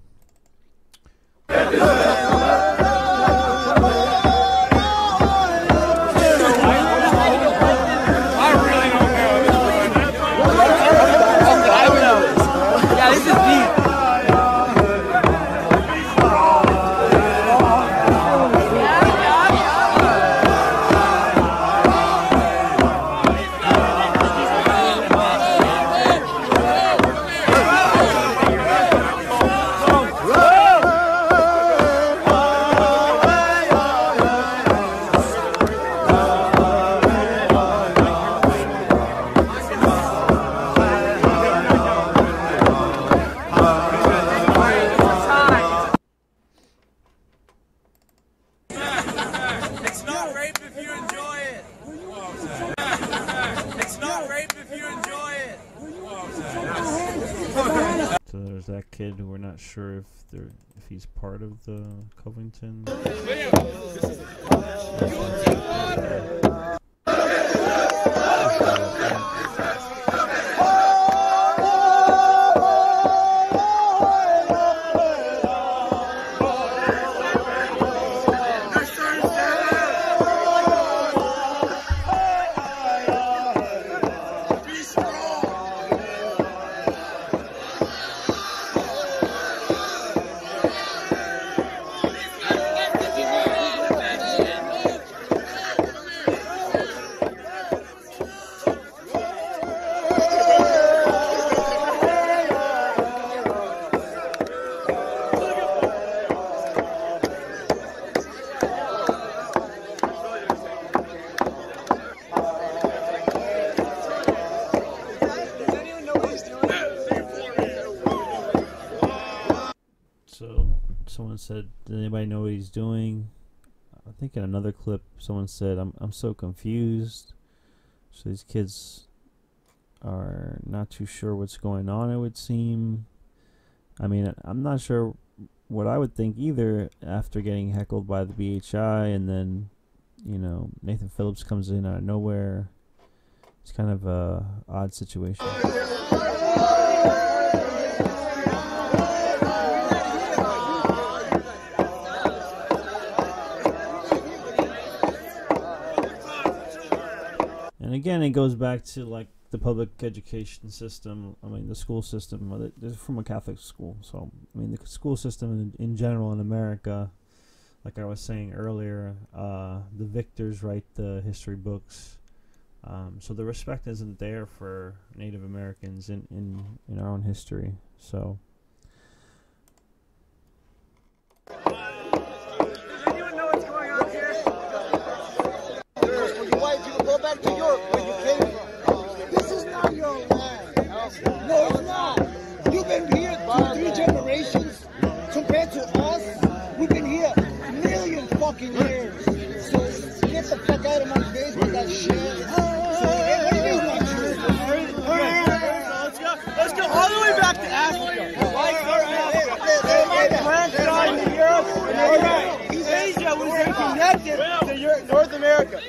not sure if he's part of the Covington. Someone said, "Did anybody know what he's doing?" I think in another clip, someone said, "I'm so confused." So these kids are not too sure what's going on, it would seem. I mean, I'm not sure what I would think either after getting heckled by the BHI, and then, you know, Nathan Phillips comes in out of nowhere. It's kind of a odd situation. And again, it goes back to like the public education system. I mean, the school system. They're from a Catholic school, so I mean, the school system in general in America, like I was saying earlier, the victors write the history books, so the respect isn't there for Native Americans in our own history. So. Go back to Europe where you came from. This is not your land. No, it's not. You've been here 2-3 generations. Compared to us, we've been here a million fucking years. So get the fuck out of my face with that shit. Let's go all the way back to Africa. My grandson in Europe, Asia was connected to North America.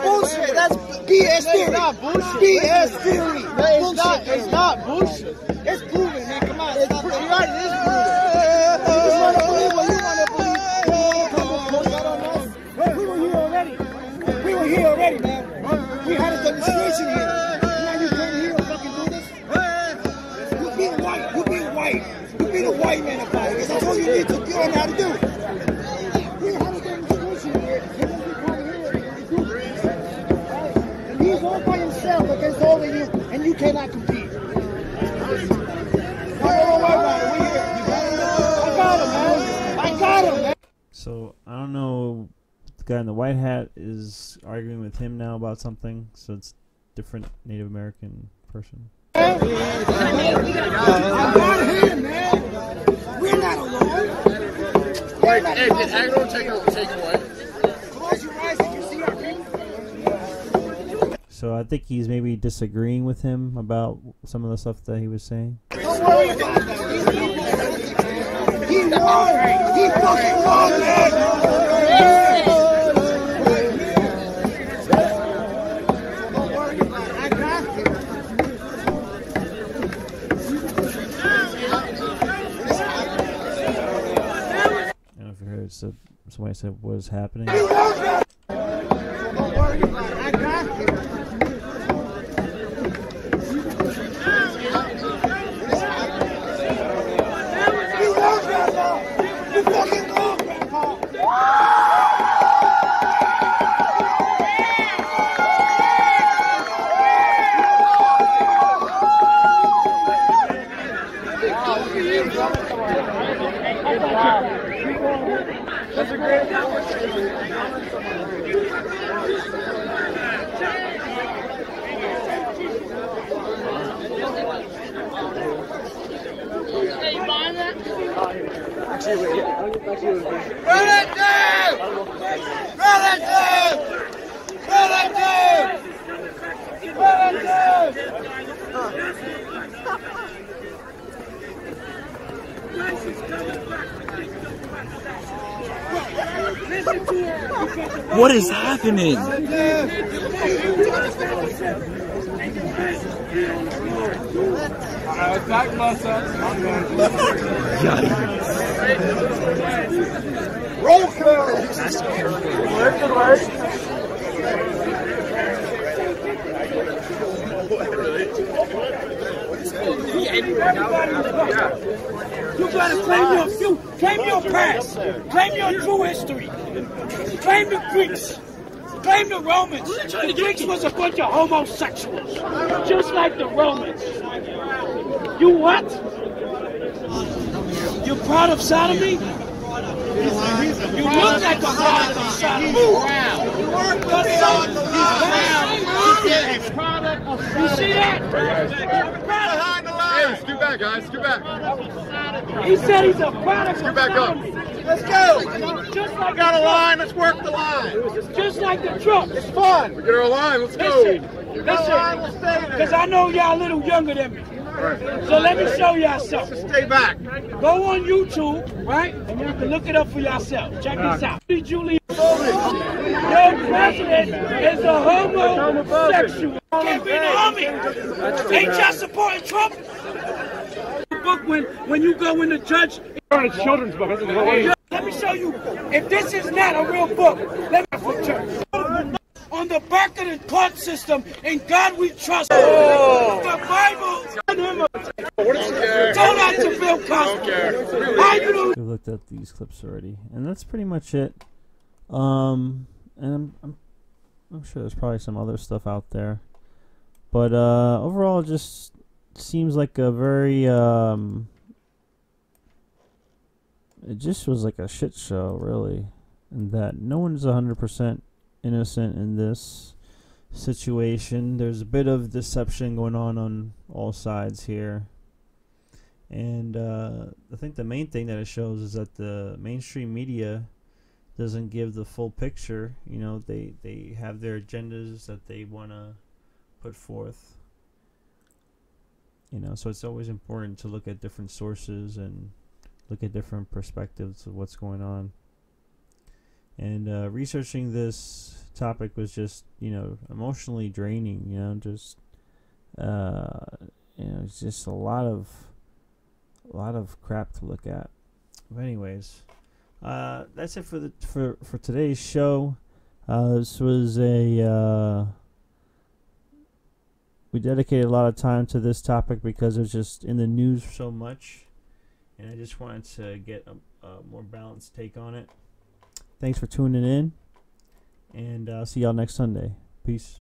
Bullshit. That's BS theory. It's not bullshit. BS theory. It's not bullshit. It's proven, man. Come on. It is proven. You want to believe what you want to believe. We were here already. We were here already, man. We had a demonstration here. Now you come here and fucking do this? You be white. You be white. You be the white man about it. That's all you need to learn how to do. We had a demonstration here. He's all by himself against all of you, and you cannot compete. I got him, man. So I don't know. The guy in the white hat is arguing with him now about something. So it's different Native American person. I'm not here, man. We're not alone. Hey, did Agro take away? Close your eyes and you see our people. So I think he's maybe disagreeing with him about some of the stuff that he was saying. Don't worry about that. He won. He fucking won, man. Don't worry about it. I got him. I don't know if you heard. So somebody said, "What is happening?" Don't worry about it. I got him. You fucking wrong, Grandpa! That's a great What is happening? Roll call. You gotta claim your past, claim your true history, claim the Greeks, claim the Romans. The Greeks was a bunch of homosexuals, just like the Romans. You what? You proud of sodomy? You look like a product of sodomy. You see that? Hey, scoot back, guys. Scoot back. He said he's a product Scoot of back up. sodomy. Let's go. Just like Got a line. Let's work the line. Just like the trucks. It's fun. We get our line. Let's go. Listen, because I know y'all a little younger than me. So let me show y'all something. Stay back. Go on YouTube, right? And you can look it up for yourself. Check this out. Julie, your president is a homosexual. Can't be in the army. Ain't y'all supporting Trump? Book when you go in the judge. It's a children's book. Let me show you. If this is not a real book, let me for church. On the back of the court system, in God we trust. Oh. The Bible. Tell that to Bill Cosby. We've looked at these clips already, and that's pretty much it. And I'm sure there's probably some other stuff out there, but overall, it just seems like a very it just was like a shit show, really, and that no one's 100% innocent in this situation. There's a bit of deception going on all sides here, and I think the main thing that it shows is that the mainstream media doesn't give the full picture. You know, they have their agendas that they want to put forth, you know, so it's always important to look at different sources and look at different perspectives of what's going on. And researching this topic was just, you know, emotionally draining. You know, just you know, it's just a lot of crap to look at. But anyways, that's it for today's show. This was a we dedicated a lot of time to this topic because it was just in the news so much, and I just wanted to get a more balanced take on it. Thanks for tuning in, and I'll see y'all next Sunday. Peace.